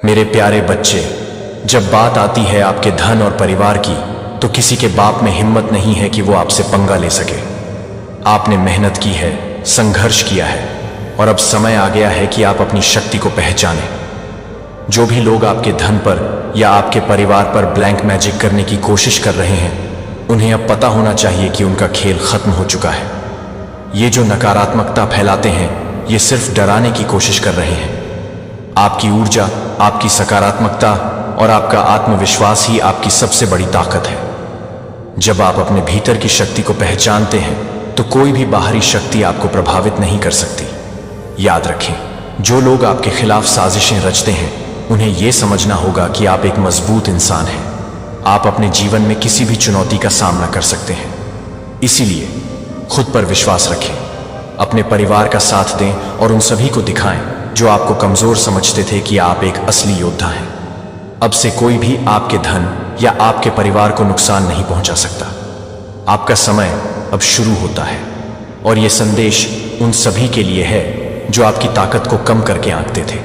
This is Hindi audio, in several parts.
मेरे प्यारे बच्चे, जब बात आती है आपके धन और परिवार की, तो किसी के बाप में हिम्मत नहीं है कि वो आपसे पंगा ले सके। आपने मेहनत की है, संघर्ष किया है, और अब समय आ गया है कि आप अपनी शक्ति को पहचानें। जो भी लोग आपके धन पर या आपके परिवार पर ब्लैंक मैजिक करने की कोशिश कर रहे हैं, उन्हें अब पता होना चाहिए कि उनका खेल खत्म हो चुका है। ये जो नकारात्मकता फैलाते हैं, ये सिर्फ डराने की कोशिश कर रहे हैं। आपकी ऊर्जा, आपकी सकारात्मकता और आपका आत्मविश्वास ही आपकी सबसे बड़ी ताकत है। जब आप अपने भीतर की शक्ति को पहचानते हैं, तो कोई भी बाहरी शक्ति आपको प्रभावित नहीं कर सकती। याद रखें, जो लोग आपके खिलाफ साजिशें रचते हैं, उन्हें यह समझना होगा कि आप एक मजबूत इंसान हैं। आप अपने जीवन में किसी भी चुनौती का सामना कर सकते हैं। इसीलिए खुद पर विश्वास रखें, अपने परिवार का साथ दें और उन सभी को दिखाएं जो आपको कमजोर समझते थे कि आप एक असली योद्धा हैं। अब से कोई भी आपके धन या आपके परिवार को नुकसान नहीं पहुंचा सकता। आपका समय अब शुरू होता है, और यह संदेश उन सभी के लिए है जो आपकी ताकत को कम करके आंकते थे।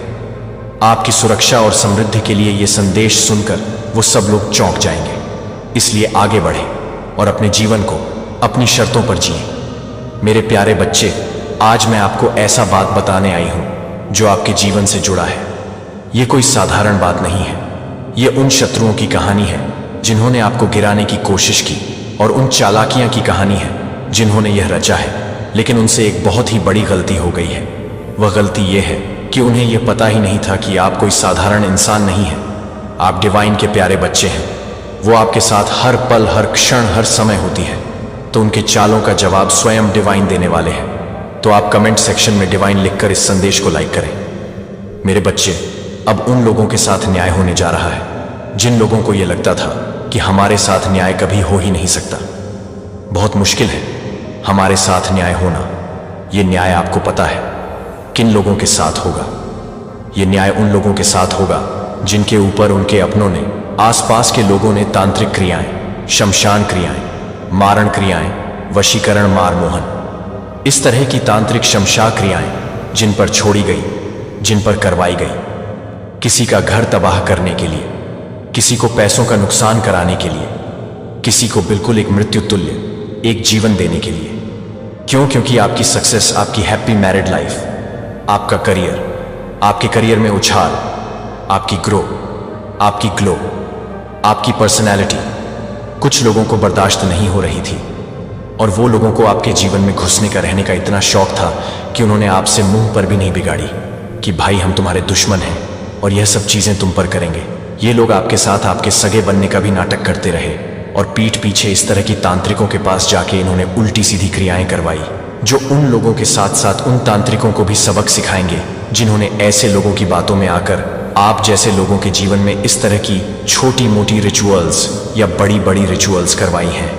आपकी सुरक्षा और समृद्धि के लिए यह संदेश सुनकर वो सब लोग चौंक जाएंगे। इसलिए आगे बढ़ें और अपने जीवन को अपनी शर्तों पर जिएं। मेरे प्यारे बच्चे, आज मैं आपको ऐसा बात बताने आई हूं जो आपके जीवन से जुड़ा है। ये कोई साधारण बात नहीं है। ये उन शत्रुओं की कहानी है जिन्होंने आपको गिराने की कोशिश की, और उन चालाकियां की कहानी है जिन्होंने यह रचा है, लेकिन उनसे एक बहुत ही बड़ी गलती हो गई है। वह गलती यह है कि उन्हें यह पता ही नहीं था कि आप कोई साधारण इंसान नहीं हैं। आप डिवाइन के प्यारे बच्चे हैं। वो आपके साथ हर पल, हर क्षण, हर समय होती है। तो उनके चालों का जवाब स्वयं डिवाइन देने वाले हैं। तो आप कमेंट सेक्शन में डिवाइन लिखकर इस संदेश को लाइक करें। मेरे बच्चे, अब उन लोगों के साथ न्याय होने जा रहा है जिन लोगों को यह लगता था कि हमारे साथ न्याय कभी हो ही नहीं सकता। बहुत मुश्किल है हमारे साथ न्याय होना। यह न्याय आपको पता है किन लोगों के साथ होगा। यह न्याय उन लोगों के साथ होगा जिनके ऊपर उनके अपनों ने, आसपास के लोगों ने तांत्रिक क्रियाएं, शमशान क्रियाएं, मारण क्रियाएं, वशीकरण, मार मोहन, इस तरह की तांत्रिक शमशा क्रियाएं जिन पर छोड़ी गई, जिन पर करवाई गई, किसी का घर तबाह करने के लिए, किसी को पैसों का नुकसान कराने के लिए, किसी को बिल्कुल एक मृत्यु तुल्य एक जीवन देने के लिए। क्यों? क्योंकि आपकी सक्सेस, आपकी हैप्पी मैरिड लाइफ, आपका करियर, आपके करियर में उछाल, आपकी ग्रो, आपकी ग्लो, आपकी पर्सनैलिटी कुछ लोगों को बर्दाश्त नहीं हो रही थी। और वो लोगों को आपके जीवन में घुसने का, रहने का इतना शौक था कि उन्होंने आपसे मुंह पर भी नहीं बिगाड़ी कि भाई हम तुम्हारे दुश्मन हैं और यह सब चीजें तुम पर करेंगे। ये लोग आपके साथ आपके सगे बनने का भी नाटक करते रहे, और पीठ पीछे इस तरह की तांत्रिकों के पास जाके इन्होंने उल्टी सीधी क्रियाएं करवाई, जो उन लोगों के साथ साथ उन तांत्रिकों को भी सबक सिखाएंगे जिन्होंने ऐसे लोगों की बातों में आकर आप जैसे लोगों के जीवन में इस तरह की छोटी मोटी रिचुअल्स या बड़ी बड़ी रिचुअल्स करवाई हैं।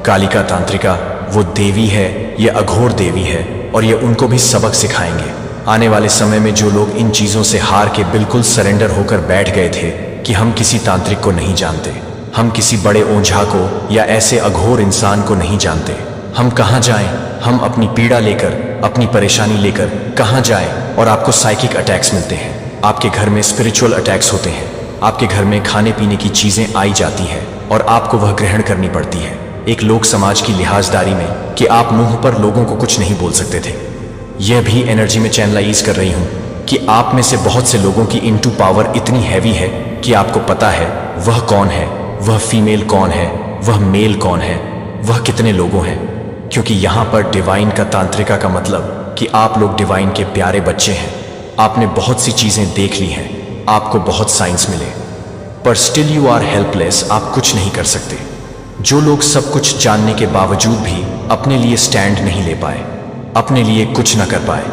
कालिका तांत्रिका वो देवी है, ये अघोर देवी है, और ये उनको भी सबक सिखाएंगे। आने वाले समय में जो लोग इन चीजों से हार के बिल्कुल सरेंडर होकर बैठ गए थे कि हम किसी तांत्रिक को नहीं जानते, हम किसी बड़े ओझा को या ऐसे अघोर इंसान को नहीं जानते, हम कहाँ जाएं, हम अपनी पीड़ा लेकर, अपनी परेशानी लेकर कहाँ जाएं। और आपको साइकिक अटैक्स मिलते हैं, आपके घर में स्पिरिचुअल अटैक्स होते हैं, आपके घर में खाने पीने की चीजें आई जाती हैं और आपको वह ग्रहण करनी पड़ती है, एक लोक समाज की लिहाजदारी में कि आप मुंह पर लोगों को कुछ नहीं बोल सकते थे। यह भी एनर्जी में चैनलाइज कर रही हूं कि आप में से बहुत से लोगों की इनटू पावर इतनी हैवी है कि आपको पता है वह कौन है, वह फीमेल कौन है, वह मेल कौन है, वह कितने लोगों हैं। क्योंकि यहां पर डिवाइन का तांत्रिका का मतलब कि आप लोग डिवाइन के प्यारे बच्चे हैं। आपने बहुत सी चीजें देख ली हैं, आपको बहुत साइंस मिले, पर स्टिल यू आर हेल्पलेस। आप कुछ नहीं कर सकते। जो लोग सब कुछ जानने के बावजूद भी अपने लिए स्टैंड नहीं ले पाए, अपने लिए कुछ न कर पाए,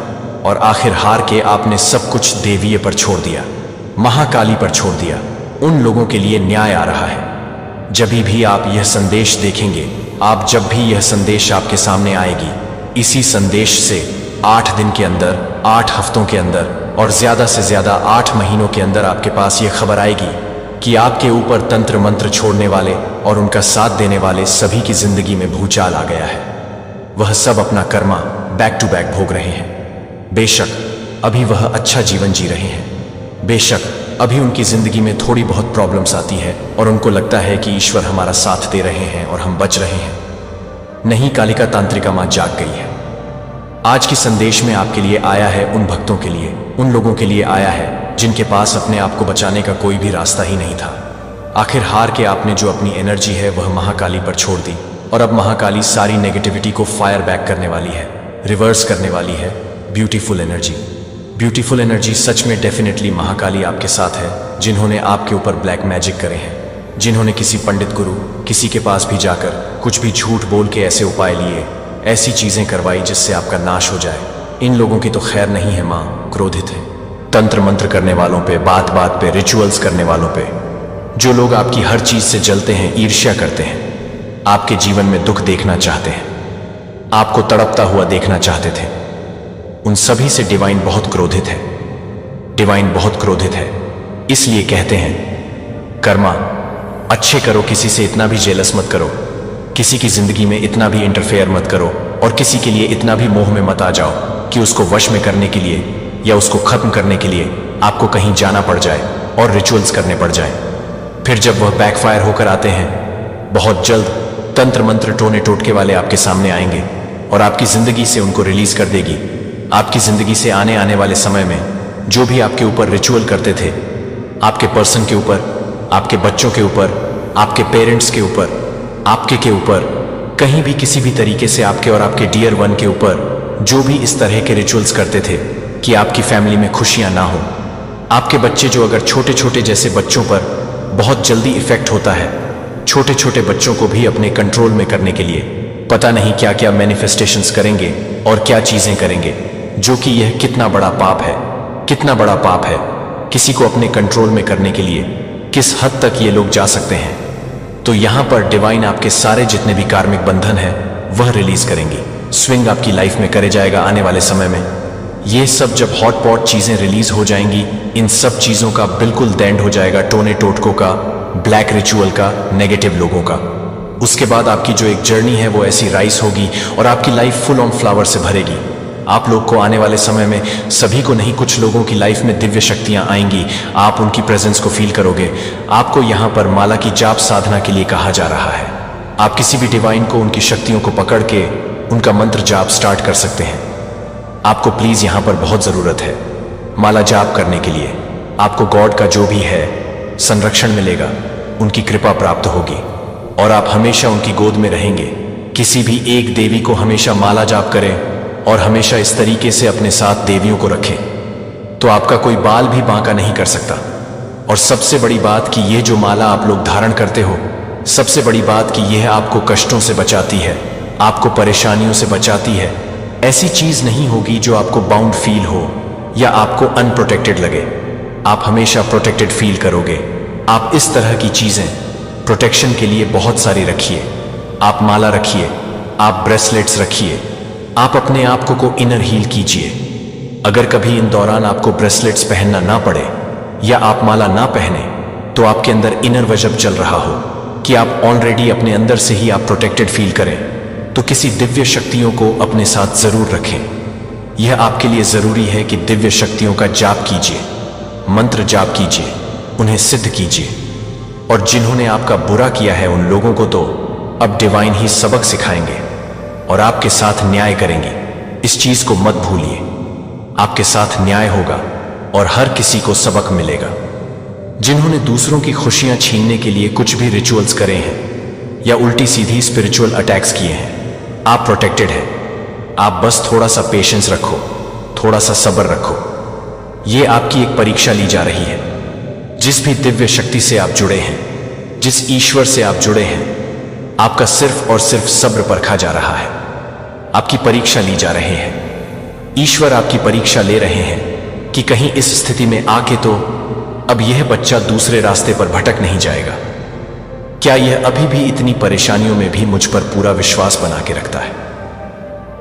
और आखिर हार के आपने सब कुछ देवीय पर छोड़ दिया, महाकाली पर छोड़ दिया, उन लोगों के लिए न्याय आ रहा है। जब भी आप यह संदेश देखेंगे, आप जब भी यह संदेश आपके सामने आएगी, इसी संदेश से 8 दिन के अंदर, 8 हफ्तों के अंदर, और ज्यादा से ज्यादा 8 महीनों के अंदर आपके पास यह खबर आएगी कि आपके ऊपर तंत्र मंत्र छोड़ने वाले और उनका साथ देने वाले सभी की जिंदगी में भूचाल आ गया है। वह सब अपना कर्मा बैक टू बैक भोग रहे हैं। बेशक अभी वह अच्छा जीवन जी रहे हैं, बेशक अभी उनकी जिंदगी में थोड़ी बहुत प्रॉब्लम्स आती है और उनको लगता है कि ईश्वर हमारा साथ दे रहे हैं और हम बच रहे हैं। नहीं, कालिका तांत्रिका मां जाग गई है। आज की संदेश में आपके लिए आया है, उन भक्तों के लिए, उन लोगों के लिए आया है जिनके पास अपने आप को बचाने का कोई भी रास्ता ही नहीं था। आखिर हार के आपने जो अपनी एनर्जी है वह महाकाली पर छोड़ दी और अब महाकाली सारी नेगेटिविटी को फायर बैक करने वाली है, रिवर्स करने वाली है। Beautiful energy, beautiful energy. सच में डेफिनेटली महाकाली आपके साथ है। जिन्होंने आपके ऊपर ब्लैक मैजिक करे हैं, जिन्होंने किसी पंडित गुरु, किसी के पास भी जाकर कुछ भी झूठ बोल के ऐसे उपाय लिए, ऐसी चीजें करवाई जिससे आपका नाश हो जाए, इन लोगों की तो खैर नहीं है। मां क्रोधित है। तंत्र मंत्र करने वालों पे, बात बात पे रिचुअल्स करने वालों पे, जो लोग आपकी हर चीज से जलते हैं, ईर्ष्या करते हैं, आपके जीवन में दुख देखना चाहते हैं, आपको तड़पता हुआ देखना चाहते थे, उन सभी से डिवाइन बहुत क्रोधित है। डिवाइन बहुत क्रोधित है। इसलिए कहते हैं कर्मा, अच्छे करो, किसी से इतना भी जेलस मत करो, किसी की जिंदगी में इतना भी इंटरफेयर मत करो और किसी के लिए इतना भी मोह में मत आ जाओ कि उसको वश में करने के लिए या उसको खत्म करने के लिए आपको कहीं जाना पड़ जाए और रिचुअल्स करने पड़ जाए। फिर जब वह बैकफायर होकर आते हैं, बहुत जल्द तंत्र मंत्र टोने टोटके वाले आपके सामने आएंगे और आपकी जिंदगी से उनको रिलीज कर देगी। आपकी जिंदगी से आने वाले समय में जो भी आपके ऊपर रिचुअल करते थे, आपके पर्सन के ऊपर, आपके बच्चों के ऊपर, आपके पेरेंट्स के ऊपर, आपके के ऊपर, कहीं भी किसी भी तरीके से आपके और आपके डियर वन के ऊपर जो भी इस तरह के रिचुअल्स करते थे कि आपकी फैमिली में खुशियां ना हो, आपके बच्चे जो अगर छोटे छोटे जैसे बच्चों पर बहुत जल्दी इफेक्ट होता है, छोटे छोटे बच्चों को भी अपने कंट्रोल में करने के लिए पता नहीं क्या क्या मैनिफेस्टेशंस करेंगे और क्या चीजें करेंगे, जो कि यह कितना बड़ा पाप है, कितना बड़ा पाप है। किसी को अपने कंट्रोल में करने के लिए किस हद तक ये लोग जा सकते हैं। तो यहां पर डिवाइन आपके सारे जितने भी कार्मिक बंधन है वह रिलीज करेंगी, स्विंग आपकी लाइफ में करे जाएगा आने वाले समय में। ये सब जब हॉटपॉट चीजें रिलीज हो जाएंगी, इन सब चीजों का बिल्कुल दैंड हो जाएगा, टोने टोटकों का, ब्लैक रिचुअल का, नेगेटिव लोगों का। उसके बाद आपकी जो एक जर्नी है वो ऐसी राइस होगी और आपकी लाइफ फुल ऑन फ्लावर से भरेगी। आप लोग को आने वाले समय में, सभी को नहीं, कुछ लोगों की लाइफ में दिव्य शक्तियां आएंगी। आप उनकी प्रेजेंस को फील करोगे। आपको यहां पर माला की जाप साधना के लिए कहा जा रहा है। आप किसी भी डिवाइन को उनकी शक्तियों को पकड़ के उनका मंत्र जाप स्टार्ट कर सकते हैं। आपको प्लीज यहां पर बहुत जरूरत है माला जाप करने के लिए। आपको गॉड का जो भी है संरक्षण मिलेगा, उनकी कृपा प्राप्त होगी और आप हमेशा उनकी गोद में रहेंगे। किसी भी एक देवी को हमेशा माला जाप करें और हमेशा इस तरीके से अपने साथ देवियों को रखें, तो आपका कोई बाल भी बांका नहीं कर सकता। और सबसे बड़ी बात कि यह जो माला आप लोग धारण करते हो, सबसे बड़ी बात कि यह आपको कष्टों से बचाती है, आपको परेशानियों से बचाती है। ऐसी चीज नहीं होगी जो आपको बाउंड फील हो या आपको अनप्रोटेक्टेड लगे। आप हमेशा प्रोटेक्टेड फील करोगे। आप इस तरह की चीजें प्रोटेक्शन के लिए बहुत सारी रखिए। आप माला रखिए, आप ब्रेसलेट्स रखिए, आप अपने आप को इनर हील कीजिए। अगर कभी इन दौरान आपको ब्रेसलेट्स पहनना ना पड़े या आप माला ना पहने, तो आपके अंदर इनर वजब चल रहा हो कि आप ऑलरेडी अपने अंदर से ही आप प्रोटेक्टेड फील करें, तो किसी दिव्य शक्तियों को अपने साथ जरूर रखें। यह आपके लिए जरूरी है कि दिव्य शक्तियों का जाप कीजिए, मंत्र जाप कीजिए, उन्हें सिद्ध कीजिए। और जिन्होंने आपका बुरा किया है उन लोगों को तो अब डिवाइन ही सबक सिखाएंगे और आपके साथ न्याय करेंगे। इस चीज को मत भूलिए, आपके साथ न्याय होगा और हर किसी को सबक मिलेगा। जिन्होंने दूसरों की खुशियां छीनने के लिए कुछ भी रिचुअल्स करे हैं या उल्टी सीधी स्पिरिचुअल अटैक्स किए हैं, आप प्रोटेक्टेड हैं। आप बस थोड़ा सा पेशेंस रखो, थोड़ा सा सब्र रखो। ये आपकी एक परीक्षा ली जा रही है। जिस भी दिव्य शक्ति से आप जुड़े हैं, जिस ईश्वर से आप जुड़े हैं, आपका सिर्फ और सिर्फ सब्र परखा जा रहा है। आपकी परीक्षा ली जा रहे हैं। ईश्वर आपकी परीक्षा ले रहे हैं कि कहीं इस स्थिति में आके तो अब यह बच्चा दूसरे रास्ते पर भटक नहीं जाएगा। क्या यह अभी भी इतनी परेशानियों में भी मुझ पर पूरा विश्वास बना के रखता है?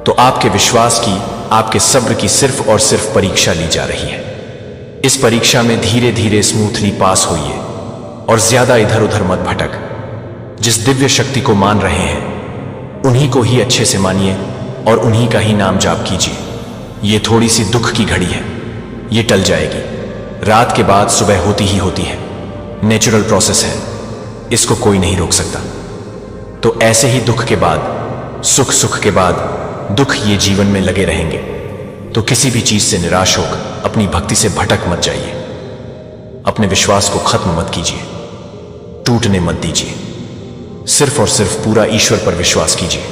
तो आपके विश्वास की, आपके सब्र की सिर्फ और सिर्फ परीक्षा ली जा रही है। इस परीक्षा में धीरे धीरे स्मूथली पास होइए और ज्यादा इधर उधर मत भटक। जिस दिव्य शक्ति को मान रहे हैं उन्हीं को ही अच्छे से मानिए और उन्हीं का ही नाम जाप कीजिए। ये थोड़ी सी दुख की घड़ी है, ये टल जाएगी। रात के बाद सुबह होती ही होती है, नेचुरल प्रोसेस है, इसको कोई नहीं रोक सकता। तो ऐसे ही दुख के बाद सुख, सुख के बाद दुख, ये जीवन में लगे रहेंगे। तो किसी भी चीज से निराश होकर अपनी भक्ति से भटक मत जाइए, अपने विश्वास को खत्म मत कीजिए, टूटने मत दीजिए। सिर्फ और सिर्फ पूरा ईश्वर पर विश्वास कीजिए,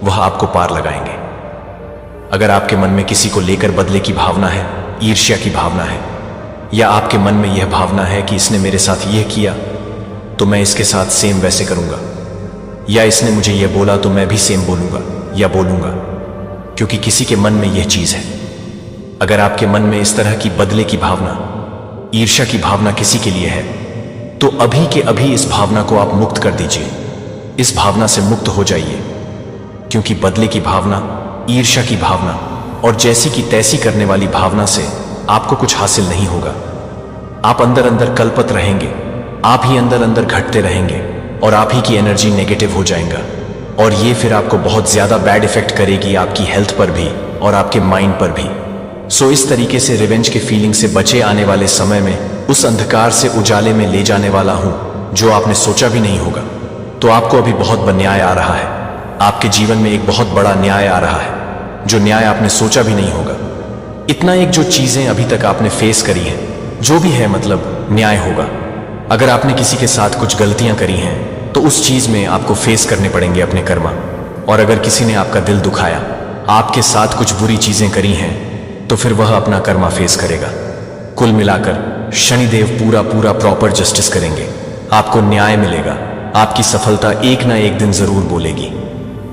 वह आपको पार लगाएंगे। अगर आपके मन में किसी को लेकर बदले की भावना है, ईर्ष्या की भावना है, या आपके मन में यह भावना है कि इसने मेरे साथ यह किया तो मैं इसके साथ सेम वैसे करूंगा, या इसने मुझे यह बोला तो मैं भी सेम बोलूंगा या बोलूंगा, क्योंकि किसी के मन में यह चीज है। अगर आपके मन में इस तरह की बदले की भावना, ईर्ष्या की भावना किसी के लिए है, तो अभी के अभी इस भावना को आप मुक्त कर दीजिए, इस भावना से मुक्त हो जाइए। क्योंकि बदले की भावना, ईर्ष्या की भावना और जैसी की तैसी करने वाली भावना से आपको कुछ हासिल नहीं होगा। आप अंदर अंदर कल्पत रहेंगे, आप ही अंदर अंदर घटते रहेंगे और आप ही की एनर्जी नेगेटिव हो जाएगा, और ये फिर आपको बहुत ज्यादा बैड इफेक्ट करेगी, आपकी हेल्थ पर भी और आपके माइंड पर भी। सो इस तरीके से रिवेंज के फीलिंग से बचे आने वाले समय में उस अंधकार से उजाले में ले जाने वाला हूं जो आपने सोचा भी नहीं होगा। तो आपको अभी बहुत न्याय आ रहा है, आपके जीवन में एक बहुत बड़ा न्याय आ रहा है, जो न्याय आपने सोचा भी नहीं होगा। इतना एक जो चीजें अभी तक आपने फेस करी हैं, जो भी है, मतलब न्याय होगा। अगर आपने किसी के साथ कुछ गलतियां करी हैं तो उस चीज में आपको फेस करने पड़ेंगे अपने कर्मा। और अगर किसी ने आपका दिल दुखाया, आपके साथ कुछ बुरी चीजें करी हैं, तो फिर वह अपना कर्मा फेस करेगा। कुल मिलाकर शनिदेव पूरा पूरा प्रॉपर जस्टिस करेंगे, आपको न्याय मिलेगा, आपकी सफलता एक ना एक दिन जरूर बोलेगी।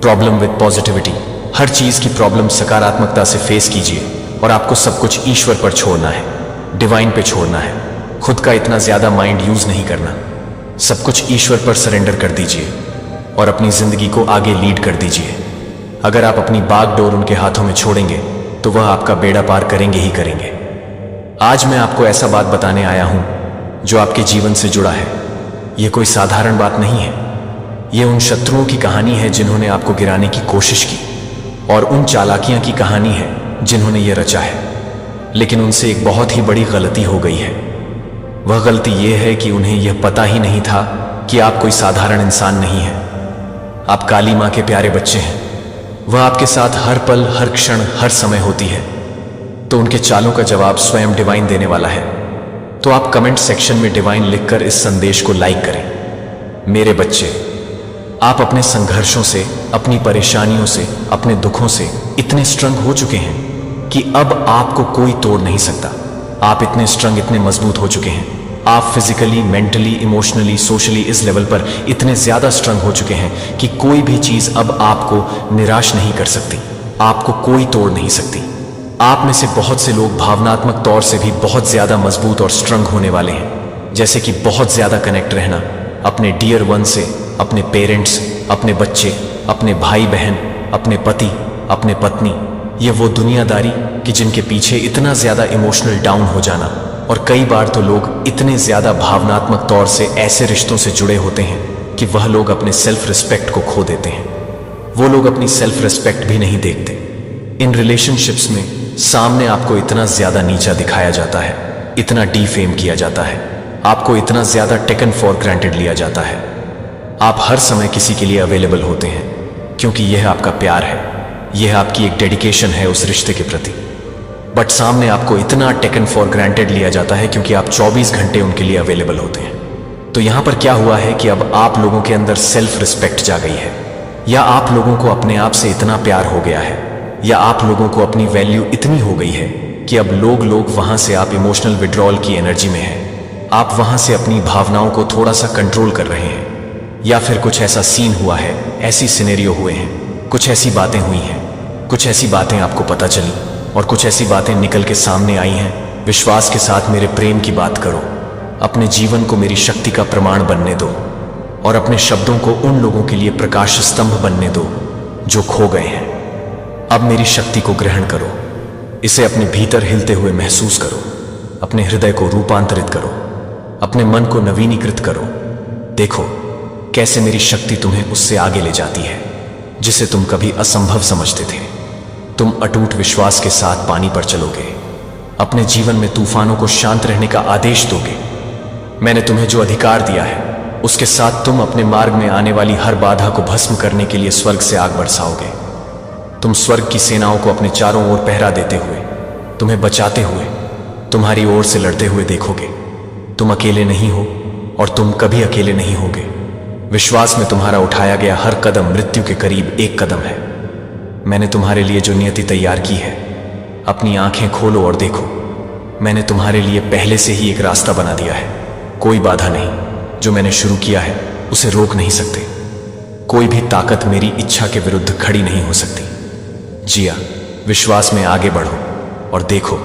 प्रॉब्लम विद पॉजिटिविटी, हर चीज की प्रॉब्लम सकारात्मकता से फेस कीजिए, और आपको सब कुछ ईश्वर पर छोड़ना है, डिवाइन पे छोड़ना है। खुद का इतना ज्यादा माइंड यूज नहीं करना, सब कुछ ईश्वर पर सरेंडर कर दीजिए और अपनी जिंदगी को आगे लीड कर दीजिए। अगर आप अपनी बागडोर उनके हाथों में छोड़ेंगे तो वह आपका बेड़ा पार करेंगे ही करेंगे। आज मैं आपको ऐसा बात बताने आया हूं जो आपके जीवन से जुड़ा है। यह कोई साधारण बात नहीं है, यह उन शत्रुओं की कहानी है जिन्होंने आपको गिराने की कोशिश की, और उन चालाकियां की कहानी है जिन्होंने यह रचा है। लेकिन उनसे एक बहुत ही बड़ी गलती हो गई है। वह गलती यह है कि उन्हें यह पता ही नहीं था कि आप कोई साधारण इंसान नहीं है, आप काली मां के प्यारे बच्चे हैं। वह आपके साथ हर पल, हर क्षण, हर समय होती है। तो उनके चालों का जवाब स्वयं डिवाइन देने वाला है। तो आप कमेंट सेक्शन में डिवाइन लिखकर इस संदेश को लाइक करें। मेरे बच्चे, आप अपने संघर्षों से, अपनी परेशानियों से, अपने दुखों से इतने स्ट्रंग हो चुके हैं कि अब आपको कोई तोड़ नहीं सकता। आप इतने स्ट्रंग, इतने मजबूत हो चुके हैं। आप फिजिकली, मेंटली, इमोशनली, सोशली इस लेवल पर इतने ज्यादा स्ट्रंग हो चुके हैं कि कोई भी चीज अब आपको निराश नहीं कर सकती, आपको कोई तोड़ नहीं सकती। आप में से बहुत से लोग भावनात्मक तौर से भी बहुत ज्यादा मजबूत और स्ट्रंग होने वाले हैं, जैसे कि बहुत ज्यादा कनेक्ट रहना अपने डियर वन से, अपने पेरेंट्स, अपने बच्चे, अपने भाई बहन, अपने पति, अपने पत्नी। ये वो दुनियादारी कि जिनके पीछे इतना ज्यादा इमोशनल डाउन हो जाना, और कई बार तो लोग इतने ज्यादा भावनात्मक तौर से ऐसे रिश्तों से जुड़े होते हैं कि वह लोग अपने सेल्फ रिस्पेक्ट को खो देते हैं। वो लोग अपनी सेल्फ रिस्पेक्ट भी नहीं देखते। इन रिलेशनशिप्स में सामने आपको इतना ज्यादा नीचा दिखाया जाता है, इतना डीफेम किया जाता है, आपको इतना ज्यादा टेकन फॉर ग्रांटेड लिया जाता है। आप हर समय किसी के लिए अवेलेबल होते हैं क्योंकि यह आपका प्यार है, यह आपकी एक डेडिकेशन है उस रिश्ते के प्रति। बट सामने आपको इतना टेकन फॉर ग्रांटेड लिया जाता है क्योंकि आप 24 घंटे उनके लिए अवेलेबल होते हैं। तो यहां पर क्या हुआ है कि अब आप लोगों के अंदर सेल्फ रिस्पेक्ट जा गई है, या आप लोगों को अपने आप से इतना प्यार हो गया है, या आप लोगों को अपनी वैल्यू इतनी हो गई है कि अब लोग वहां से, आप इमोशनल विड्रॉल की एनर्जी में हैं, आप वहां से अपनी भावनाओं को थोड़ा सा कंट्रोल कर रहे हैं। या फिर कुछ ऐसा सीन हुआ है, ऐसी सिनेरियो हुए हैं, कुछ ऐसी बातें हुई हैं, कुछ ऐसी बातें आपको पता चली, और कुछ ऐसी बातें निकल के सामने आई हैं। विश्वास के साथ मेरे प्रेम की बात करो, अपने जीवन को मेरी शक्ति का प्रमाण बनने दो, और अपने शब्दों को उन लोगों के लिए प्रकाश स्तंभ बनने दो जो खो गए हैं। अब मेरी शक्ति को ग्रहण करो, इसे अपने भीतर हिलते हुए महसूस करो, अपने हृदय को रूपांतरित करो, अपने मन को नवीनीकृत करो। देखो कैसे मेरी शक्ति तुम्हें उससे आगे ले जाती है जिसे तुम कभी असंभव समझते थे। तुम अटूट विश्वास के साथ पानी पर चलोगे, अपने जीवन में तूफानों को शांत रहने का आदेश दोगे। मैंने तुम्हें जो अधिकार दिया है उसके साथ तुम अपने मार्ग में आने वाली हर बाधा को भस्म करने के लिए स्वर्ग से आग बरसाओगे। तुम स्वर्ग की सेनाओं को अपने चारों ओर पहरा देते हुए, तुम्हें बचाते हुए, तुम्हारी ओर से लड़ते हुए देखोगे। तुम अकेले नहीं हो और तुम कभी अकेले नहीं होगे। विश्वास में तुम्हारा उठाया गया हर कदम मृत्यु के करीब एक कदम है। मैंने तुम्हारे लिए जो नियति तैयार की है, अपनी आंखें खोलो और देखो। मैंने तुम्हारे लिए पहले से ही एक रास्ता बना दिया है। कोई बाधा नहीं, जो मैंने शुरू किया है उसे रोक नहीं सकते। कोई भी ताकत मेरी इच्छा के विरुद्ध खड़ी नहीं हो सकती। जिया, विश्वास में आगे बढ़ो और देखो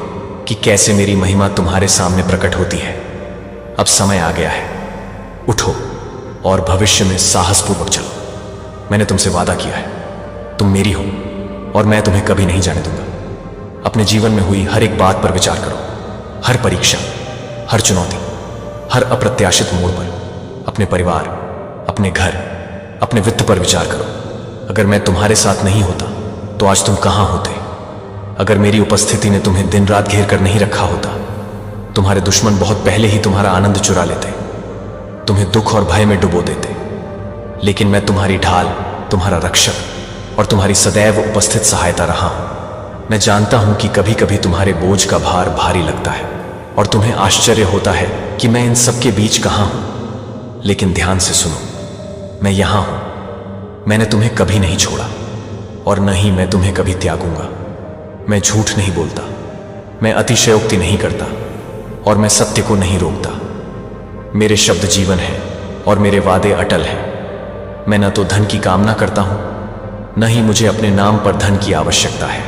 कि कैसे मेरी महिमा तुम्हारे सामने प्रकट होती है। अब समय आ गया है, उठो और भविष्य में साहसपूर्वक चलो। मैंने तुमसे वादा किया है, तुम मेरी हो और मैं तुम्हें कभी नहीं जाने दूंगा। अपने जीवन में हुई हर एक बात पर विचार करो, हर परीक्षा, हर चुनौती, हर अप्रत्याशित मोड़ पर। अपने परिवार, अपने घर, अपने वित्त पर विचार करो। अगर मैं तुम्हारे साथ नहीं होता तो आज तुम कहां होते? अगर मेरी उपस्थिति ने तुम्हें दिन रात घेर कर नहीं रखा होता, तुम्हारे दुश्मन बहुत पहले ही तुम्हारा आनंद चुरा लेते, तुम्हें दुख और भय में डुबो देते। लेकिन मैं तुम्हारी ढाल, तुम्हारा रक्षक और तुम्हारी सदैव उपस्थित सहायता रहा हूं। मैं जानता हूं कि कभी कभी तुम्हारे बोझ का भार भारी लगता है और तुम्हें आश्चर्य होता है कि मैं इन सब के बीच कहां हूं। लेकिन ध्यान से सुनो, मैं यहां हूं। मैंने तुम्हें कभी नहीं छोड़ा और न ही मैं तुम्हें कभी त्यागूंगा। मैं झूठ नहीं बोलता, मैं अतिशयोक्ति नहीं करता और मैं सत्य को नहीं रोकता। मेरे शब्द जीवन है और मेरे वादे अटल हैं। मैं न तो धन की कामना करता हूं, न ही मुझे अपने नाम पर धन की आवश्यकता है।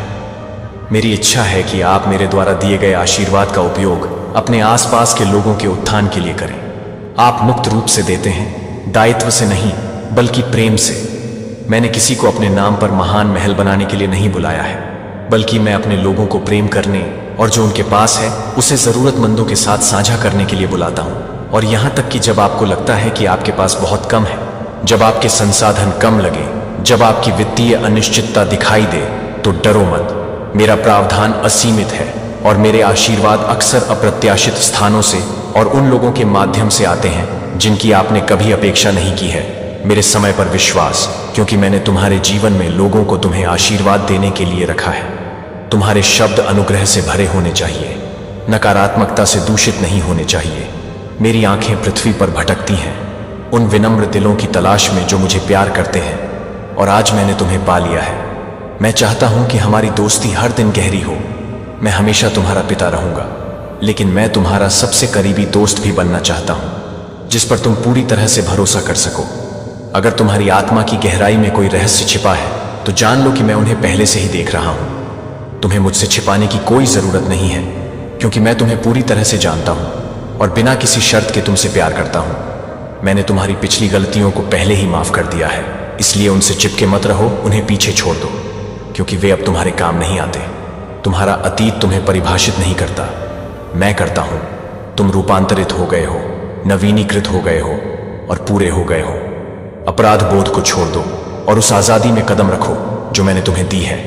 मेरी इच्छा है कि आप मेरे द्वारा दिए गए आशीर्वाद का उपयोग अपने आसपास के लोगों के उत्थान के लिए करें। आप मुक्त रूप से देते हैं, दायित्व से नहीं बल्कि प्रेम से। मैंने किसी को अपने नाम पर महान महल बनाने के लिए नहीं बुलाया है, बल्कि मैं अपने लोगों को प्रेम करने और जो उनके पास है उसे जरूरतमंदों के साथ साझा करने के लिए बुलाता हूं। और यहां तक कि जब आपको लगता है कि आपके पास बहुत कम है, जब आपके संसाधन कम लगे, जब आपकी वित्तीय अनिश्चितता दिखाई दे, तो डरो मत। मेरा प्रावधान असीमित है और मेरे आशीर्वाद अक्सर अप्रत्याशित स्थानों से और उन लोगों के माध्यम से आते हैं जिनकी आपने कभी अपेक्षा नहीं की है। मेरे समय पर विश्वास, क्योंकि मैंने तुम्हारे जीवन में लोगों को तुम्हें आशीर्वाद देने के लिए रखा है। तुम्हारे शब्द अनुग्रह से भरे होने चाहिए, नकारात्मकता से दूषित नहीं होने चाहिए। मेरी आंखें पृथ्वी पर भटकती हैं उन विनम्र दिलों की तलाश में जो मुझे प्यार करते हैं, और आज मैंने तुम्हें पा लिया है। मैं चाहता हूं कि हमारी दोस्ती हर दिन गहरी हो। मैं हमेशा तुम्हारा पिता रहूंगा, लेकिन मैं तुम्हारा सबसे करीबी दोस्त भी बनना चाहता हूं, जिस पर तुम पूरी तरह से भरोसा कर सको। अगर तुम्हारी आत्मा की गहराई में कोई रहस्य छिपा है तो जान लो कि मैं उन्हें पहले से ही देख रहा हूं। तुम्हें मुझसे छिपाने की कोई जरूरत नहीं है, क्योंकि मैं तुम्हें पूरी तरह से जानता हूं और बिना किसी शर्त के तुमसे प्यार करता हूं। मैंने तुम्हारी पिछली गलतियों को पहले ही माफ कर दिया है, इसलिए उनसे चिपके मत रहो, उन्हें पीछे छोड़ दो, क्योंकि वे अब तुम्हारे काम नहीं आते। तुम्हारा अतीत तुम्हें परिभाषित नहीं करता, मैं करता हूं। तुम रूपांतरित हो गए हो, नवीनीकृत हो गए हो और पूरे हो गए हो। अपराध बोध को छोड़ दो और उस आजादी में कदम रखो जो मैंने तुम्हें दी है।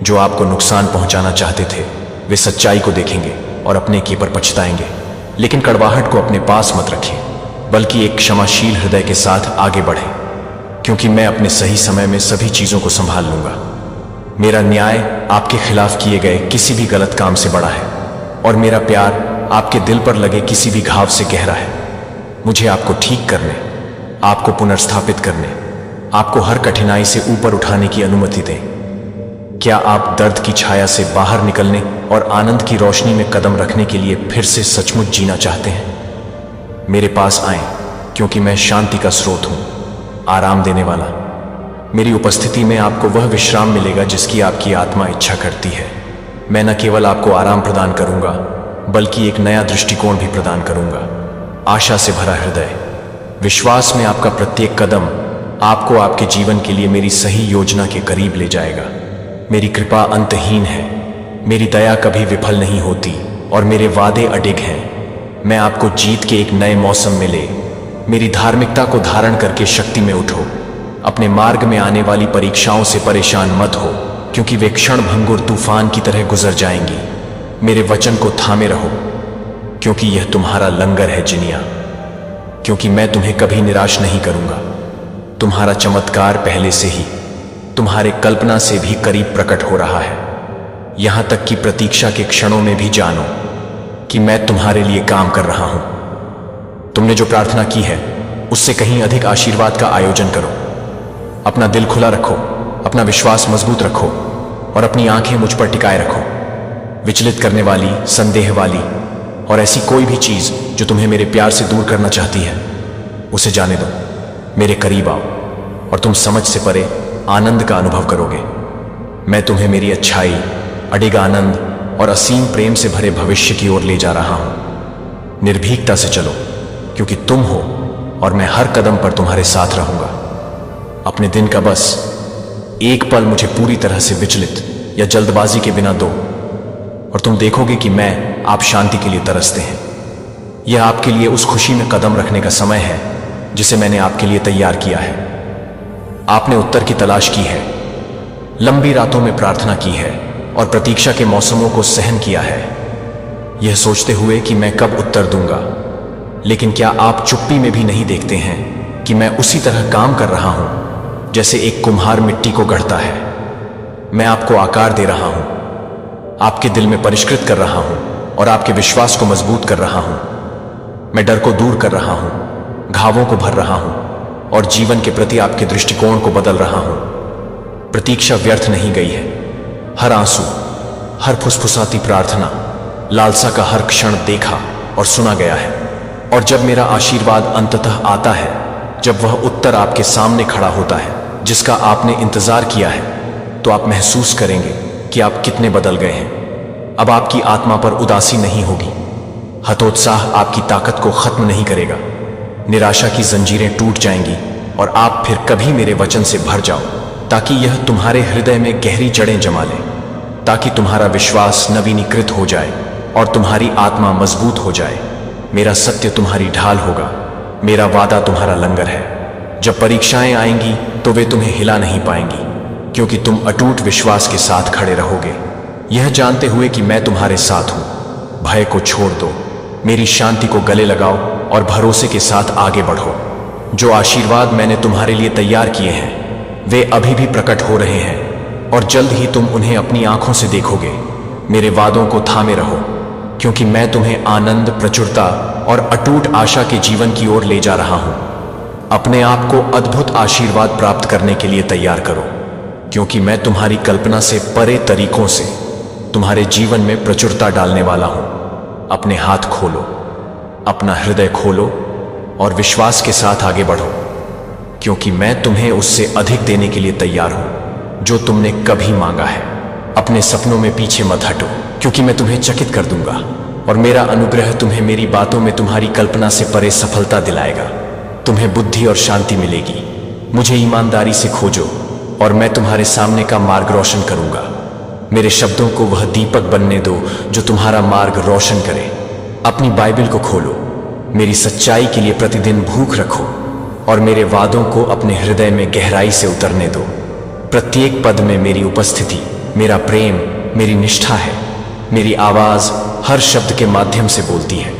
जो आपको नुकसान पहुंचाना चाहते थे वे सच्चाई को देखेंगे और अपने किए पर पछताएंगे, लेकिन कड़वाहट को अपने पास मत रखिए, बल्कि एक क्षमाशील हृदय के साथ आगे बढ़े, क्योंकि मैं अपने सही समय में सभी चीजों को संभाल लूंगा। मेरा न्याय आपके खिलाफ किए गए किसी भी गलत काम से बड़ा है और मेरा प्यार आपके दिल पर लगे किसी भी घाव से गहरा है। मुझे आपको ठीक करने, आपको पुनर्स्थापित करने, आपको हर कठिनाई से ऊपर उठाने की अनुमति दें। क्या आप दर्द की छाया से बाहर निकलने और आनंद की रोशनी में कदम रखने के लिए फिर से सचमुच जीना चाहते हैं? मेरे पास आएं, क्योंकि मैं शांति का स्रोत हूं, आराम देने वाला। मेरी उपस्थिति में आपको वह विश्राम मिलेगा जिसकी आपकी आत्मा इच्छा करती है। मैं न केवल आपको आराम प्रदान करूंगा, बल्कि एक नया दृष्टिकोण भी प्रदान करूंगा। आशा से भरा हृदय, विश्वास में आपका प्रत्येक कदम आपको आपके जीवन के लिए मेरी सही योजना के करीब ले जाएगा। मेरी कृपा अंतहीन है, मेरी दया कभी विफल नहीं होती और मेरे वादे अडिग हैं। मैं आपको जीत के एक नए मौसम में ले मेरी धार्मिकता को धारण करके शक्ति में उठो। अपने मार्ग में आने वाली परीक्षाओं से परेशान मत हो, क्योंकि वे क्षण भंगुर तूफान की तरह गुजर जाएंगी। मेरे वचन को थामे रहो, क्योंकि यह तुम्हारा लंगर है जिनिया। क्योंकि मैं तुम्हें कभी निराश नहीं करूंगा। तुम्हारा चमत्कार पहले से ही तुम्हारे कल्पना से भी करीब प्रकट हो रहा है। यहां तक कि प्रतीक्षा के क्षणों में भी जानो कि मैं तुम्हारे लिए काम कर रहा हूं। तुमने जो प्रार्थना की है उससे कहीं अधिक आशीर्वाद का आयोजन करो। अपना दिल खुला रखो, अपना विश्वास मजबूत रखो और अपनी आंखें मुझ पर टिकाए रखो। विचलित करने वाली, संदेह वाली और ऐसी कोई भी चीज जो तुम्हें मेरे प्यार से दूर करना चाहती है, उसे जाने दो। मेरे करीब आओ और तुम समझ से परे आनंद का अनुभव करोगे। मैं तुम्हें मेरी अच्छाई, अडिग आनंद और असीम प्रेम से भरे भविष्य की ओर ले जा रहा हूं। निर्भीकता से चलो, क्योंकि तुम हो और मैं हर कदम पर तुम्हारे साथ रहूंगा। अपने दिन का बस एक पल मुझे पूरी तरह से विचलित या जल्दबाजी के बिना दो और तुम देखोगे कि मैं आप शांति के लिए तरसते हैं। यह आपके लिए उस खुशी में कदम रखने का समय है जिसे मैंने आपके लिए तैयार किया है। आपने उत्तर की तलाश की है, लंबी रातों में प्रार्थना की है और प्रतीक्षा के मौसमों को सहन किया है, यह सोचते हुए कि मैं कब उत्तर दूंगा। लेकिन क्या आप चुप्पी में भी नहीं देखते हैं कि मैं उसी तरह काम कर रहा हूं जैसे एक कुम्हार मिट्टी को गढ़ता है। मैं आपको आकार दे रहा हूं, आपके दिल में परिष्कृत कर रहा हूं और आपके विश्वास को मजबूत कर रहा हूं। मैं डर को दूर कर रहा हूं, घावों को भर रहा हूं और जीवन के प्रति आपके दृष्टिकोण को बदल रहा हूं। प्रतीक्षा व्यर्थ नहीं गई है। हर आंसू, हर फुसफुसाती प्रार्थना, लालसा का हर क्षण देखा और सुना गया है। और जब मेरा आशीर्वाद अंततः आता है, जब वह उत्तर आपके सामने खड़ा होता है जिसका आपने इंतजार किया है, तो आप महसूस करेंगे कि आप कितने बदल गए हैं। अब आपकी आत्मा पर उदासी नहीं होगी। हतोत्साह आपकी ताकत को खत्म नहीं करेगा। निराशा की जंजीरें टूट जाएंगी और आप फिर कभी मेरे वचन से भर जाओ, ताकि यह तुम्हारे हृदय में गहरी जड़ें जमा ले, ताकि तुम्हारा विश्वास नवीनीकृत हो जाए और तुम्हारी आत्मा मजबूत हो जाए। मेरा सत्य तुम्हारी ढाल होगा, मेरा वादा तुम्हारा लंगर है। जब परीक्षाएं आएंगी तो वे तुम्हें हिला नहीं पाएंगी, क्योंकि तुम अटूट विश्वास के साथ खड़े रहोगे, यह जानते हुए कि मैं तुम्हारे साथ हूं। भय को छोड़ दो, मेरी शांति को गले लगाओ और भरोसे के साथ आगे बढ़ो। जो आशीर्वाद मैंने तुम्हारे लिए तैयार किए हैं वे अभी भी प्रकट हो रहे हैं और जल्द ही तुम उन्हें अपनी आंखों से देखोगे। मेरे वादों को थामे रहो, क्योंकि मैं तुम्हें आनंद, प्रचुरता और अटूट आशा के जीवन की ओर ले जा रहा हूं। अपने आप को अद्भुत आशीर्वाद प्राप्त करने के लिए तैयार करो, क्योंकि मैं तुम्हारी कल्पना से परे तरीकों से तुम्हारे जीवन में प्रचुरता डालने वाला हूं। अपने हाथ खोलो, अपना हृदय खोलो और विश्वास के साथ आगे बढ़ो, क्योंकि मैं तुम्हें उससे अधिक देने के लिए तैयार हूं जो तुमने कभी मांगा है। अपने सपनों में पीछे मत हटो, क्योंकि मैं तुम्हें चकित कर दूंगा और मेरा अनुग्रह तुम्हें मेरी बातों में तुम्हारी कल्पना से परे सफलता दिलाएगा। तुम्हें बुद्धि और शांति मिलेगी। मुझे ईमानदारी से खोजो और मैं तुम्हारे सामने का मार्ग रोशन करूंगा। मेरे शब्दों को वह दीपक बनने दो जो तुम्हारा मार्ग रोशन करे। अपनी बाइबल को खोलो, मेरी सच्चाई के लिए प्रतिदिन भूख रखो और मेरे वादों को अपने हृदय में गहराई से उतरने दो। प्रत्येक पद में मेरी उपस्थिति, मेरा प्रेम, मेरी निष्ठा है। मेरी आवाज हर शब्द के माध्यम से बोलती है,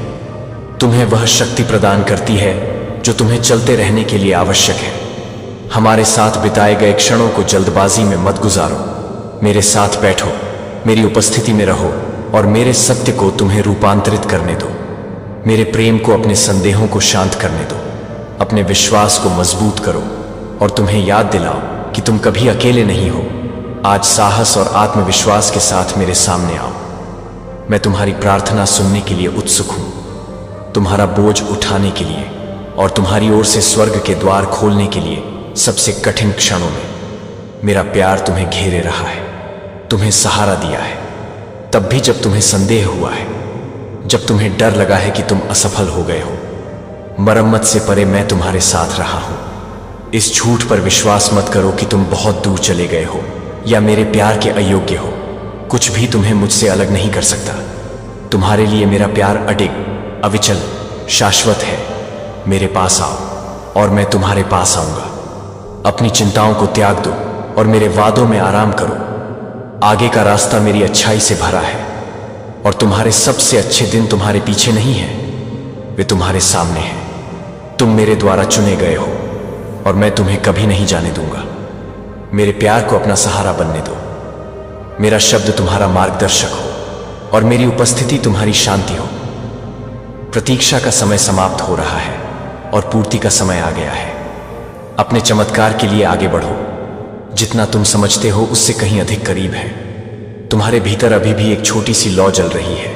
तुम्हें वह शक्ति प्रदान करती है जो तुम्हें चलते रहने के लिए आवश्यक है। हमारे साथ बिताए गए क्षणों को जल्दबाजी में मत गुजारो। मेरे साथ बैठो, मेरी उपस्थिति में रहो और मेरे सत्य को तुम्हें रूपांतरित करने दो। मेरे प्रेम को अपने संदेहों को शांत करने दो। अपने विश्वास को मजबूत करो और तुम्हें याद दिलाओ कि तुम कभी अकेले नहीं हो। आज साहस और आत्मविश्वास के साथ मेरे सामने आओ। मैं तुम्हारी प्रार्थना सुनने के लिए उत्सुक हूं, तुम्हारा बोझ उठाने के लिए और तुम्हारी ओर से स्वर्ग के द्वार खोलने के लिए। सबसे कठिन क्षणों में मेरा प्यार तुम्हें घेरे रहा है, तुम्हें सहारा दिया है, तब भी जब तुम्हें संदेह हुआ है, जब तुम्हें डर लगा है कि तुम असफल हो गए हो। मरम्मत से परे मैं तुम्हारे साथ रहा हूं। इस झूठ पर विश्वास मत करो कि तुम बहुत दूर चले गए हो या मेरे प्यार के अयोग्य हो। कुछ भी तुम्हें मुझसे अलग नहीं कर सकता। तुम्हारे लिए मेरा प्यार अडिग, अविचल, शाश्वत है। मेरे पास आओ और मैं तुम्हारे पास आऊंगा। अपनी चिंताओं को त्याग दो और मेरे वादों में आराम करो। आगे का रास्ता मेरी अच्छाई से भरा है और तुम्हारे सबसे अच्छे दिन तुम्हारे पीछे नहीं हैं, वे तुम्हारे सामने हैं। तुम मेरे द्वारा चुने गए हो और मैं तुम्हें कभी नहीं जाने दूंगा। मेरे प्यार को अपना सहारा बनने दो। मेरा शब्द तुम्हारा मार्गदर्शक हो और मेरी उपस्थिति तुम्हारी शांति हो। प्रतीक्षा का समय समाप्त हो रहा है और पूर्ति का समय आ गया है। अपने चमत्कार के लिए आगे बढ़ो। जितना तुम समझते हो उससे कहीं अधिक करीब है। तुम्हारे भीतर अभी भी एक छोटी सी लौ जल रही है,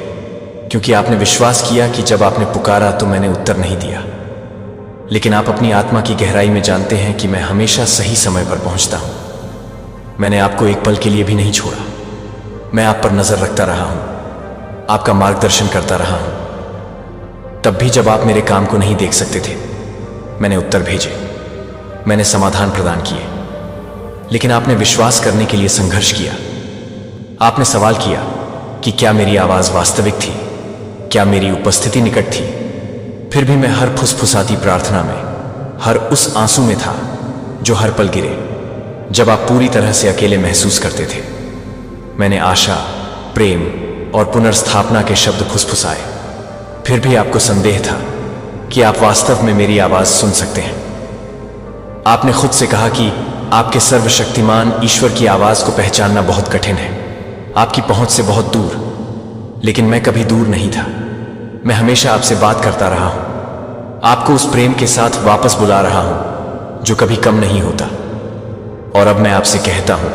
क्योंकि आपने विश्वास किया कि जब आपने पुकारा तो मैंने उत्तर नहीं दिया। लेकिन आप अपनी आत्मा की गहराई में जानते हैं कि मैं हमेशा सही समय पर पहुंचता हूं। मैंने आपको एक पल के लिए भी नहीं छोड़ा। मैं आप पर नजर रखता रहा हूं, आपका मार्गदर्शन करता रहा हूं। तब भी जब आप मेरे काम को नहीं देख सकते थे, मैंने उत्तर भेजे, मैंने समाधान प्रदान किए। लेकिन आपने विश्वास करने के लिए संघर्ष किया। आपने सवाल किया कि क्या मेरी आवाज वास्तविक थी, क्या मेरी उपस्थिति निकट थी। फिर भी मैं हर फुसफुसाती प्रार्थना में, हर उस आंसू में था जो हर पल गिरे जब आप पूरी तरह से अकेले महसूस करते थे। मैंने आशा, प्रेम और पुनर्स्थापना के शब्द फुसफुसाए। फिर भी आपको संदेह था कि आप वास्तव में मेरी आवाज सुन सकते हैं। आपने खुद से कहा कि आपके सर्वशक्तिमान ईश्वर की आवाज को पहचानना बहुत कठिन है, आपकी पहुंच से बहुत दूर। लेकिन मैं कभी दूर नहीं था। मैं हमेशा आपसे बात करता रहा हूं, आपको उस प्रेम के साथ वापस बुला रहा हूं जो कभी कम नहीं होता। और अब मैं आपसे कहता हूं,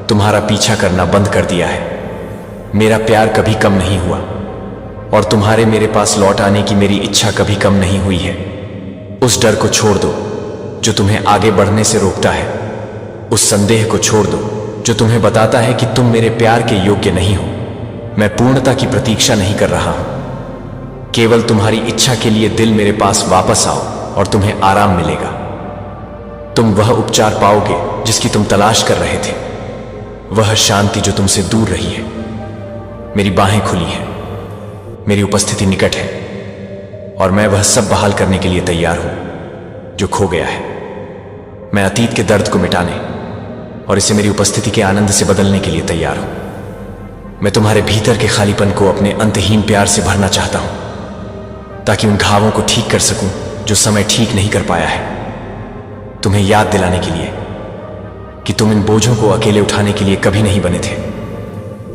तुम्हारा पीछा करना बंद कर दिया है। मेरा प्यार कभी कम नहीं हुआ और तुम्हारे मेरे पास लौट आने की मेरी इच्छा कभी कम नहीं हुई है। उस डर को छोड़ दो जो तुम्हें आगे बढ़ने से रोकता है। उस संदेह को छोड़ दो जो तुम्हें बताता है कि तुम मेरे प्यार के योग्य नहीं हो। मैं पूर्णता की प्रतीक्षा नहीं कर रहा हूं। केवल तुम्हारी इच्छा के लिए दिल मेरे पास वापस आओ और तुम्हें आराम मिलेगा। तुम वह उपचार पाओगे जिसकी तुम तलाश कर रहे थे, वह शांति जो तुमसे दूर रही है। मेरी बाहें खुली हैं, मेरी उपस्थिति निकट है और मैं वह सब बहाल करने के लिए तैयार हूं जो खो गया है। मैं अतीत के दर्द को मिटाने और इसे मेरी उपस्थिति के आनंद से बदलने के लिए तैयार हूं। मैं तुम्हारे भीतर के खालीपन को अपने अंतहीन प्यार से भरना चाहता हूं, ताकि उन घावों को ठीक कर सकूं जो समय ठीक नहीं कर पाया है। तुम्हें याद दिलाने के लिए कि तुम इन बोझों को अकेले उठाने के लिए कभी नहीं बने थे।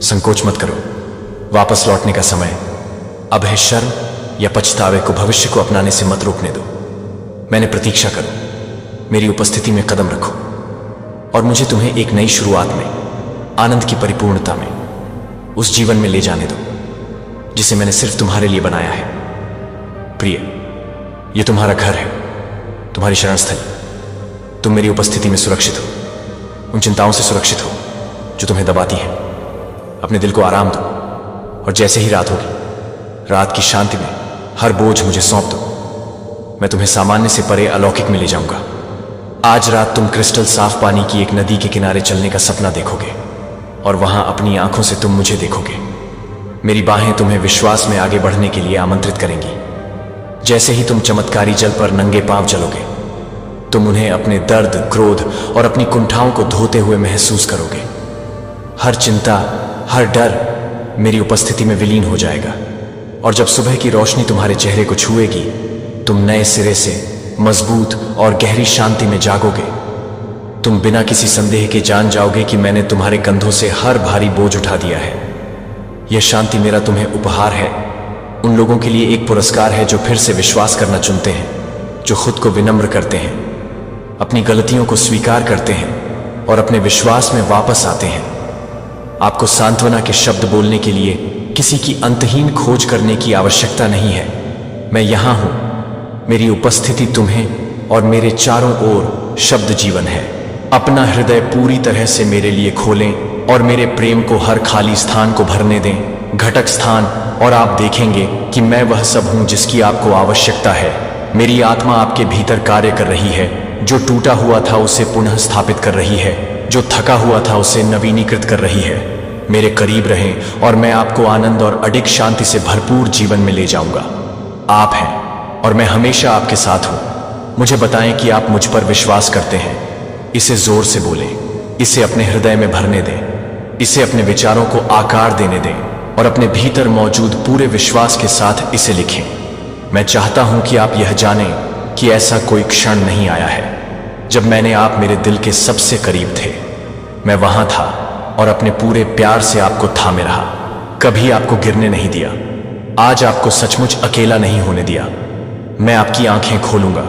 संकोच मत करो, वापस लौटने का समय अब है। शर्म या पछतावे को भविष्य को अपनाने से मत रोकने दो। मैंने प्रतीक्षा करो, मेरी उपस्थिति में कदम रखो और मुझे तुम्हें एक नई शुरुआत में, आनंद की परिपूर्णता में, उस जीवन में ले जाने दो जिसे मैंने सिर्फ तुम्हारे लिए बनाया है। प्रिय, यह तुम्हारा घर है, तुम्हारी शरणस्थली। तुम मेरी उपस्थिति में सुरक्षित हो, उन चिंताओं से सुरक्षित हो जो तुम्हें दबाती हैं। अपने दिल को आराम दो और जैसे ही रात होगी, रात की शांति में हर बोझ मुझे सौंप दो। मैं तुम्हें सामान्य से परे अलौकिक में ले जाऊंगा। आज रात तुम क्रिस्टल साफ पानी की एक नदी के किनारे चलने का सपना देखोगे और वहां अपनी आंखों से तुम मुझे देखोगे। मेरी बाहें तुम्हें विश्वास में आगे बढ़ने के लिए आमंत्रित करेंगी। जैसे ही तुम चमत्कारी जल पर नंगे पांव चलोगे, तुम उन्हें अपने दर्द, क्रोध और अपनी कुंठाओं को धोते हुए महसूस करोगे। हर चिंता, हर डर मेरी उपस्थिति में विलीन हो जाएगा और जब सुबह की रोशनी तुम्हारे चेहरे को छुएगी, तुम नए सिरे से मजबूत और गहरी शांति में जागोगे। तुम बिना किसी संदेह के जान जाओगे कि मैंने तुम्हारे कंधों से हर भारी बोझ उठा दिया है। यह शांति मेरा तुम्हें उपहार है। उन लोगों के लिए एक पुरस्कार है जो फिर से विश्वास करना चुनते हैं, जो खुद को विनम्र करते हैं, अपनी गलतियों को स्वीकार करते हैं और अपने विश्वास में वापस आते हैं। आपको सांत्वना के शब्द बोलने के लिए किसी की अंतहीन खोज करने की आवश्यकता नहीं है। मैं यहां हूं। मेरी उपस्थिति तुम्हें और मेरे चारों ओर शब्द जीवन है। अपना हृदय पूरी तरह से मेरे लिए खोलें और मेरे प्रेम को हर खाली स्थान को भरने दें, घटक स्थान, और आप देखेंगे कि मैं वह सब हूं जिसकी आपको आवश्यकता है। मेरी आत्मा आपके भीतर कार्य कर रही है। जो टूटा हुआ था उसे पुनः स्थापित कर रही है, जो थका हुआ था उसे नवीनीकृत कर रही है। मेरे करीब रहें और मैं आपको आनंद और अडिग शांति से भरपूर जीवन में ले जाऊंगा। आप हैं और मैं हमेशा आपके साथ हूं। मुझे बताएं कि आप मुझ पर विश्वास करते हैं। इसे जोर से बोलें, इसे अपने हृदय में भरने दें, इसे अपने विचारों को आकार देने दें। और अपने भीतर मौजूद पूरे विश्वास के साथ इसे लिखें। मैं चाहता हूं कि आप यह जानें कि ऐसा कोई क्षण नहीं आया है जब आप मेरे दिल के सबसे करीब थे। मैं वहां था और अपने पूरे प्यार से आपको थामे रहा, कभी आपको गिरने नहीं दिया। आज आपको सचमुच अकेला नहीं होने दिया। मैं आपकी आंखें खोलूंगा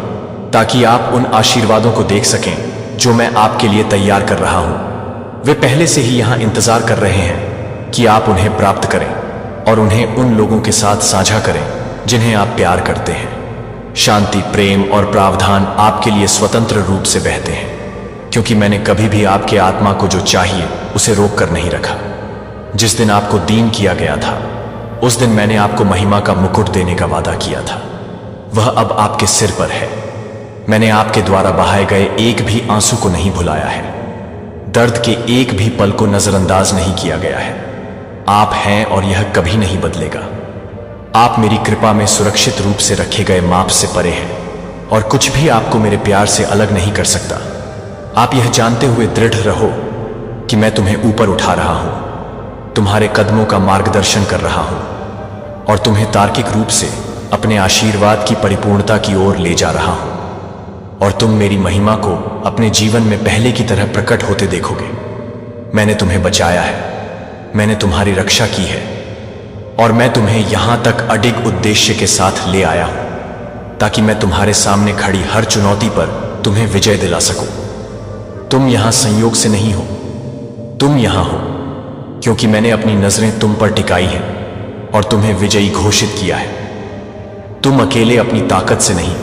ताकि आप उन आशीर्वादों को देख सकें जो मैं आपके लिए तैयार कर रहा हूं। वे पहले से ही यहां इंतजार कर रहे हैं कि आप उन्हें प्राप्त करें और उन्हें उन लोगों के साथ साझा करें जिन्हें आप प्यार करते हैं। शांति, प्रेम और प्रावधान आपके लिए स्वतंत्र रूप से बहते हैं, क्योंकि मैंने कभी भी आपके आत्मा को जो चाहिए उसे रोक कर नहीं रखा। जिस दिन आपको दीन किया गया था, उस दिन मैंने आपको महिमा का मुकुट देने का वादा किया था। वह अब आपके सिर पर है। मैंने आपके द्वारा बहाए गए एक भी आंसू को नहीं भुलाया है। दर्द के एक भी पल को नजरअंदाज नहीं किया गया है। आप हैं और यह कभी नहीं बदलेगा। आप मेरी कृपा में सुरक्षित रूप से रखे गए माप से परे हैं और कुछ भी आपको मेरे प्यार से अलग नहीं कर सकता। आप यह जानते हुए दृढ़ रहो कि मैं तुम्हें ऊपर उठा रहा हूं, तुम्हारे कदमों का मार्गदर्शन कर रहा हूं और तुम्हें तार्किक रूप से अपने आशीर्वाद की परिपूर्णता की ओर ले जा रहा हूं। और तुम मेरी महिमा को अपने जीवन में पहले की तरह प्रकट होते देखोगे। मैंने तुम्हें बचाया है, मैंने तुम्हारी रक्षा की है और मैं तुम्हें यहां तक अडिग उद्देश्य के साथ ले आया हूं ताकि मैं तुम्हारे सामने खड़ी हर चुनौती पर तुम्हें विजय दिला सकूं। तुम यहां संयोग से नहीं हो, तुम यहां हो क्योंकि मैंने अपनी नजरें तुम पर टिकाई हैं और तुम्हें विजयी घोषित किया है। तुम अकेले अपनी ताकत से नहीं,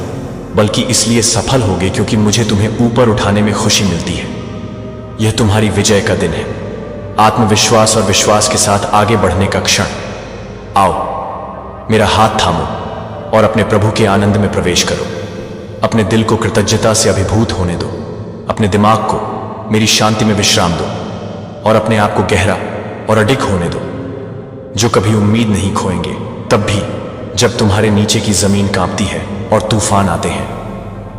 बल्कि इसलिए सफल होगे क्योंकि मुझे तुम्हें ऊपर उठाने में खुशी मिलती है। यह तुम्हारी विजय का दिन है, आत्मविश्वास और विश्वास के साथ आगे बढ़ने का क्षण। आओ, मेरा हाथ थामो और अपने प्रभु के आनंद में प्रवेश करो। अपने दिल को कृतज्ञता से अभिभूत होने दो, अपने दिमाग को मेरी शांति में विश्राम दो और अपने आप को गहरा और अडिग होने दो। जो कभी उम्मीद नहीं खोएंगे, तब भी जब तुम्हारे नीचे की जमीन कांपती है और तूफान आते हैं।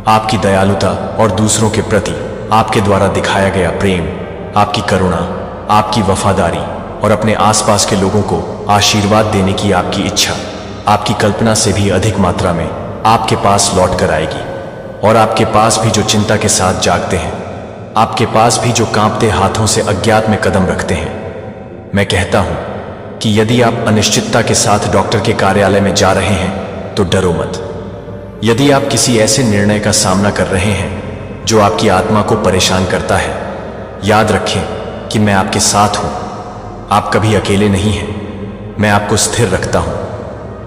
आपकी दयालुता और दूसरों के प्रति आपके द्वारा दिखाया गया प्रेम, आपकी करुणा, आपकी वफादारी और अपने आसपास के लोगों को आशीर्वाद देने की आपकी इच्छा आपकी कल्पना से भी अधिक मात्रा में आपके पास लौट कर आएगी। और आपके पास भी जो चिंता के साथ जागते हैं, आपके पास भी जो कांपते हाथों से अज्ञात में कदम रखते हैं। मैं कहता हूं कि यदि आप अनिश्चितता के साथ डॉक्टर के कार्यालय में जा रहे हैं तो डरो मत। यदि आप किसी ऐसे निर्णय का सामना कर रहे हैं जो आपकी आत्मा को परेशान करता है, याद रखें कि मैं आपके साथ हूं। आप कभी अकेले नहीं हैं। मैं आपको स्थिर रखता हूं,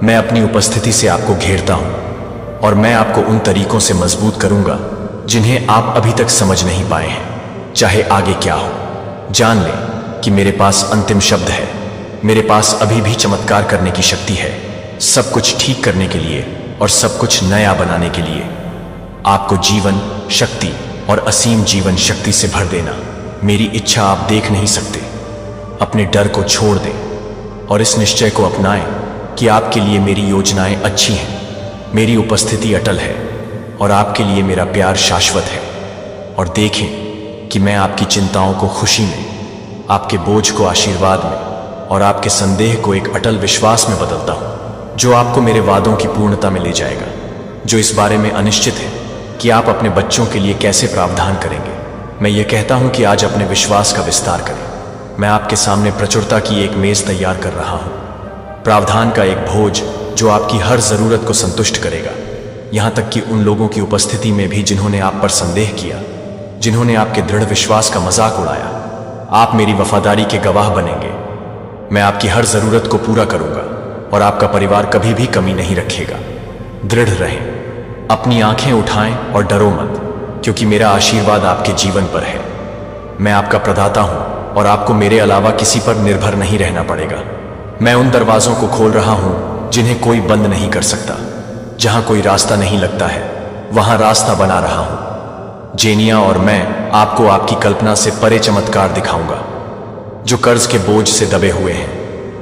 मैं अपनी उपस्थिति से आपको घेरता हूं और मैं आपको उन तरीकों से मजबूत करूंगा जिन्हें आप अभी तक समझ नहीं पाए हैं। चाहे आगे क्या हो, जान लें कि मेरे पास अंतिम शब्द है। मेरे पास अभी भी चमत्कार करने की शक्ति है, सब कुछ ठीक करने के लिए और सब कुछ नया बनाने के लिए। आपको जीवन शक्ति और असीम जीवन शक्ति से भर देना मेरी इच्छा आप देख नहीं सकते। अपने डर को छोड़ दें और इस निश्चय को अपनाएं कि आपके लिए मेरी योजनाएं अच्छी हैं, मेरी उपस्थिति अटल है और आपके लिए मेरा प्यार शाश्वत है। और देखें कि मैं आपकी चिंताओं को खुशी में, आपके बोझ को आशीर्वाद में और आपके संदेह को एक अटल विश्वास में बदलता हूं, जो आपको मेरे वादों की पूर्णता में ले जाएगा। जो इस बारे में अनिश्चित है कि आप अपने बच्चों के लिए कैसे प्रावधान करेंगे, मैं ये कहता हूं कि आज अपने विश्वास का विस्तार करें। मैं आपके सामने प्रचुरता की एक मेज तैयार कर रहा हूं, प्रावधान का एक भोज जो आपकी हर जरूरत को संतुष्ट करेगा, यहां तक कि उन लोगों की उपस्थिति में भी जिन्होंने आप पर संदेह किया, जिन्होंने आपके दृढ़ विश्वास का मजाक उड़ाया। आप मेरी वफादारी के गवाह बनेंगे। मैं आपकी हर जरूरत को पूरा करूंगा और आपका परिवार कभी भी कमी नहीं रखेगा। दृढ़ रहें, अपनी आंखें उठाएं और डरो मत, क्योंकि मेरा आशीर्वाद आपके जीवन पर है। मैं आपका प्रदाता हूं और आपको मेरे अलावा किसी पर निर्भर नहीं रहना पड़ेगा। मैं उन दरवाजों को खोल रहा हूं जिन्हें कोई बंद नहीं कर सकता। जहां कोई रास्ता नहीं लगता है, वहां रास्ता बना रहा हूं। जेनिया और मैं आपको आपकी कल्पना से परे चमत्कार दिखाऊंगा। जो कर्ज के बोझ से दबे हुए हैं,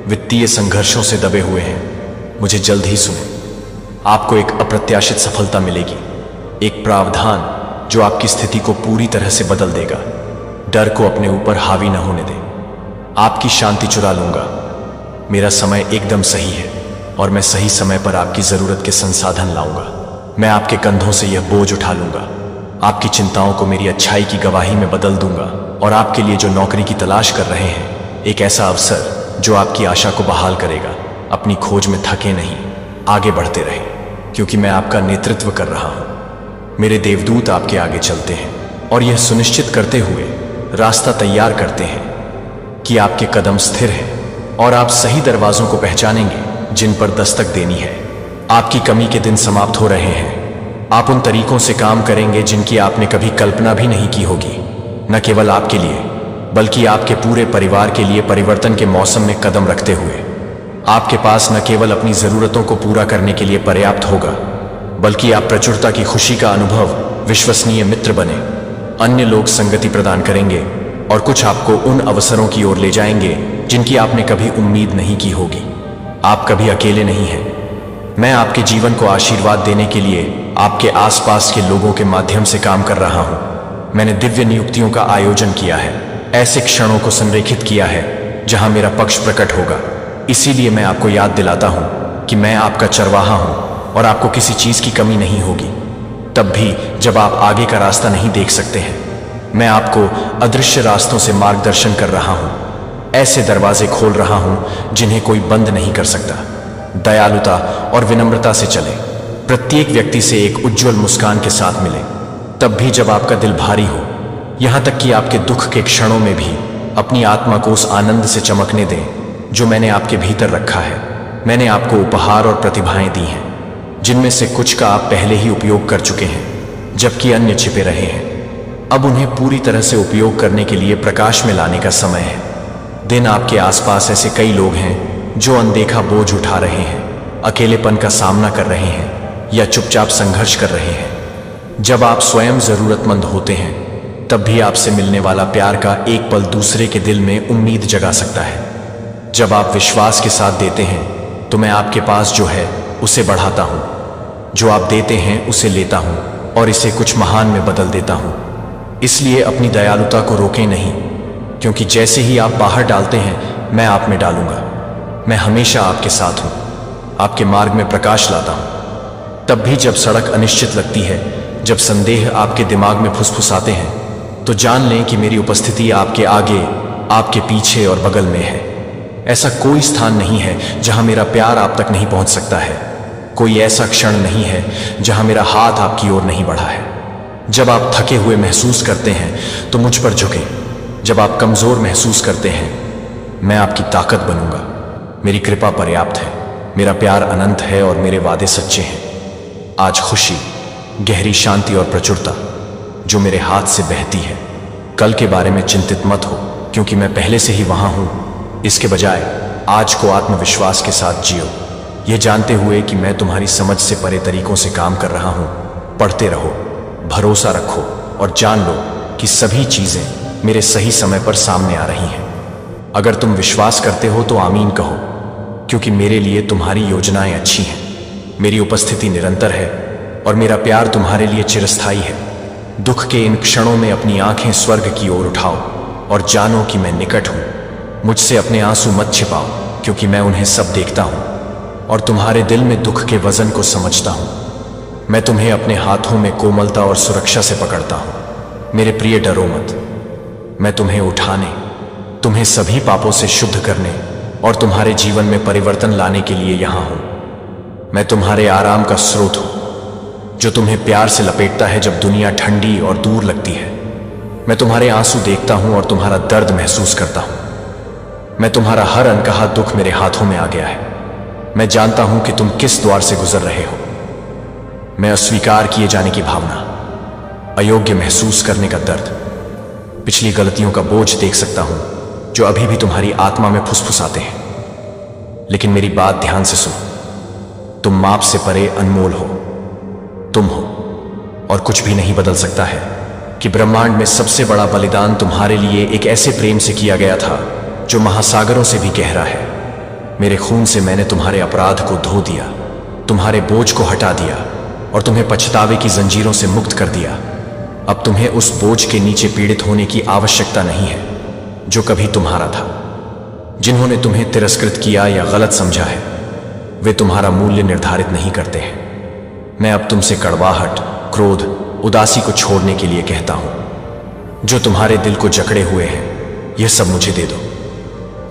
वित्तीय संघर्षों से दबे हुए हैं, मुझे जल्द ही सुने। आपको एक अप्रत्याशित सफलता मिलेगी, एक प्रावधान जो आपकी स्थिति को पूरी तरह से बदल देगा। डर को अपने ऊपर हावी न होने दें। आपकी शांति चुरा लूंगा, मेरा समय एकदम सही है और मैं सही समय पर आपकी जरूरत के संसाधन लाऊंगा। मैं आपके कंधों से यह बोझ उठा लूंगा, आपकी चिंताओं को मेरी अच्छाई की गवाही में बदल दूंगा और आपके लिए जो नौकरी की तलाश कर रहे हैं, एक ऐसा अवसर जो आपकी आशा को बहाल करेगा। अपनी खोज में थके नहीं, आगे बढ़ते रहे, क्योंकि मैं आपका नेतृत्व कर रहा हूं। मेरे देवदूत आपके आगे चलते हैं और यह सुनिश्चित करते हुए रास्ता तैयार करते हैं कि आपके कदम स्थिर हैं और आप सही दरवाजों को पहचानेंगे जिन पर दस्तक देनी है। आपकी कमी के दिन समाप्त हो रहे हैं। आप उन तरीकों से काम करेंगे जिनकी आपने कभी कल्पना भी नहीं की होगी। न केवल आपके लिए बल्कि आपके पूरे परिवार के लिए परिवर्तन के मौसम में कदम रखते हुए आपके पास न केवल अपनी जरूरतों को पूरा करने के लिए पर्याप्त होगा, बल्कि आप प्रचुरता की खुशी का अनुभव, विश्वसनीय मित्र बने। अन्य लोग संगति प्रदान करेंगे और कुछ आपको उन अवसरों की ओर ले जाएंगे जिनकी आपने कभी उम्मीद नहीं की होगी। आप कभी अकेले नहीं हैं। मैं आपके जीवन को आशीर्वाद देने के लिए आपके आसपास के लोगों के माध्यम से काम कर रहा हूं। मैंने दिव्य नियुक्तियों का आयोजन किया है, ऐसे क्षणों को संरेखित किया है जहां मेरा पक्ष प्रकट होगा। इसीलिए मैं आपको याद दिलाता हूं कि मैं आपका चरवाहा हूं और आपको किसी चीज की कमी नहीं होगी। तब भी जब आप आगे का रास्ता नहीं देख सकते हैं, मैं आपको अदृश्य रास्तों से मार्गदर्शन कर रहा हूं। ऐसे दरवाजे खोल रहा हूं जिन्हें कोई बंद नहीं कर सकता। दयालुता और विनम्रता से चले, प्रत्येक व्यक्ति से एक उज्जवल मुस्कान के साथ मिले, तब भी जब आपका दिल भारी हो, यहां तक कि आपके दुख के क्षणों में भी अपनी आत्मा को उस आनंद से चमकने दें जो मैंने आपके भीतर रखा है। मैंने आपको उपहार और प्रतिभाएं दी हैं, जिनमें से कुछ का आप पहले ही उपयोग कर चुके हैं, जबकि अन्य छिपे रहे हैं। अब उन्हें पूरी तरह से उपयोग करने के लिए प्रकाश में लाने का समय है। दिन आपके आसपास ऐसे कई लोग हैं जो अनदेखा बोझ उठा रहे हैं, अकेलेपन का सामना कर रहे हैं या चुपचाप संघर्ष कर रहे हैं। जब आप स्वयं जरूरतमंद होते हैं, तब भी आपसे मिलने वाला प्यार का एक पल दूसरे के दिल में उम्मीद जगा सकता है। जब आप विश्वास के साथ देते हैं, तो मैं आपके पास जो है उसे बढ़ाता हूं। जो आप देते हैं उसे लेता हूं और इसे कुछ महान में बदल देता हूं। इसलिए अपनी दयालुता को रोकें नहीं, क्योंकि जैसे ही आप बाहर डालते हैं, मैं आप में डालूंगा। मैं हमेशा आपके साथ हूं, आपके मार्ग में प्रकाश लाता हूं। तब भी जब सड़क अनिश्चित लगती है, जब संदेह आपके दिमाग में फुसफुसाते हैं, तो जान लें कि मेरी उपस्थिति आपके आगे, आपके पीछे और बगल में है। ऐसा कोई स्थान नहीं है जहां मेरा प्यार आप तक नहीं पहुंच सकता है। कोई ऐसा क्षण नहीं है जहां मेरा हाथ आपकी ओर नहीं बढ़ा है। जब आप थके हुए महसूस करते हैं तो मुझ पर झुकें। जब आप कमजोर महसूस करते हैं, मैं आपकी ताकत बनूंगा। मेरी कृपा पर्याप्त है, मेरा प्यार अनंत है और मेरे वादे सच्चे हैं। आज खुशी, गहरी शांति और प्रचुरता जो मेरे हाथ से बहती है। कल के बारे में चिंतित मत हो, क्योंकि मैं पहले से ही वहां हूं। इसके बजाय आज को आत्मविश्वास के साथ जियो, यह जानते हुए कि मैं तुम्हारी समझ से परे तरीकों से काम कर रहा हूं। पढ़ते रहो, भरोसा रखो और जान लो कि सभी चीजें मेरे सही समय पर सामने आ रही हैं। अगर तुम विश्वास करते हो तो आमीन कहो, क्योंकि मेरे लिए तुम्हारी योजनाएं अच्छी हैं। मेरी उपस्थिति निरंतर है और मेरा प्यार तुम्हारे लिए चिरस्थायी है। दुख के इन क्षणों में अपनी आंखें स्वर्ग की ओर उठाओ और जानो कि मैं निकट हूं। मुझसे अपने आंसू मत छिपाओ, क्योंकि मैं उन्हें सब देखता हूं और तुम्हारे दिल में दुख के वजन को समझता हूं। मैं तुम्हें अपने हाथों में कोमलता और सुरक्षा से पकड़ता हूं। मेरे प्रिय, डरो मत। मैं तुम्हें उठाने, तुम्हें सभी पापों से शुद्ध करने और तुम्हारे जीवन में परिवर्तन लाने के लिए यहां हूं। मैं तुम्हारे आराम का स्रोत हूं, जो तुम्हें प्यार से लपेटता है जब दुनिया ठंडी और दूर लगती है। मैं तुम्हारे आंसू देखता हूं और तुम्हारा दर्द महसूस करता हूं। मैं तुम्हारा हर अनकहा दुख मेरे हाथों में आ गया है। मैं जानता हूं कि तुम किस द्वार से गुजर रहे हो। मैं अस्वीकार किए जाने की भावना, अयोग्य महसूस करने का दर्द, पिछली गलतियों का बोझ देख सकता हूं जो अभी भी तुम्हारी आत्मा में फुसफुसाते हैं। लेकिन मेरी बात ध्यान से सुनो। तुम माप से परे अनमोल हो। तुम हो और कुछ भी नहीं बदल सकता है कि ब्रह्मांड में सबसे बड़ा बलिदान तुम्हारे लिए एक ऐसे प्रेम से किया गया था जो महासागरों से भी गहरा है। मेरे खून से मैंने तुम्हारे अपराध को धो दिया, तुम्हारे बोझ को हटा दिया और तुम्हें पछतावे की जंजीरों से मुक्त कर दिया। अब तुम्हें उस बोझ के नीचे पीड़ित होने की आवश्यकता नहीं है जो कभी तुम्हारा था। जिन्होंने तुम्हें तिरस्कृत किया या गलत समझा है, वे तुम्हारा मूल्य निर्धारित नहीं करते हैं। मैं अब तुमसे कड़वाहट, क्रोध, उदासी को छोड़ने के लिए कहता हूं। जो तुम्हारे दिल को जकड़े हुए हैं, यह सब मुझे दे दो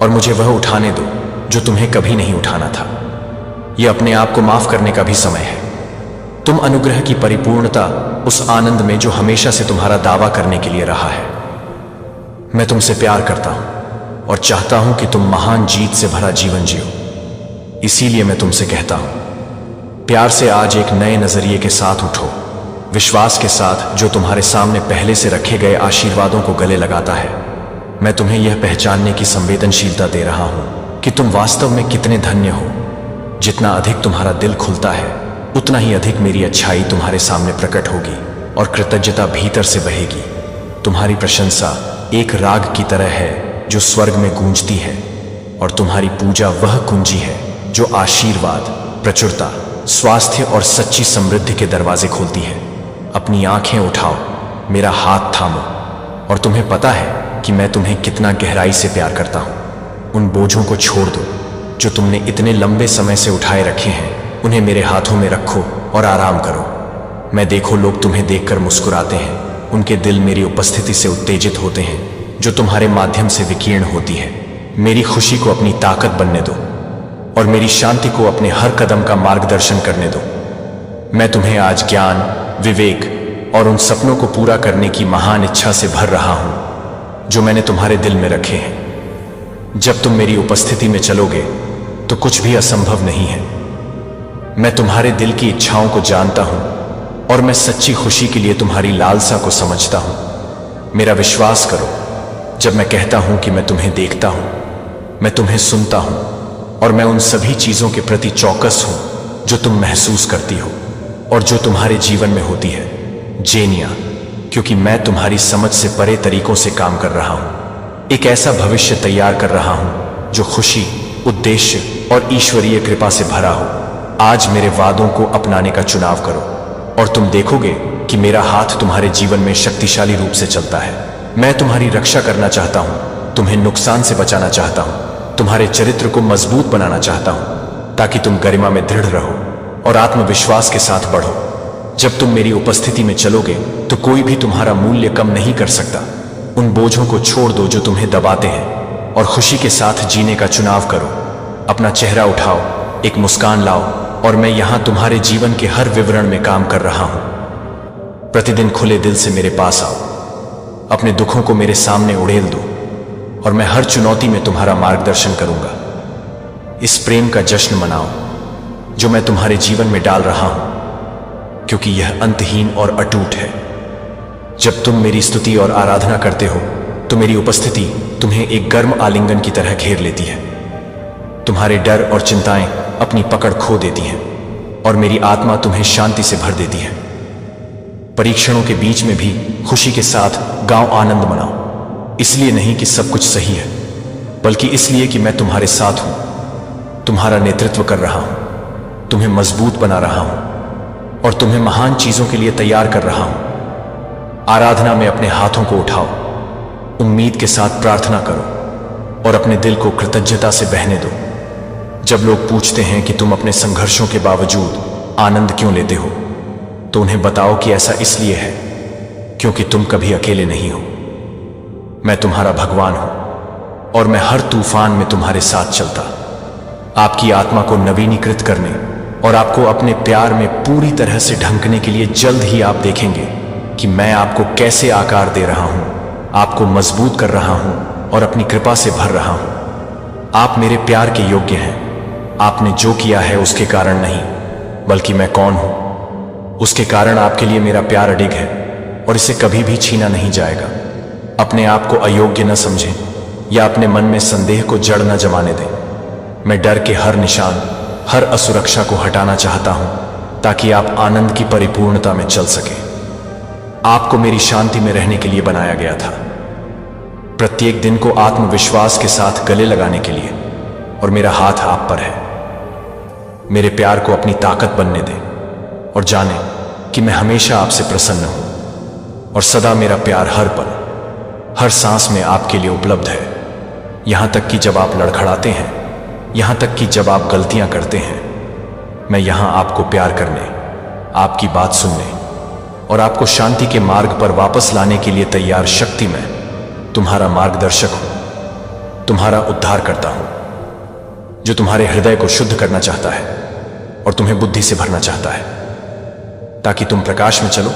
और मुझे वह उठाने दो जो तुम्हें कभी नहीं उठाना था। यह अपने आप को माफ करने का भी समय है। तुम अनुग्रह की परिपूर्णता, उस आनंद में जो हमेशा से तुम्हारा दावा करने के लिए रहा है। मैं तुमसे प्यार करता हूं और चाहता हूं कि तुम महान जीत से भरा जीवन जियो। इसीलिए मैं तुमसे कहता हूं, प्यार से आज एक नए नजरिए के साथ उठो, विश्वास के साथ जो तुम्हारे सामने पहले से रखे गए आशीर्वादों को गले लगाता है। मैं तुम्हें यह पहचानने की संवेदनशीलता दे रहा हूं कि तुम वास्तव में कितने धन्य हो। जितना अधिक तुम्हारा दिल खुलता है, उतना ही अधिक मेरी अच्छाई तुम्हारे सामने प्रकट होगी और कृतज्ञता भीतर से बहेगी। तुम्हारी प्रशंसा एक राग की तरह है जो स्वर्ग में गूंजती है, और तुम्हारी पूजा वह कुंजी है जो आशीर्वाद, प्रचुरता, स्वास्थ्य और सच्ची समृद्धि के दरवाजे खोलती है। अपनी आंखें उठाओ, मेरा हाथ थामो, और तुम्हें पता है कि मैं तुम्हें कितना गहराई से प्यार करता हूं। उन बोझों को छोड़ दो जो तुमने इतने लंबे समय से उठाए रखे हैं। उन्हें मेरे हाथों में रखो और आराम करो। मैं देखो लोग तुम्हें देखकर मुस्कुराते हैं, उनके दिल मेरी उपस्थिति से उत्तेजित होते हैं जो तुम्हारे माध्यम से विकीर्ण होती है। मेरी खुशी को अपनी ताकत बनने दो और मेरी शांति को अपने हर कदम का मार्गदर्शन करने दो। मैं तुम्हें आज ज्ञान, विवेक और उन सपनों को पूरा करने की महान इच्छा से भर रहा हूं जो मैंने तुम्हारे दिल में रखे हैं। जब तुम मेरी उपस्थिति में चलोगे तो कुछ भी असंभव नहीं है। मैं तुम्हारे दिल की इच्छाओं को जानता हूं और मैं सच्ची खुशी के लिए तुम्हारी लालसा को समझता हूं। मेरा विश्वास करो जब मैं कहता हूं कि मैं तुम्हें देखता हूं, मैं तुम्हें सुनता हूं और मैं उन सभी चीजों के प्रति चौकस हूं जो तुम महसूस करती हो और जो तुम्हारे जीवन में होती है। जेनिया, क्योंकि मैं तुम्हारी समझ से परे तरीकों से काम कर रहा हूं, एक ऐसा भविष्य तैयार कर रहा हूं जो खुशी, उद्देश्य और ईश्वरीय कृपा से भरा हो। आज मेरे वादों को अपनाने का चुनाव करो और तुम देखोगे कि मेरा हाथ तुम्हारे जीवन में शक्तिशाली रूप से चलता है। मैं तुम्हारी रक्षा करना चाहता हूं, तुम्हें नुकसान से बचाना चाहता हूं, तुम्हारे चरित्र को मजबूत बनाना चाहता हूं ताकि तुम गरिमा में दृढ़ रहो और आत्मविश्वास के साथ बढ़ो। जब तुम मेरी उपस्थिति में चलोगे तो कोई भी तुम्हारा मूल्य कम नहीं कर सकता। उन बोझों को छोड़ दो जो तुम्हें दबाते हैं और खुशी के साथ जीने का चुनाव करो। अपना चेहरा उठाओ, एक मुस्कान लाओ और मैं यहां तुम्हारे जीवन के हर विवरण में काम कर रहा हूं। प्रतिदिन खुले दिल से मेरे पास आओ, अपने दुखों को मेरे सामने उड़ेल दो और मैं हर चुनौती में तुम्हारा मार्गदर्शन करूंगा। इस प्रेम का जश्न मनाओ जो मैं तुम्हारे जीवन में डाल रहा हूं, क्योंकि यह अंतहीन और अटूट है। जब तुम मेरी स्तुति और आराधना करते हो तो मेरी उपस्थिति तुम्हें एक गर्म आलिंगन की तरह घेर लेती है। तुम्हारे डर और चिंताएं अपनी पकड़ खो देती हैं और मेरी आत्मा तुम्हें शांति से भर देती है। परीक्षणों के बीच में भी खुशी के साथ गाओ, आनंद मनाओ। इसलिए नहीं कि सब कुछ सही है, बल्कि इसलिए कि मैं तुम्हारे साथ हूं, तुम्हारा नेतृत्व कर रहा हूं, तुम्हें मजबूत बना रहा हूं और तुम्हें महान चीजों के लिए तैयार कर रहा हूं। आराधना में अपने हाथों को उठाओ, उम्मीद के साथ प्रार्थना करो और अपने दिल को कृतज्ञता से बहने दो। जब लोग पूछते हैं कि तुम अपने संघर्षों के बावजूद आनंद क्यों लेते हो, तो उन्हें बताओ कि ऐसा इसलिए है क्योंकि तुम कभी अकेले नहीं हो। मैं तुम्हारा भगवान हूं और मैं हर तूफान में तुम्हारे साथ चलता, आपकी आत्मा को नवीनीकृत करने और आपको अपने प्यार में पूरी तरह से ढंकने के लिए। जल्द ही आप देखेंगे कि मैं आपको कैसे आकार दे रहा हूं, आपको मजबूत कर रहा हूं और अपनी कृपा से भर रहा हूं। आप मेरे प्यार के योग्य हैं। आपने जो किया है उसके कारण नहीं, बल्कि मैं कौन हूं उसके कारण आपके लिए मेरा प्यार अडिग है और इसे कभी भी छीना नहीं जाएगा। अपने आप को अयोग्य न समझें या अपने मन में संदेह को जड़ न जमाने दें। मैं डर के हर निशान, हर असुरक्षा को हटाना चाहता हूं ताकि आप आनंद की परिपूर्णता में चल सकें। आपको मेरी शांति में रहने के लिए बनाया गया था, प्रत्येक दिन को आत्मविश्वास के साथ गले लगाने के लिए, और मेरा हाथ आप पर है। मेरे प्यार को अपनी ताकत बनने दें और जाने कि मैं हमेशा आपसे प्रसन्न हूं और सदा मेरा प्यार हर पल, हर सांस में आपके लिए उपलब्ध है। यहां तक कि जब आप लड़खड़ाते हैं, यहां तक कि जब आप गलतियां करते हैं, मैं यहां आपको प्यार करने, आपकी बात सुनने और आपको शांति के मार्ग पर वापस लाने के लिए तैयार शक्ति में तुम्हारा मार्गदर्शक हूं, तुम्हारा उद्धार करता हूं, जो तुम्हारे हृदय को शुद्ध करना चाहता है और तुम्हें बुद्धि से भरना चाहता है, ताकि तुम प्रकाश में चलो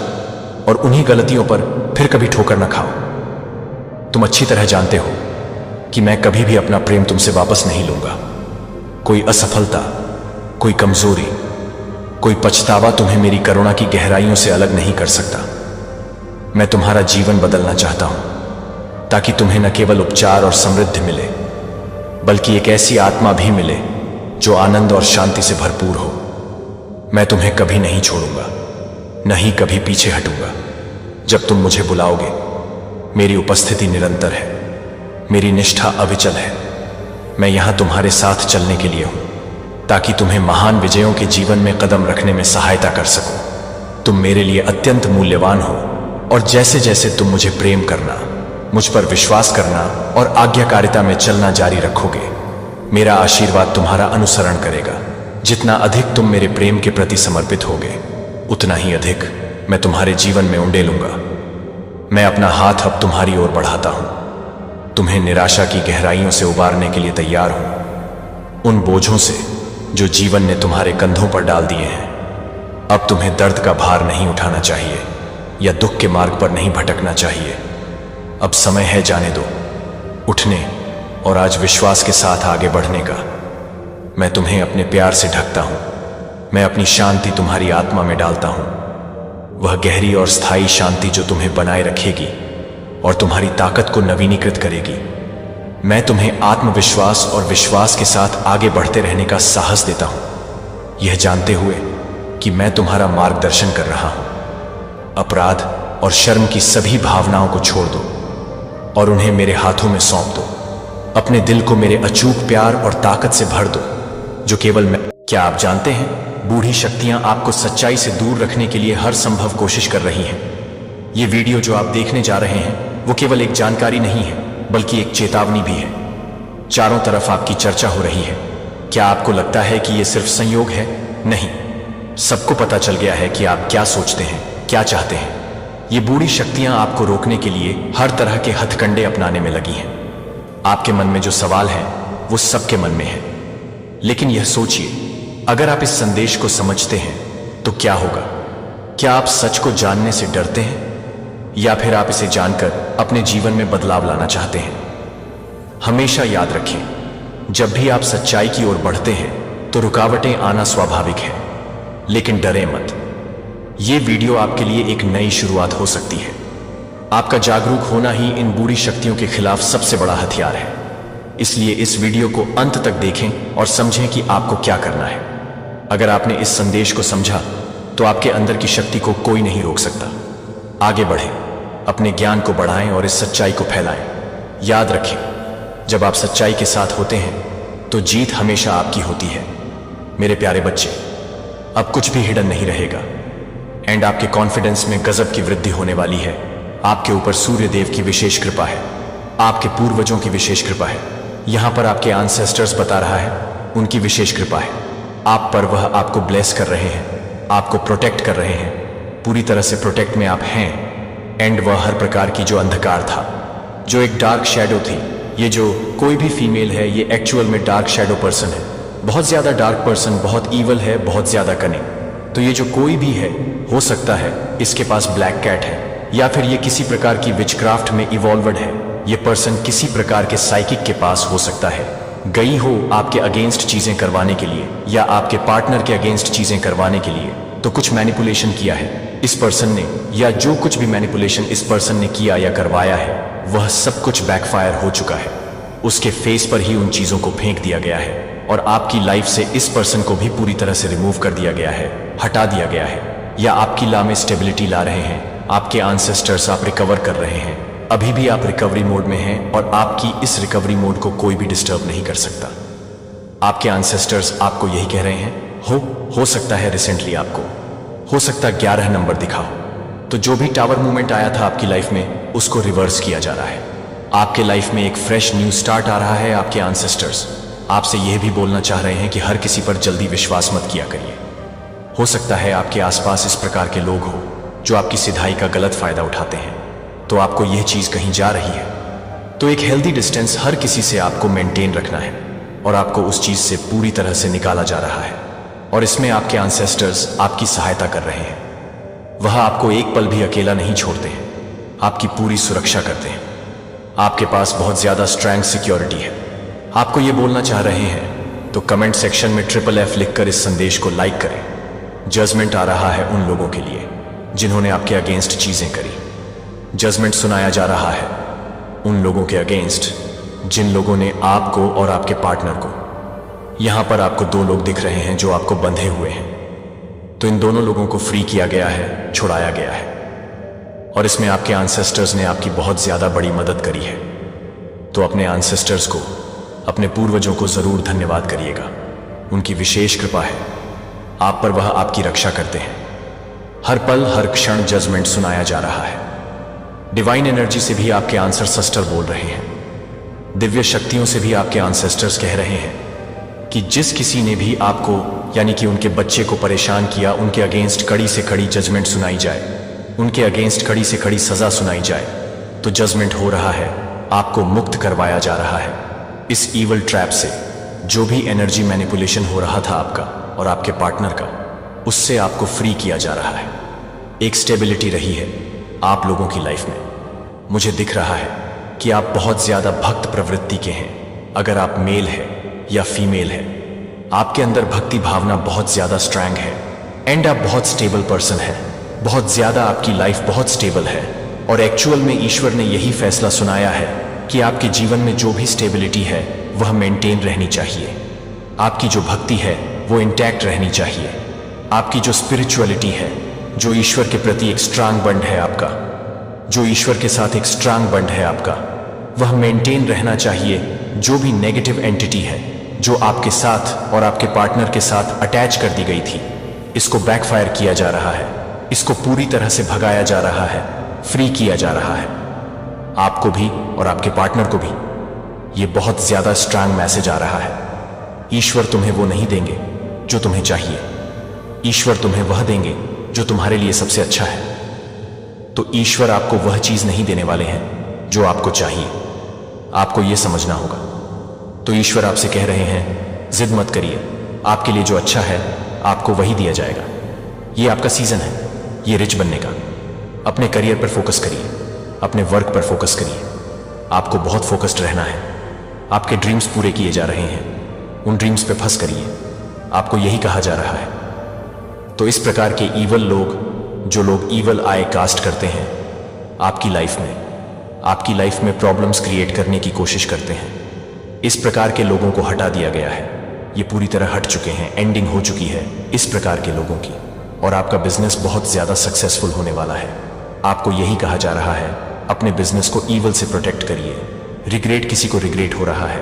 और उन्हीं गलतियों पर फिर कभी ठोकर न खाओ। तुम अच्छी तरह जानते हो कि मैं कभी भी अपना प्रेम तुमसे वापस नहीं लूंगा। कोई असफलता, कोई कमजोरी, कोई पछतावा तुम्हें मेरी करुणा की गहराइयों से अलग नहीं कर सकता। मैं तुम्हारा जीवन बदलना चाहता हूं, ताकि तुम्हें न केवल उपचार और समृद्धि मिले, बल्कि एक ऐसी आत्मा भी मिले जो आनंद और शांति से भरपूर हो। मैं तुम्हें कभी नहीं छोड़ूंगा, न ही कभी पीछे हटूंगा। जब तुम मुझे बुलाओगे, मेरी उपस्थिति निरंतर है, मेरी निष्ठा अविचल है। मैं यहां तुम्हारे साथ चलने के लिए हूं, ताकि तुम्हें महान विजयों के जीवन में कदम रखने में सहायता कर सकूं। तुम मेरे लिए अत्यंत मूल्यवान हो और जैसे जैसे तुम मुझे प्रेम करना, मुझ पर विश्वास करना और आज्ञाकारिता में चलना जारी रखोगे, मेरा आशीर्वाद तुम्हारा अनुसरण करेगा। जितना अधिक तुम मेरे प्रेम के प्रति समर्पित होगे, उतना ही अधिक मैं तुम्हारे जीवन में उंडेलूंगा। मैं अपना हाथ अब तुम्हारी ओर बढ़ाता हूं, तुम्हें निराशा की गहराइयों से उबारने के लिए तैयार हूं, उन बोझों से जो जीवन ने तुम्हारे कंधों पर डाल दिए हैं। अब तुम्हें दर्द का भार नहीं उठाना चाहिए या दुख के मार्ग पर नहीं भटकना चाहिए। अब समय है जाने दो, उठने और आज विश्वास के साथ आगे बढ़ने का। मैं तुम्हें अपने प्यार से ढकता हूं, मैं अपनी शांति तुम्हारी आत्मा में डालता हूं, वह गहरी और स्थायी शांति जो तुम्हें बनाए रखेगी और तुम्हारी ताकत को नवीनीकृत करेगी। मैं तुम्हें आत्मविश्वास और विश्वास के साथ आगे बढ़ते रहने का साहस देता हूं, यह जानते हुए कि मैं तुम्हारा मार्गदर्शन कर रहा हूं। अपराध और शर्म की सभी भावनाओं को छोड़ दो और उन्हें मेरे हाथों में सौंप दो। अपने दिल को मेरे अचूक प्यार और ताकत से भर दो, जो केवल मैं। क्या आप जानते हैं, बूढ़ी शक्तियां आपको सच्चाई से दूर रखने के लिए हर संभव कोशिश कर रही हैं। ये वीडियो जो आप देखने जा रहे हैं, वो केवल एक जानकारी नहीं है, बल्कि एक चेतावनी भी है। चारों तरफ आपकी चर्चा हो रही है। क्या आपको लगता है कि यह सिर्फ संयोग है? नहीं, सबको पता चल गया है कि आप क्या सोचते हैं, क्या चाहते हैं। ये बूढ़ी शक्तियां आपको रोकने के लिए हर तरह के हथकंडे अपनाने में लगी हैं। आपके मन में जो सवाल है, वो सबके मन में है। लेकिन यह सोचिए, अगर आप इस संदेश को समझते हैं तो क्या होगा? क्या आप सच को जानने से डरते हैं, या फिर आप इसे जानकर अपने जीवन में बदलाव लाना चाहते हैं? हमेशा याद रखें, जब भी आप सच्चाई की ओर बढ़ते हैं तो रुकावटें आना स्वाभाविक है, लेकिन डरें मत। यह वीडियो आपके लिए एक नई शुरुआत हो सकती है। आपका जागरूक होना ही इन बूढ़ी शक्तियों के खिलाफ सबसे बड़ा हथियार है। इसलिए इस वीडियो को अंत तक देखें और समझें कि आपको क्या करना है। अगर आपने इस संदेश को समझा तो आपके अंदर की शक्ति को कोई नहीं रोक सकता। आगे बढ़ें, अपने ज्ञान को बढ़ाएं और इस सच्चाई को फैलाएं। याद रखें, जब आप सच्चाई के साथ होते हैं तो जीत हमेशा आपकी होती है। मेरे प्यारे बच्चे, अब कुछ भी हिडन नहीं रहेगा एंड आपके कॉन्फिडेंस में गजब की वृद्धि होने वाली है। आपके ऊपर सूर्य देव की विशेष कृपा है, आपके पूर्वजों की विशेष कृपा है। यहां पर आपके एंसेस्टर्स बता रहा है, उनकी विशेष कृपा है आप पर। वह आपको ब्लेस कर रहे हैं, आपको प्रोटेक्ट कर रहे हैं, पूरी तरह से प्रोटेक्ट में आप हैं। एंड वह हर प्रकार की जो अंधकार था, जो एक डार्क शैडो थी, ये जो कोई भी फीमेल है, ये एक्चुअल में डार्क शैडो पर्सन है, बहुत ज्यादा डार्क पर्सन, बहुत ईवल है, बहुत ज्यादा कनिंग। तो ये जो कोई भी है, हो सकता है इसके पास ब्लैक कैट है, या फिर ये किसी प्रकार की विचक्राफ्ट में इवॉल्वड है। ये पर्सन किसी प्रकार के साइकिक के पास हो सकता है, गई हो आपके अगेंस्ट चीजें करवाने के लिए या आपके पार्टनर के अगेंस्ट चीजें करवाने के लिए। तो कुछ मैनिपुलेशन किया है इस पर्सन ने, या जो कुछ भी मैनिपुलेशन इस पर्सन ने किया या करवाया है, वह सब कुछ बैकफायर हो चुका है। उसके फेस पर ही उन चीजों को फेंक दिया गया है और आपकी लाइफ से इस पर्सन को भी पूरी तरह से रिमूव कर दिया गया है, हटा दिया गया है। या आपकी ला में स्टेबिलिटी ला रहे हैं आपके एंसेस्टर्स, आप रिकवर कर रहे हैं। अभी भी आप रिकवरी मोड में हैं और आपकी इस रिकवरी मोड को कोई भी डिस्टर्ब नहीं कर सकता। आपके एंसेस्टर्स आपको यही कह रहे हैं। हो सकता है रिसेंटली आपको हो सकता है 11 नंबर दिखा हो, तो जो भी टावर मूवमेंट आया था आपकी लाइफ में, उसको रिवर्स किया जा रहा है। आपके लाइफ में एक फ्रेश न्यू स्टार्ट आ रहा है। आपके एंसेस्टर्स आपसे यह भी बोलना चाह रहे हैं कि हर किसी पर जल्दी विश्वास मत किया करिए। हो सकता है आपके आसपास इस प्रकार के लोग हो जो आपकी सिधाई का गलत फायदा उठाते हैं, तो आपको यह चीज कहीं जा रही है तो एक हेल्दी डिस्टेंस हर किसी से आपको मेंटेन रखना है और आपको उस चीज से पूरी तरह से निकाला जा रहा है। और इसमें आपके एंसेस्टर्स आपकी सहायता कर रहे हैं। वह आपको एक पल भी अकेला नहीं छोड़ते हैं, आपकी पूरी सुरक्षा करते हैं। आपके पास बहुत ज्यादा स्ट्रॉन्ग सिक्योरिटी है। आपको ये बोलना चाह रहे हैं तो कमेंट सेक्शन में FFF लिखकर इस संदेश को लाइक करें। जजमेंट आ रहा है उन लोगों के लिए जिन्होंने आपके अगेंस्ट चीजें करी। जजमेंट सुनाया जा रहा है उन लोगों के अगेंस्ट जिन लोगों ने आपको और आपके पार्टनर को, यहां पर आपको दो लोग दिख रहे हैं जो आपको बंधे हुए हैं, तो इन दोनों लोगों को फ्री किया गया है, छुड़ाया गया है। और इसमें आपके एंसेस्टर्स ने आपकी बहुत ज्यादा बड़ी मदद करी है। तो अपने एंसेस्टर्स को, अपने पूर्वजों को जरूर धन्यवाद करिएगा। उनकी विशेष कृपा है आप पर, वह आपकी रक्षा करते हैं। हर पल हर क्षण जजमेंट सुनाया जा रहा है। डिवाइन एनर्जी से भी आपके एंसेस्टर बोल रहे हैं। दिव्य शक्तियों से भी आपके एंसेस्टर्स कह रहे हैं कि जिस किसी ने भी आपको यानी कि उनके बच्चे को परेशान किया, उनके अगेंस्ट कड़ी से कड़ी जजमेंट सुनाई जाए, उनके अगेंस्ट कड़ी से कड़ी सजा सुनाई जाए। तो जजमेंट हो रहा है, आपको मुक्त करवाया जा रहा है इस ईवल ट्रैप से। जो भी एनर्जी मैनिपुलेशन हो रहा था आपका और आपके पार्टनर का, उससे आपको फ्री किया जा रहा है। एक स्टेबिलिटी रही है आप लोगों की लाइफ में। मुझे दिख रहा है कि आप बहुत ज्यादा भक्त प्रवृत्ति के हैं। अगर आप मेल है या फीमेल है, आपके अंदर भक्ति भावना बहुत ज्यादा स्ट्रॉन्ग है एंड आप बहुत स्टेबल पर्सन है। बहुत ज्यादा आपकी लाइफ बहुत स्टेबल है और एक्चुअल में ईश्वर ने यही फैसला सुनाया है कि आपके जीवन में जो भी स्टेबिलिटी है वह मेंटेन रहनी चाहिए। आपकी जो भक्ति है वो इंटैक्ट रहनी चाहिए। आपकी जो स्पिरिचुअलिटी है, जो ईश्वर के प्रति एक स्ट्रांग बंड है आपका, जो ईश्वर के साथ एक स्ट्रांग बंड है आपका, वह मेंटेन रहना चाहिए। जो भी नेगेटिव एंटिटी है जो आपके साथ और आपके पार्टनर के साथ अटैच कर दी गई थी, इसको बैकफायर किया जा रहा है। इसको पूरी तरह से भगाया जा रहा है, फ्री किया जा रहा है। आपको भी और आपके पार्टनर को भी ये बहुत ज्यादा स्ट्रांग मैसेज आ रहा है। ईश्वर तुम्हें वो नहीं देंगे जो तुम्हें चाहिए। ईश्वर तुम्हें वह देंगे जो तुम्हारे लिए सबसे अच्छा है। तो ईश्वर आपको वह चीज नहीं देने वाले हैं जो आपको चाहिए। आपको यह समझना होगा। तो ईश्वर आपसे कह रहे हैं जिद मत करिए, आपके लिए जो अच्छा है आपको वही दिया जाएगा। ये आपका सीजन है, ये रिच बनने का। अपने करियर पर फोकस करिए, अपने वर्क पर फोकस करिए। आपको बहुत फोकस्ड रहना है। आपके ड्रीम्स पूरे किए जा रहे हैं, उन ड्रीम्स पे फंस करिए, आपको यही कहा जा रहा है। तो इस प्रकार के ईवल लोग, जो लोग ईवल आई कास्ट करते हैं आपकी लाइफ में प्रॉब्लम्स क्रिएट करने की कोशिश करते हैं, इस प्रकार के लोगों को हटा दिया गया है। ये पूरी तरह हट चुके हैं, एंडिंग हो चुकी है इस प्रकार के लोगों की। और आपका बिजनेस बहुत ज्यादा सक्सेसफुल होने वाला है। आपको यही कहा जा रहा है, अपने बिजनेस को ईवल से प्रोटेक्ट करिए। रिग्रेट, किसी को रिग्रेट हो रहा है,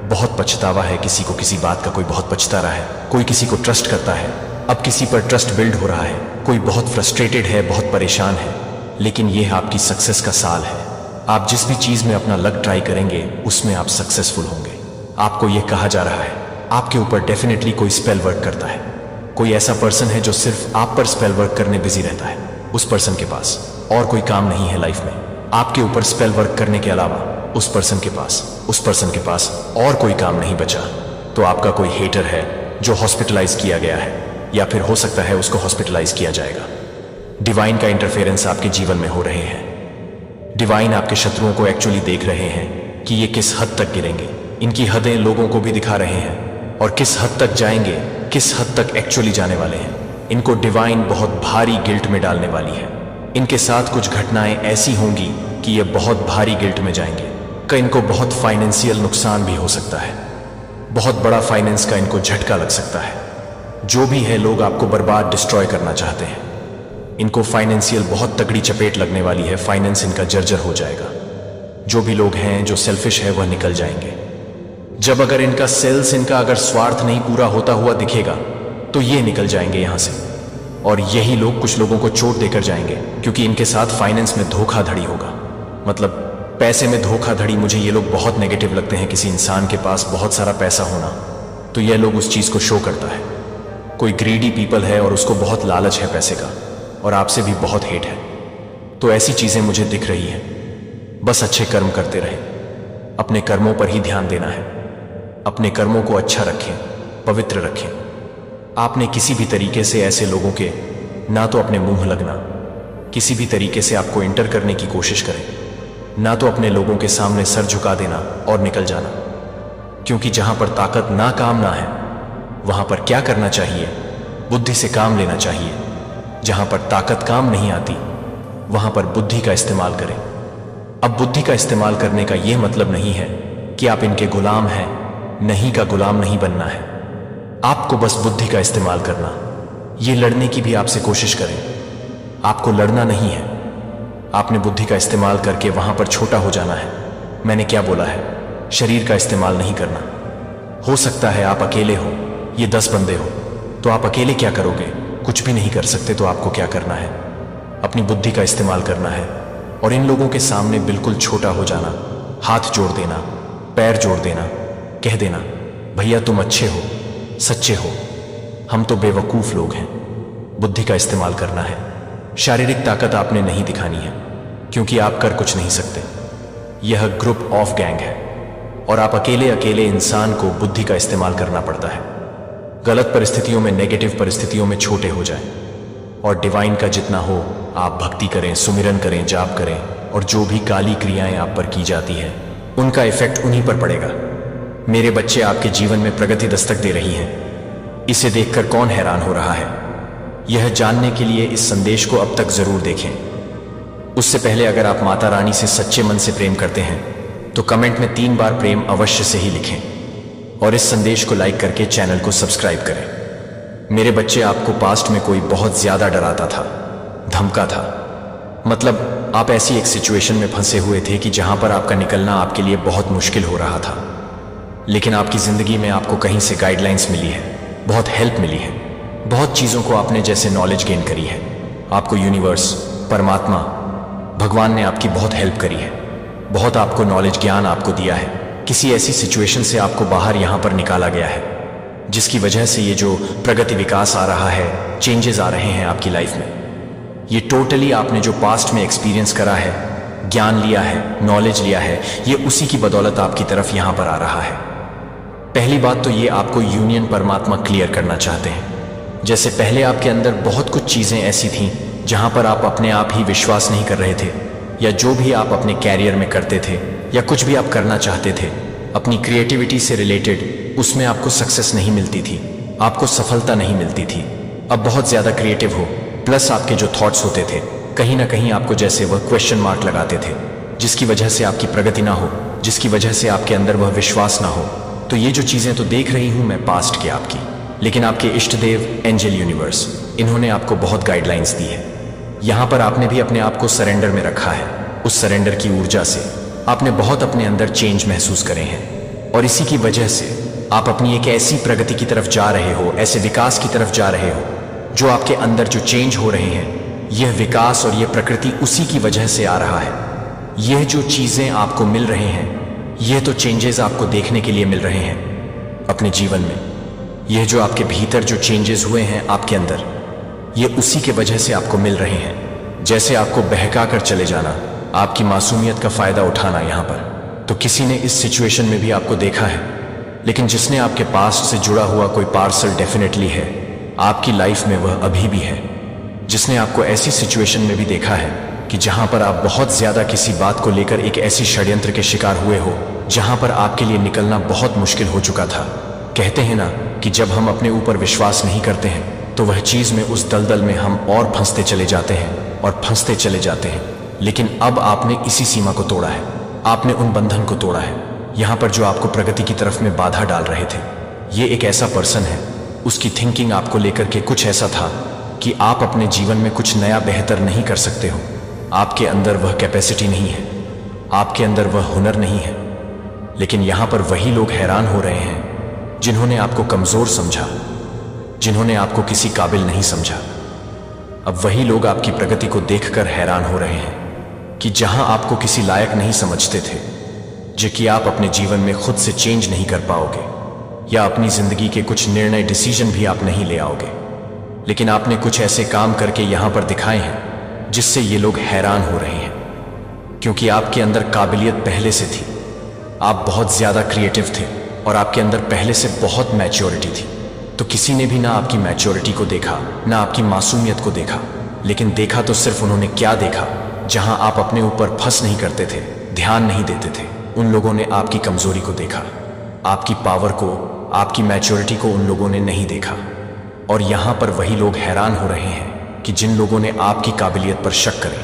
बहुत पछतावा है, किसी को किसी बात का कोई बहुत पछता रहा है, कोई किसी को ट्रस्ट करता है, अब किसी पर ट्रस्ट बिल्ड हो रहा है, कोई बहुत फ्रस्ट्रेटेड है, बहुत परेशान है। लेकिन यह आपकी सक्सेस का साल है। आप जिस भी चीज में अपना लक ट्राई करेंगे उसमें आप सक्सेसफुल होंगे। आपको यह कहा जा रहा है, आपके ऊपर डेफिनेटली कोई स्पेल वर्क करता है। कोई ऐसा पर्सन है जो सिर्फ आप पर स्पेल वर्क करने बिजी रहता है। उस पर्सन के पास और कोई काम नहीं है लाइफ में, आपके ऊपर स्पेल वर्क करने के अलावा उस पर्सन के पास और कोई काम नहीं बचा। तो आपका कोई हेटर है जो हॉस्पिटलाइज किया गया है, या फिर हो सकता है उसको हॉस्पिटलाइज किया जाएगा। डिवाइन का इंटरफेरेंस आपके जीवन में हो रहे हैं। डिवाइन आपके शत्रुओं को एक्चुअली देख रहे हैं कि ये किस हद तक गिरेंगे। इनकी हदें लोगों को भी दिखा रहे हैं और किस हद तक जाएंगे, किस हद तक एक्चुअली जाने वाले हैं। इनको डिवाइन बहुत भारी गिल्ट में डालने वाली है। इनके साथ कुछ घटनाएं ऐसी होंगी कि ये बहुत भारी गिल्ट में जाएंगे। का इनको बहुत फाइनेंशियल नुकसान भी हो सकता है, बहुत बड़ा फाइनेंस का इनको झटका लग सकता है। जो भी है, लोग आपको बर्बाद, डिस्ट्रॉय करना चाहते हैं। इनको फाइनेंशियल बहुत तगड़ी चपेट लगने वाली है, फाइनेंस इनका जर्जर हो जाएगा। जो भी लोग हैं जो सेल्फिश है वह निकल जाएंगे। जब अगर इनका सेल्स, इनका अगर स्वार्थ नहीं पूरा होता हुआ दिखेगा तो ये निकल जाएंगे यहां से। और यही लोग कुछ लोगों को चोट देकर जाएंगे क्योंकि इनके साथ फाइनेंस में धोखाधड़ी होगा। मतलब पैसे में धोखाधड़ी, मुझे ये लोग बहुत नेगेटिव लगते हैं। किसी इंसान के पास बहुत सारा पैसा होना तो यह लोग उस चीज़ को शो करता है। कोई ग्रीडी पीपल है और उसको बहुत लालच है पैसे का, और आपसे भी बहुत हेट है। तो ऐसी चीज़ें मुझे दिख रही हैं। बस अच्छे कर्म करते रहें, अपने कर्मों पर ही ध्यान देना है। अपने कर्मों को अच्छा रखें, पवित्र रखें। आपने किसी भी तरीके से ऐसे लोगों के ना तो अपने मुंह लगना, किसी भी तरीके से आपको इंटर करने की कोशिश करें, ना तो अपने लोगों के सामने सर झुका देना और निकल जाना। क्योंकि जहां पर ताकत ना काम ना है, वहां पर क्या करना चाहिए? बुद्धि से काम लेना चाहिए। जहां पर ताकत काम नहीं आती, वहां पर बुद्धि का इस्तेमाल करें। अब बुद्धि का इस्तेमाल करने का यह मतलब नहीं है कि आप इनके गुलाम हैं, नहीं का गुलाम नहीं बनना है। आपको बस बुद्धि का इस्तेमाल करना। ये लड़ने की भी आपसे कोशिश करें, आपको लड़ना नहीं है। आपने बुद्धि का इस्तेमाल करके वहां पर छोटा हो जाना है। मैंने क्या बोला है? शरीर का इस्तेमाल नहीं करना। हो सकता है आप अकेले हो, ये 10 बंदे हो, तो आप अकेले क्या करोगे? कुछ भी नहीं कर सकते। तो आपको क्या करना है? अपनी बुद्धि का इस्तेमाल करना है और इन लोगों के सामने बिल्कुल छोटा हो जाना, हाथ जोड़ देना, पैर जोड़ देना, कह देना, भैया तुम अच्छे हो, सच्चे हो, हम तो बेवकूफ लोग हैं। बुद्धि का इस्तेमाल करना है। शारीरिक ताकत आपने नहीं दिखानी है, क्योंकि आप कर कुछ नहीं सकते। यह ग्रुप ऑफ गैंग है और आप अकेले अकेले इंसान को बुद्धि का इस्तेमाल करना पड़ता है। गलत परिस्थितियों में, नेगेटिव परिस्थितियों में छोटे हो जाएं और डिवाइन का जितना हो आप भक्ति करें, सुमिरन करें, जाप करें, और जो भी काली क्रियाएं आप पर की जाती हैं उनका इफेक्ट उन्हीं पर पड़ेगा। मेरे बच्चे आपके जीवन में प्रगति दस्तक दे रही हैं। इसे देखकर कौन हैरान हो रहा है? यह जानने के लिए इस संदेश को अब तक जरूर देखें। उससे पहले अगर आप माता रानी से सच्चे मन से प्रेम करते हैं तो कमेंट में 3 बार प्रेम अवश्य से ही लिखें और इस संदेश को लाइक करके चैनल को सब्सक्राइब करें। मेरे बच्चे, आपको पास्ट में कोई बहुत ज्यादा डराता था, धमका था। मतलब आप ऐसी एक सिचुएशन में फंसे हुए थे कि जहां पर आपका निकलना आपके लिए बहुत मुश्किल हो रहा था। लेकिन आपकी जिंदगी में आपको कहीं से गाइडलाइंस मिली है, बहुत हेल्प मिली है, बहुत चीजों को आपने जैसे नॉलेज गेन करी है। आपको यूनिवर्स, परमात्मा, भगवान ने आपकी बहुत हेल्प करी है, बहुत आपको नॉलेज, ज्ञान आपको दिया है। किसी ऐसी सिचुएशन से आपको बाहर यहां पर निकाला गया है जिसकी वजह से ये जो प्रगति विकास आ रहा है, चेंजेस आ रहे हैं आपकी लाइफ में, ये टोटली आपने जो पास्ट में एक्सपीरियंस करा है, ज्ञान लिया है, नॉलेज लिया है, ये उसी की बदौलत आपकी तरफ यहां पर आ रहा है। पहली बात तो ये आपको यूनियन परमात्मा क्लियर करना चाहते हैं। जैसे पहले आपके अंदर बहुत कुछ चीजें ऐसी थीं जहां पर आप अपने आप ही विश्वास नहीं कर रहे थे, या जो भी आप अपने कैरियर में करते थे या कुछ भी आप करना चाहते थे अपनी क्रिएटिविटी से रिलेटेड, उसमें आपको सक्सेस नहीं मिलती थी, आपको सफलता नहीं मिलती थी। अब बहुत ज्यादा क्रिएटिव हो, प्लस आपके जो थॉट्स होते थे कहीं ना कहीं आपको जैसे वह क्वेश्चन मार्क लगाते थे, जिसकी वजह से आपकी प्रगति ना हो, जिसकी वजह से आपके अंदर वह विश्वास ना हो। तो ये जो चीजें तो देख रही हूं मैं पास्ट की आपकी, लेकिन आपके इष्ट देव, एंजल यूनिवर्स, इन्होंने आपको बहुत गाइडलाइंस दी है। यहां पर आपने भी अपने आप को सरेंडर में रखा है। उस सरेंडर की ऊर्जा से आपने बहुत अपने अंदर चेंज महसूस करे हैं और इसी की वजह से आप अपनी एक ऐसी प्रगति की तरफ जा रहे हो, ऐसे विकास की तरफ जा रहे हो, जो आपके अंदर जो चेंज हो रहे हैं, यह विकास और यह प्रकृति उसी की वजह से आ रहा है। यह जो चीजें आपको मिल रहे हैं, यह तो चेंजेस आपको देखने के लिए मिल रहे हैं अपने जीवन में। यह जो आपके भीतर जो चेंजेस हुए हैं आपके अंदर, यह उसी के वजह से आपको मिल रहे हैं। जैसे आपको बहका कर चले जाना, आपकी मासूमियत का फायदा उठाना यहां पर, तो किसी ने इस सिचुएशन में भी आपको देखा है, लेकिन जिसने आपके पास्ट से जुड़ा हुआ कोई पार्सल डेफिनेटली है आपकी लाइफ में, वह अभी भी है। जिसने आपको ऐसी सिचुएशन में भी देखा है कि जहां पर आप बहुत ज्यादा किसी बात को लेकर एक ऐसी षड्यंत्र के शिकार हुए हो जहां पर आपके लिए निकलना बहुत मुश्किल हो चुका था। कहते हैं ना कि जब हम अपने ऊपर विश्वास नहीं करते हैं तो वह चीज में, उस दलदल में हम और फंसते चले जाते हैं और फंसते चले जाते हैं। लेकिन अब आपने इसी सीमा को तोड़ा है, आपने उन बंधन को तोड़ा है। यहां पर जो आपको प्रगति की तरफ में बाधा डाल रहे थे, ये एक ऐसा पर्सन है, उसकी थिंकिंग आपको लेकर के कुछ ऐसा था कि आप अपने जीवन में कुछ नया बेहतर नहीं कर सकते हो। आपके अंदर वह कैपेसिटी नहीं है, आपके अंदर वह हुनर नहीं है। लेकिन यहां पर वही लोग हैरान हो रहे हैं जिन्होंने आपको कमजोर समझा, जिन्होंने आपको किसी काबिल नहीं समझा। अब वही लोग आपकी प्रगति को देखकर हैरान हो रहे हैं। कि जहां आपको किसी लायक नहीं समझते थे, जो कि आप अपने जीवन में खुद से चेंज नहीं कर पाओगे, या अपनी जिंदगी के कुछ निर्णय डिसीजन भी आप नहीं ले आओगे, लेकिन आपने कुछ ऐसे काम करके यहां पर दिखाए हैं जिससे ये लोग हैरान हो रहे हैं, क्योंकि आपके अंदर काबिलियत पहले से थी। आप बहुत ज्यादा क्रिएटिव थे और आपके अंदर पहले से बहुत मैच्योरिटी थी। तो किसी ने भी ना आपकी मैच्योरिटी को देखा, ना आपकी मासूमियत को देखा, लेकिन देखा तो सिर्फ उन्होंने क्या देखा, जहां आप अपने ऊपर फंस नहीं करते थे, ध्यान नहीं देते थे, उन लोगों ने आपकी कमजोरी को देखा। आपकी पावर को, आपकी मैच्योरिटी को उन लोगों ने नहीं देखा। और यहां पर वही लोग हैरान हो रहे हैं कि जिन लोगों ने आपकी काबिलियत पर शक करे,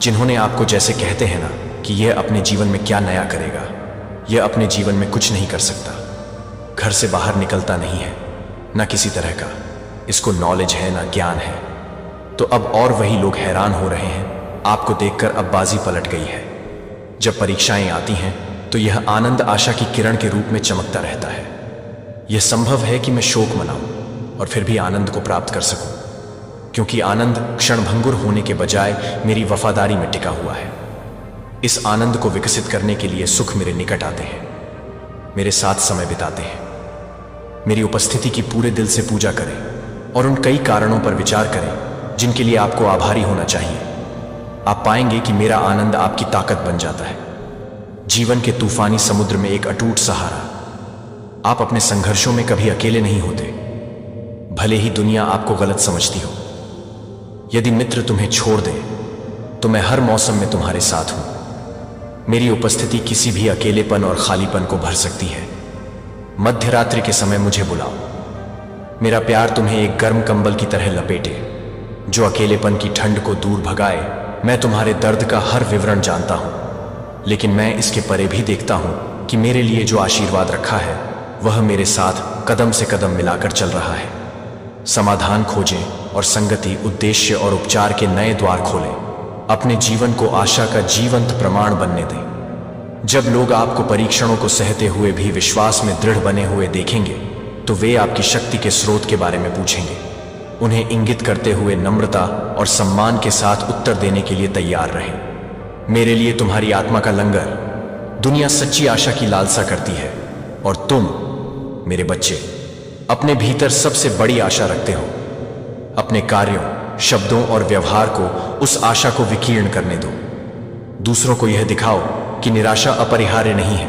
जिन्होंने आपको जैसे कहते हैं ना कि यह अपने जीवन में क्या नया करेगा, यह अपने जीवन में कुछ नहीं कर सकता, घर से बाहर निकलता नहीं है, ना किसी तरह का इसको नॉलेज है ना ज्ञान है। तो अब और वही लोग हैरान हो रहे हैं। आपको देखकर अब बाजी पलट गई है। जब परीक्षाएं आती हैं तो यह आनंद आशा की किरण के रूप में चमकता रहता है। यह संभव है कि मैं शोक मनाऊं और फिर भी आनंद को प्राप्त कर सकूं, क्योंकि आनंद क्षणभंगुर होने के बजाय मेरी वफादारी में टिका हुआ है। इस आनंद को विकसित करने के लिए सुख मेरे निकट आते हैं, मेरे साथ समय बिताते हैं। मेरी उपस्थिति की पूरे दिल से पूजा करें और उन कई कारणों पर विचार करें जिनके लिए आपको आभारी होना चाहिए। आप पाएंगे कि मेरा आनंद आपकी ताकत बन जाता है, जीवन के तूफानी समुद्र में एक अटूट सहारा। आप अपने संघर्षों में कभी अकेले नहीं होते, भले ही दुनिया आपको गलत समझती हो। यदि मित्र तुम्हें छोड़ दे तो मैं हर मौसम में तुम्हारे साथ हूं। मेरी उपस्थिति किसी भी अकेलेपन और खालीपन को भर सकती है। मध्य रात्रि के समय मुझे बुलाओ, मेरा प्यार तुम्हें एक गर्म कंबल की तरह लपेटे जो अकेलेपन की ठंड को दूर भगाए। मैं तुम्हारे दर्द का हर विवरण जानता हूं, लेकिन मैं इसके परे भी देखता हूं कि मेरे लिए जो आशीर्वाद रखा है वह मेरे साथ कदम से कदम मिलाकर चल रहा है। समाधान खोजें और संगति, उद्देश्य और उपचार के नए द्वार खोलें। अपने जीवन को आशा का जीवंत प्रमाण बनने दें। जब लोग आपको परीक्षणों को सहते हुए भी विश्वास में दृढ़ बने हुए देखेंगे तो वे आपकी शक्ति के स्रोत के बारे में पूछेंगे। उन्हें इंगित करते हुए नम्रता और सम्मान के साथ उत्तर देने के लिए तैयार रहें। मेरे लिए तुम्हारी आत्मा का लंगर, दुनिया सच्ची आशा की लालसा करती है, और तुम मेरे बच्चे अपने भीतर सबसे बड़ी आशा रखते हो। अपने कार्यों, शब्दों और व्यवहार को उस आशा को विकीर्ण करने दो। दूसरों को यह दिखाओ कि निराशा अपरिहार्य नहीं है।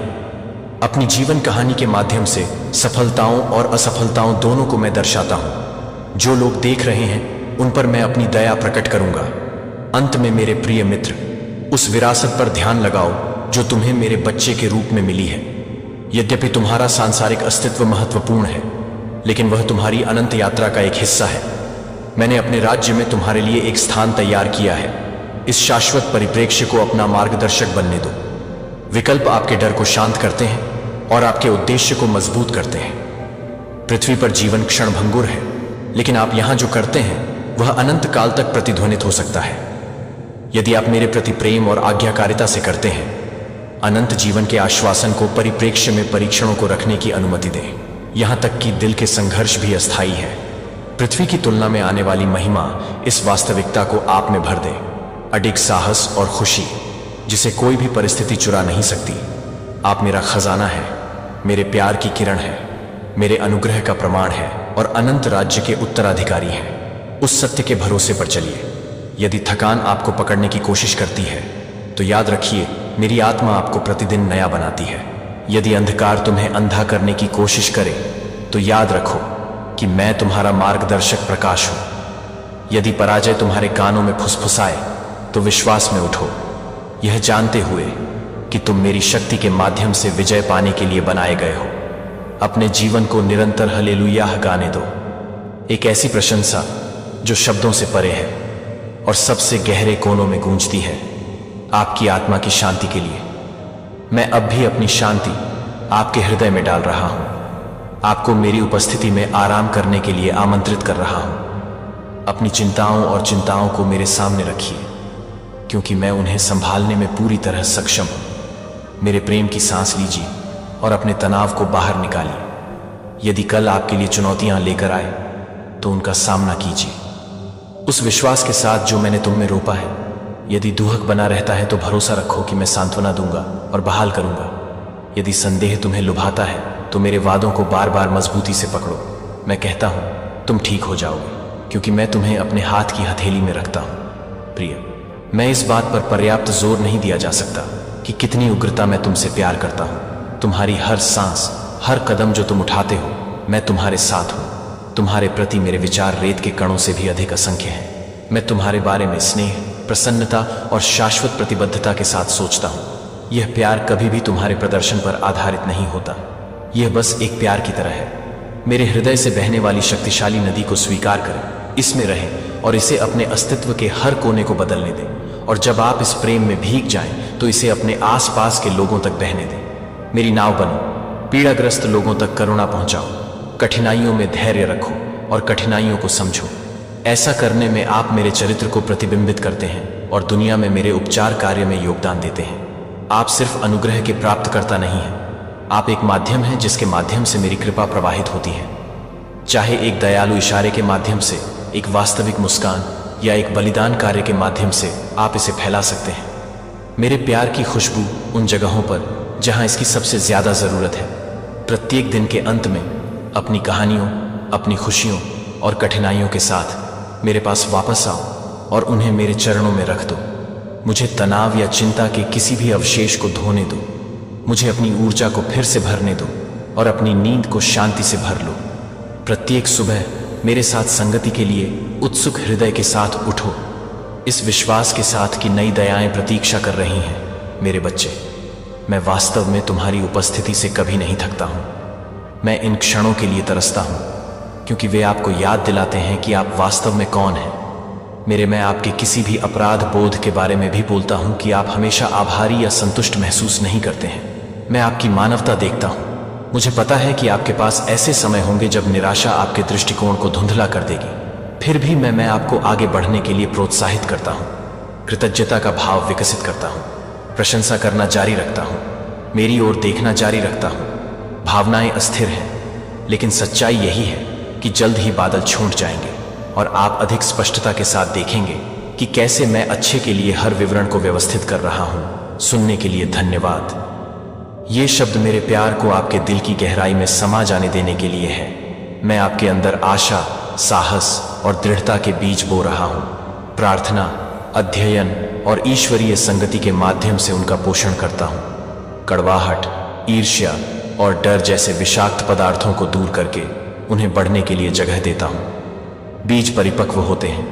अपनी जीवन कहानी के माध्यम से सफलताओं और असफलताओं दोनों को मैं दर्शाता हूं। जो लोग देख रहे हैं उन पर मैं अपनी दया प्रकट करूंगा। अंत में मेरे प्रिय मित्र, उस विरासत पर ध्यान लगाओ जो तुम्हें मेरे बच्चे के रूप में मिली है। यद्यपि तुम्हारा सांसारिक अस्तित्व महत्वपूर्ण है, लेकिन वह तुम्हारी अनंत यात्रा का एक हिस्सा है। मैंने अपने राज्य में तुम्हारे लिए एक स्थान तैयार किया है। इस शाश्वत परिप्रेक्ष्य को अपना मार्गदर्शक बनने दो। विकल्प आपके डर को शांत करते हैं और आपके उद्देश्य को मजबूत करते हैं। पृथ्वी पर जीवन क्षणभंगुर है, लेकिन आप यहां जो करते हैं वह अनंत काल तक प्रतिध्वनित हो सकता है। यदि आप मेरे प्रति प्रेम और आज्ञाकारिता से करते हैं, अनंत जीवन के आश्वासन को परिप्रेक्ष्य में परीक्षणों को रखने की अनुमति दें। यहां तक कि दिल के संघर्ष भी अस्थायी है। पृथ्वी की तुलना में आने वाली महिमा इस वास्तविकता को आप में भर दे। अडिग साहस और खुशी जिसे कोई भी परिस्थिति चुरा नहीं सकती। आप मेरा खजाना है, मेरे प्यार की किरण है, मेरे अनुग्रह का प्रमाण है और अनंत राज्य के उत्तराधिकारी हैं। उस सत्य के भरोसे पर चलिए। यदि थकान आपको पकड़ने की कोशिश करती है तो याद रखिए, मेरी आत्मा आपको प्रतिदिन नया बनाती है। यदि अंधकार तुम्हें अंधा करने की कोशिश करे तो याद रखो कि मैं तुम्हारा मार्गदर्शक प्रकाश हूं। यदि पराजय तुम्हारे कानों में फुसफुसाए तो विश्वास में उठो, यह जानते हुए कि तुम मेरी शक्ति के माध्यम से विजय पाने के लिए बनाए गए हो। अपने जीवन को निरंतर हल्लेलुयाह गाने दो, एक ऐसी प्रशंसा जो शब्दों से परे है और सबसे गहरे कोनों में गूंजती है। आपकी आत्मा की शांति के लिए मैं अब भी अपनी शांति आपके हृदय में डाल रहा हूं। आपको मेरी उपस्थिति में आराम करने के लिए आमंत्रित कर रहा हूं। अपनी चिंताओं और चिंताओं को मेरे सामने रखिए, क्योंकि मैं उन्हें संभालने में पूरी तरह सक्षम हूं। मेरे प्रेम की सांस लीजिए और अपने तनाव को बाहर निकालिए। यदि कल आपके लिए चुनौतियां लेकर आए तो उनका सामना कीजिए उस विश्वास के साथ जो मैंने तुम में रोपा है। यदि दुहक बना रहता है तो भरोसा रखो कि मैं सांत्वना दूंगा और बहाल करूंगा। यदि संदेह तुम्हें लुभाता है तो मेरे वादों को बार बार मजबूती से पकड़ो। मैं कहता हूं तुम ठीक हो जाओगे, क्योंकि मैं तुम्हें अपने हाथ की हथेली में रखता हूं। प्रिय, मैं इस बात पर पर्याप्त जोर नहीं दिया जा सकता कि कितनी उग्रता मैं तुमसे प्यार करता हूं। तुम्हारी हर सांस, हर कदम जो तुम उठाते हो, मैं तुम्हारे साथ हूं। तुम्हारे प्रति मेरे विचार रेत के कणों से भी अधिक असंख्य हैं। मैं तुम्हारे बारे में स्नेह, प्रसन्नता और शाश्वत प्रतिबद्धता के साथ सोचता हूं। यह प्यार कभी भी तुम्हारे प्रदर्शन पर आधारित नहीं होता। यह बस एक प्यार की तरह है। मेरे हृदय से बहने वाली शक्तिशाली नदी को स्वीकार करें, इसमें रहें और इसे अपने अस्तित्व के हर कोने को बदलने दें। और जब आप इस प्रेम में भीग जाएं तो इसे अपने आसपास के लोगों तक बहने दें। मेरी नाव बनो, पीड़ाग्रस्त लोगों तक करुणा पहुंचाओ, कठिनाइयों में धैर्य रखो और कठिनाइयों को समझो। ऐसा करने में आप मेरे चरित्र को प्रतिबिंबित करते हैं और दुनिया में मेरे उपचार कार्य में योगदान देते हैं। आप सिर्फ अनुग्रह के प्राप्तकर्ता नहीं हैं, आप एक माध्यम हैं जिसके माध्यम से मेरी कृपा प्रवाहित होती है। चाहे एक दयालु इशारे के माध्यम से, एक वास्तविक मुस्कान या एक बलिदान कार्य के माध्यम से आप इसे फैला सकते हैं। मेरे प्यार की खुशबू उन जगहों पर जहां इसकी सबसे ज्यादा जरूरत है। प्रत्येक दिन के अंत में अपनी कहानियों, अपनी खुशियों और कठिनाइयों के साथ मेरे पास वापस आओ और उन्हें मेरे चरणों में रख दो। मुझे तनाव या चिंता के किसी भी अवशेष को धोने दो। मुझे अपनी ऊर्जा को फिर से भरने दो और अपनी नींद को शांति से भर लो। प्रत्येक सुबह मेरे साथ संगति के लिए उत्सुक हृदय के साथ उठो, इस विश्वास के साथ कि नई दयाएं प्रतीक्षा कर रही हैं। मेरे बच्चे, मैं वास्तव में तुम्हारी उपस्थिति से कभी नहीं थकता हूं। मैं इन क्षणों के लिए तरसता हूं, क्योंकि वे आपको याद दिलाते हैं कि आप वास्तव में कौन हैं। मैं आपके किसी भी अपराध बोध के बारे में भी बोलता हूं कि आप हमेशा आभारी या संतुष्ट महसूस नहीं करते हैं। मैं आपकी मानवता देखता हूं। मुझे पता है कि आपके पास ऐसे समय होंगे जब निराशा आपके दृष्टिकोण को धुंधला कर देगी। फिर भी मैं आपको आगे बढ़ने के लिए प्रोत्साहित करता हूं, कृतज्ञता का भाव विकसित करता हूं, प्रशंसा करना जारी रखता हूं, मेरी ओर देखना जारी रखता हूं। भावनाएं अस्थिर हैं, लेकिन सच्चाई यही है कि जल्द ही बादल छूट जाएंगे और आप अधिक स्पष्टता के साथ देखेंगे कि कैसे मैं अच्छे के लिए हर विवरण को व्यवस्थित कर रहा हूं। सुनने के लिए धन्यवाद। ये शब्द मेरे प्यार को आपके दिल की गहराई में समा जाने देने के लिए है। मैं आपके अंदर आशा, साहस और दृढ़ता के बीज बो रहा हूं। प्रार्थना, अध्ययन और ईश्वरीय संगति के माध्यम से उनका पोषण करता हूं। कड़वाहट, ईर्ष्या और डर जैसे विषाक्त पदार्थों को दूर करके उन्हें बढ़ने के लिए जगह देता हूं। बीज परिपक्व होते हैं,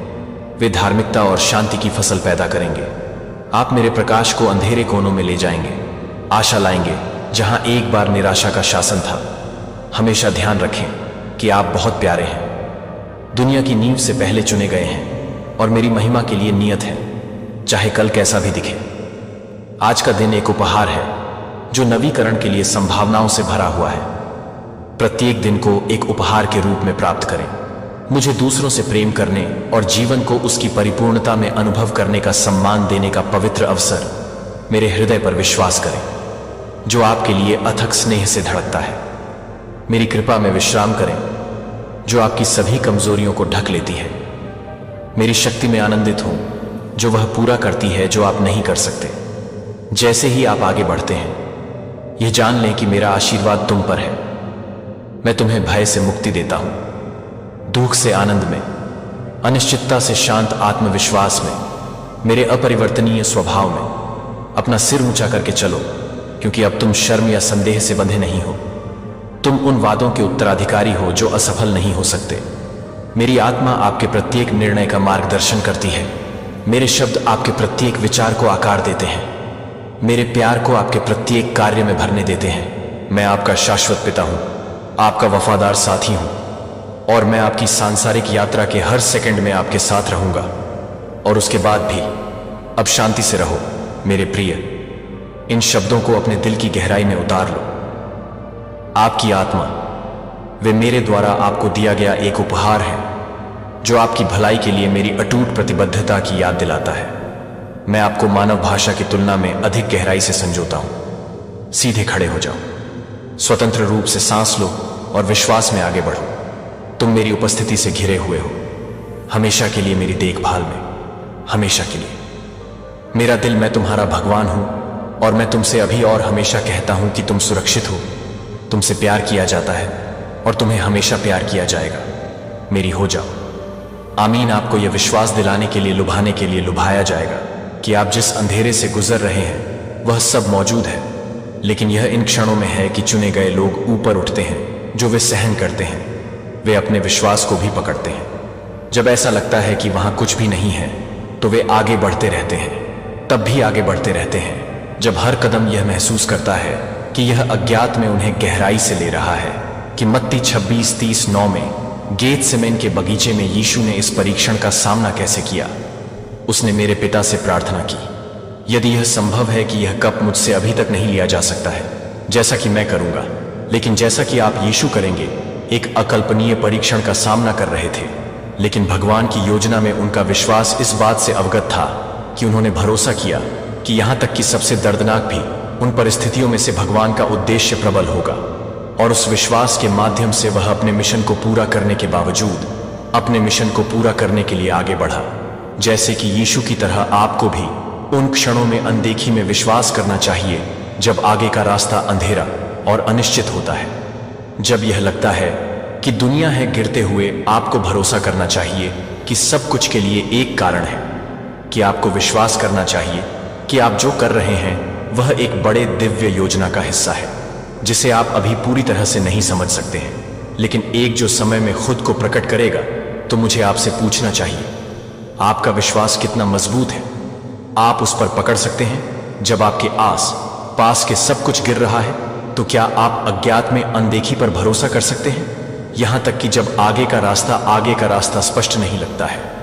वे धार्मिकता और शांति की फसल पैदा करेंगे। आप मेरे प्रकाश को अंधेरे कोनों में ले जाएंगे, आशा लाएंगे जहां एक बार निराशा का शासन था। हमेशा ध्यान रखें कि आप बहुत प्यारे हैं, दुनिया की नींव से पहले चुने गए हैं और मेरी महिमा के लिए नियत है, चाहे कल कैसा भी दिखे। आज का दिन एक उपहार है जो नवीकरण के लिए संभावनाओं से भरा हुआ है। प्रत्येक दिन को एक उपहार के रूप में प्राप्त करें। मुझे दूसरों से प्रेम करने और जीवन को उसकी परिपूर्णता में अनुभव करने का सम्मान देने का पवित्र अवसर मेरे हृदय पर विश्वास करें, जो आपके लिए अथक स्नेह से धड़कता है। मेरी कृपा में विश्राम करें, जो आपकी सभी कमजोरियों को ढक लेती है। मेरी शक्ति में आनंदित हों, जो वह पूरा करती है जो आप नहीं कर सकते। जैसे ही आप आगे बढ़ते हैं, यह जान लें कि मेरा आशीर्वाद तुम पर है। मैं तुम्हें भय से मुक्ति देता हूं, दुख से आनंद में, अनिश्चितता से शांत आत्मविश्वास में, मेरे अपरिवर्तनीय स्वभाव में। अपना सिर ऊंचा करके चलो, क्योंकि अब तुम शर्म या संदेह से बंधे नहीं हो। तुम उन वादों के उत्तराधिकारी हो जो असफल नहीं हो सकते। मेरी आत्मा आपके प्रत्येक निर्णय का मार्गदर्शन करती है। मेरे शब्द आपके प्रत्येक विचार को आकार देते हैं, मेरे प्यार को आपके प्रत्येक कार्य में भरने देते हैं। मैं आपका शाश्वत पिता हूं, आपका वफादार साथी हूं और मैं आपकी सांसारिक यात्रा के हर सेकंड में आपके साथ रहूंगा। और उसके बाद भी अब शांति से रहो मेरे प्रिय। इन शब्दों को अपने दिल की गहराई में उतार लो। आपकी आत्मा, वे मेरे द्वारा आपको दिया गया एक उपहार है जो आपकी भलाई के लिए मेरी अटूट प्रतिबद्धता की याद दिलाता है। मैं आपको मानव भाषा की तुलना में अधिक गहराई से संजोता हूं। सीधे खड़े हो जाओ, स्वतंत्र रूप से सांस लो और विश्वास में आगे बढ़ो। तुम मेरी उपस्थिति से घिरे हुए हो, हमेशा के लिए मेरी देखभाल में, हमेशा के लिए। मेरा दिल, मैं तुम्हारा भगवान हूं और मैं तुमसे अभी और हमेशा कहता हूं कि तुम सुरक्षित हो, तुमसे प्यार किया जाता है और तुम्हें हमेशा प्यार किया जाएगा। मेरी हो जाओ। आमीन। आपको यह विश्वास दिलाने के लिए, लुभाने के लिए लुभाया जाएगा कि आप जिस अंधेरे से गुजर रहे हैं वह सब मौजूद है, लेकिन यह इन क्षणों में है कि चुने गए लोग ऊपर उठते हैं। जो वे सहन करते हैं, वे अपने विश्वास को भी पकड़ते हैं। जब ऐसा लगता है कि वहां कुछ भी नहीं है तो वे आगे बढ़ते रहते हैं, तब भी आगे बढ़ते रहते हैं। जब हर कदम यह महसूस करता है कि यह अज्ञात में उन्हें गहराई से ले रहा है। कि मत्ती 26:30-9 में गेतसेमने के बगीचे में यीशु ने इस परीक्षण का सामना कैसे किया। उसने मेरे पिता से प्रार्थना की, यदि यह संभव है कि यह कप मुझसे अभी तक नहीं लिया जा सकता है, जैसा कि मैं करूंगा, लेकिन जैसा कि आप यीशु करेंगे। एक अकल्पनीय परीक्षण का सामना कर रहे थे, लेकिन भगवान की योजना में उनका विश्वास इस बात से अवगत था कि उन्होंने भरोसा किया कि यहां तक कि सबसे दर्दनाक भी उन परिस्थितियों में से भगवान का उद्देश्य प्रबल होगा। और उस विश्वास के माध्यम से वह अपने मिशन को पूरा करने के बावजूद अपने मिशन को पूरा करने के लिए आगे बढ़ा। जैसे कि यीशु की तरह आपको भी उन क्षणों में अनदेखी में विश्वास करना चाहिए जब आगे का रास्ता अंधेरा और अनिश्चित होता है। जब यह लगता है कि दुनिया है गिरते हुए, आपको भरोसा करना चाहिए कि सब कुछ के लिए एक कारण है। कि आपको विश्वास करना चाहिए कि आप जो कर रहे हैं वह एक बड़े दिव्य योजना का हिस्सा है, जिसे आप अभी पूरी तरह से नहीं समझ सकते हैं, लेकिन एक जो समय में खुद को प्रकट करेगा। तो मुझे आपसे पूछना चाहिए, आपका विश्वास कितना मजबूत है? आप उस पर पकड़ सकते हैं जब आपके आस पास के सब कुछ गिर रहा है? तो क्या आप अज्ञात में अनदेखी पर भरोसा कर सकते हैं, यहां तक कि जब आगे का रास्ता स्पष्ट नहीं लगता है?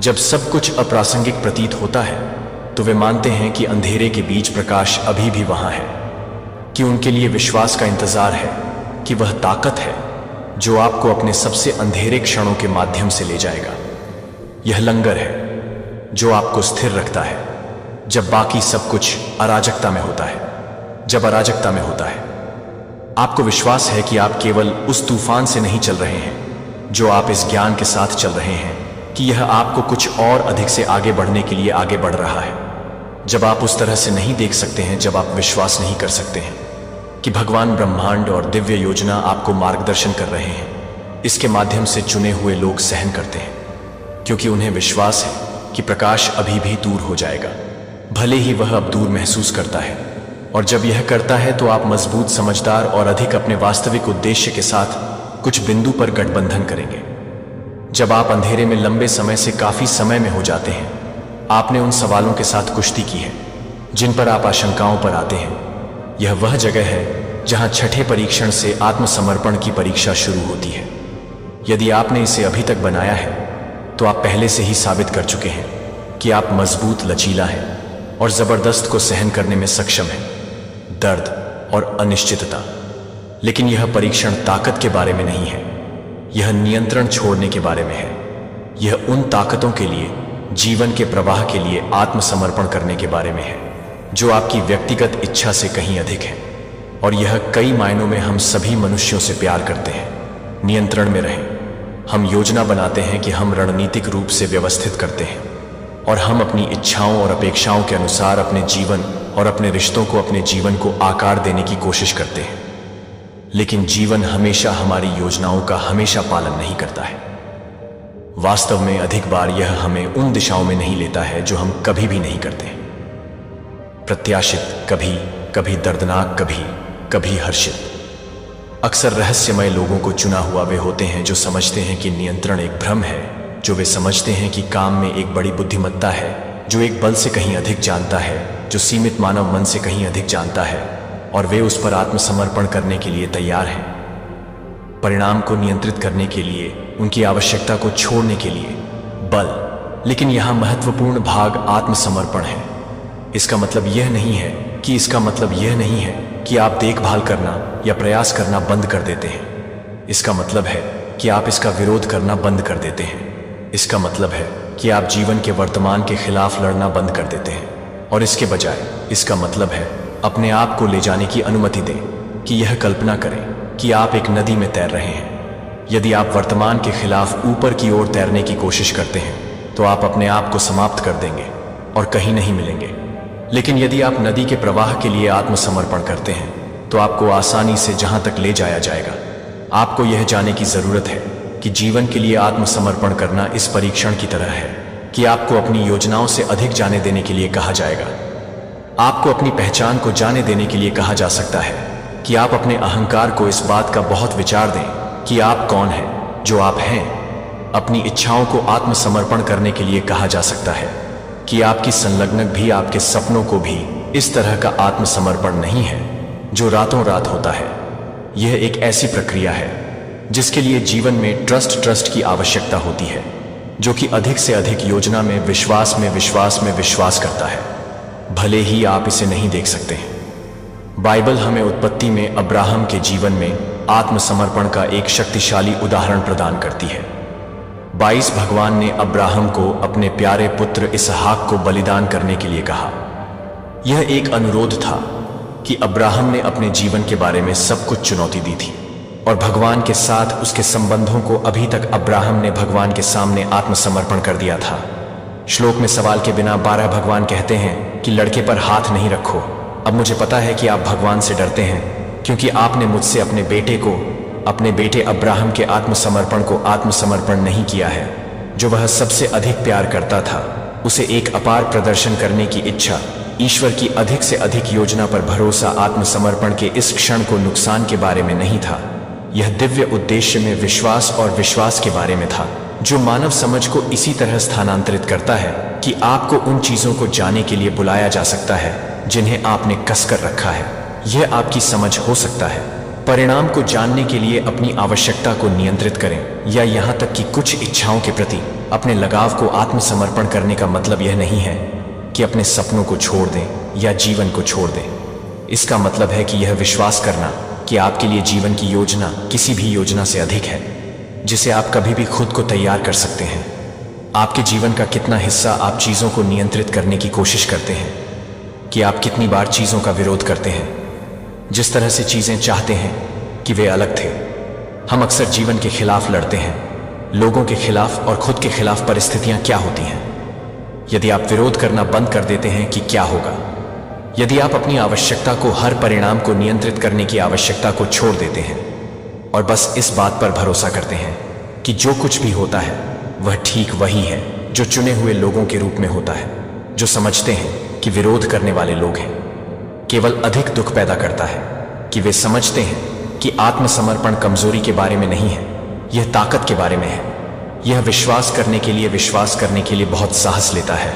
जब सब कुछ अप्रासंगिक प्रतीत होता है तो वे मानते हैं कि अंधेरे के बीच प्रकाश अभी भी वहां है, कि उनके लिए विश्वास का इंतजार है, कि वह ताकत है जो आपको अपने सबसे अंधेरे क्षणों के माध्यम से ले जाएगा। यह लंगर है जो आपको स्थिर रखता है जब बाकी सब कुछ अराजकता में होता है। जब अराजकता में होता है, आपको विश्वास है कि आप केवल उस तूफान से नहीं चल रहे हैं जो आप इस ज्ञान के साथ चल रहे हैं कि यह आपको कुछ और अधिक से आगे बढ़ने के लिए आगे बढ़ रहा है। जब आप उस तरह से नहीं देख सकते हैं, जब आप विश्वास नहीं कर सकते हैं कि भगवान, ब्रह्मांड और दिव्य योजना आपको मार्गदर्शन कर रहे हैं। इसके माध्यम से चुने हुए लोग सहन करते हैं क्योंकि उन्हें विश्वास है कि प्रकाश अभी भी दूर हो जाएगा, भले ही वह अब दूर महसूस करता है। और जब यह करता है तो आप मजबूत, समझदार और अधिक अपने वास्तविक उद्देश्य के साथ कुछ बिंदु पर गठबंधन करेंगे। जब आप अंधेरे में लंबे समय से काफी समय में हो जाते हैं, आपने उन सवालों के साथ कुश्ती की है जिन पर आप आशंकाओं पर आते हैं। यह वह जगह है जहां छठे परीक्षण से आत्मसमर्पण की परीक्षा शुरू होती है। यदि आपने इसे अभी तक बनाया है तो आप पहले से ही साबित कर चुके हैं कि आप मजबूत, लचीला हैं और जबरदस्त को सहन करने में सक्षम हैं, दर्द और अनिश्चितता। लेकिन यह परीक्षण ताकत के बारे में नहीं है, यह नियंत्रण छोड़ने के बारे में है। यह उन ताकतों के लिए, जीवन के प्रवाह के लिए आत्मसमर्पण करने के बारे में है जो आपकी व्यक्तिगत इच्छा से कहीं अधिक है। और यह कई मायनों में हम सभी मनुष्यों से प्यार करते हैं। नियंत्रण में रहें। हम योजना बनाते हैं कि हम रणनीतिक रूप से व्यवस्थित करते हैं और हम अपनी इच्छाओं और अपेक्षाओं के अनुसार अपने जीवन और अपने रिश्तों को, अपने जीवन को आकार देने की कोशिश करते हैं। लेकिन जीवन हमेशा हमारी योजनाओं का हमेशा पालन नहीं करता है। वास्तव में अधिक बार यह हमें उन दिशाओं में नहीं लेता है जो हम कभी भी नहीं करते। प्रत्याशित कभी, कभी दर्दनाक, कभी कभी हर्षित। अक्सर रहस्यमय लोगों को चुना हुआ वे होते हैं जो समझते हैं कि नियंत्रण एक भ्रम है, जो वे समझते हैं कि काम में एक बड़ी बुद्धिमत्ता है, जो एक बल से कहीं अधिक जानता है, जो सीमित मानव मन से कहीं अधिक जानता है, और वे उस पर आत्मसमर्पण करने के लिए तैयार हैं। परिणाम को नियंत्रित करने के लिए, उनकी आवश्यकता को छोड़ने के लिए बल। लेकिन यहां महत्वपूर्ण भाग आत्मसमर्पण है। इसका मतलब यह नहीं है कि आप देखभाल करना या प्रयास करना बंद कर देते हैं। इसका मतलब है कि आप इसका विरोध करना बंद कर देते हैं। इसका मतलब है कि आप जीवन के वर्तमान के खिलाफ लड़ना बंद कर देते हैं और इसके बजाय इसका मतलब है अपने आप को ले जाने की अनुमति दें। कि यह कल्पना करें कि आप एक नदी में तैर रहे हैं। यदि आप वर्तमान के खिलाफ ऊपर की ओर तैरने की कोशिश करते हैं तो आप अपने आप को समाप्त कर देंगे। और कहीं नहीं मिलेंगे। लेकिन यदि आप नदी के प्रवाह के लिए आत्मसमर्पण करते हैं तो आपको आसानी से जहां तक ले जाया जाएगा। आपको यह जानने की जरूरत है कि जीवन के लिए आत्मसमर्पण करना इस परीक्षण की तरह है कि आपको अपनी योजनाओं से अधिक जाने देने के लिए कहा जाएगा। आपको अपनी पहचान को जाने देने के लिए कहा जा सकता है कि आप अपने अहंकार को इस बात का बहुत विचार दें कि आप कौन हैं, जो आप हैं। अपनी इच्छाओं को आत्मसमर्पण करने के लिए कहा जा सकता है कि आपकी संलग्नक भी आपके सपनों को भी इस तरह का आत्मसमर्पण नहीं है जो रातों रात होता है। यह एक ऐसी प्रक्रिया है जिसके लिए जीवन में ट्रस्ट की आवश्यकता होती है, जो कि अधिक से अधिक योजना में विश्वास करता है, भले ही आप इसे नहीं देख सकते हैं। बाइबल हमें उत्पत्ति में अब्राहम के जीवन में आत्मसमर्पण का एक शक्तिशाली उदाहरण प्रदान करती है। 22 भगवान ने अब्राहम को अपने प्यारे पुत्र इसहाक को बलिदान करने के लिए कहा। यह एक अनुरोध था कि अब्राहम ने अपने जीवन के बारे में सब कुछ चुनौती दी थी और भगवान के साथ उसके संबंधों को अभी तक अब्राहम ने भगवान के सामने आत्मसमर्पण कर दिया था। श्लोक में सवाल के बिना 12 भगवान कहते हैं कि लड़के पर हाथ नहीं रखो। अब मुझे पता है कि आप भगवान से डरते हैं क्योंकि आपने मुझसे अपने बेटे अब्राहम के आत्मसमर्पण को आत्मसमर्पण नहीं किया है, जो वह सबसे अधिक प्यार करता था। उसे एक अपार प्रदर्शन करने की इच्छा, ईश्वर की अधिक से अधिक योजना पर भरोसा आत्मसमर्पण के इस क्षण को नुकसान के बारे में नहीं था। यह दिव्य उद्देश्य में विश्वास और विश्वास के बारे में था, जो मानव समझ को इसी तरह स्थानांतरित करता है कि आपको उन चीजों को जाने के लिए बुलाया जा सकता है जिन्हें आपने कसकर रखा है। यह आपकी समझ हो सकता है। परिणाम को जानने के लिए अपनी आवश्यकता को नियंत्रित करें, या यहां तक कि कुछ इच्छाओं के प्रति अपने लगाव को आत्मसमर्पण करने का मतलब यह नहीं है कि अपने सपनों को छोड़ दें या जीवन को छोड़ दें। इसका मतलब है कि यह विश्वास करना कि आपके लिए जीवन की योजना किसी भी योजना से अधिक है जिसे आप कभी भी खुद को तैयार कर सकते हैं। आपके जीवन का कितना हिस्सा आप चीजों को नियंत्रित करने की कोशिश करते हैं, कि आप कितनी बार चीजों का विरोध करते हैं। जिस तरह से चीजें चाहते हैं कि वे अलग थे। हम अक्सर जीवन के खिलाफ लड़ते हैं, लोगों के खिलाफ और खुद के खिलाफ। परिस्थितियां क्या होती हैं यदि आप विरोध करना बंद कर देते हैं कि क्या होगा? यदि आप अपनी आवश्यकता को, हर परिणाम को नियंत्रित करने की आवश्यकता को छोड़ देते हैं और बस इस बात पर भरोसा करते हैं कि जो कुछ भी होता है वह ठीक वही है जो चुने हुए लोगों के रूप में होता है, जो समझते हैं कि विरोध करने वाले लोग हैं, केवल अधिक दुख पैदा करता है। कि वे समझते हैं कि आत्मसमर्पण कमजोरी के बारे में नहीं है, यह ताकत के बारे में है। यह विश्वास करने के लिए बहुत साहस लेता है,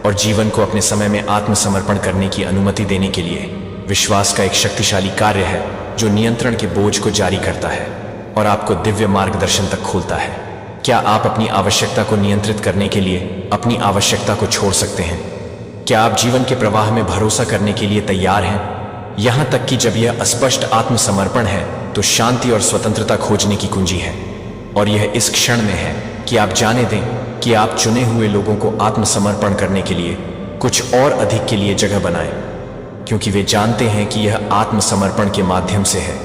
और जीवन को अपने समय में आत्मसमर्पण करने की अनुमति देने के लिए विश्वास का एक शक्तिशाली कार्य है जो नियंत्रण के बोझ को जारी करता है और आपको दिव्य मार्गदर्शन तक खोलता है। क्या आप अपनी आवश्यकता को नियंत्रित करने के लिए अपनी आवश्यकता को छोड़ सकते हैं? क्या आप जीवन के प्रवाह में भरोसा करने के लिए तैयार हैं? यहां तक कि जब यह अस्पष्ट आत्मसमर्पण है तो शांति और स्वतंत्रता खोजने की कुंजी है, और यह इस क्षण में है कि आप जाने दें कि आप चुने हुए लोगों को आत्मसमर्पण करने के लिए कुछ और अधिक के लिए जगह बनाएं, क्योंकि वे जानते हैं कि यह आत्मसमर्पण के माध्यम से है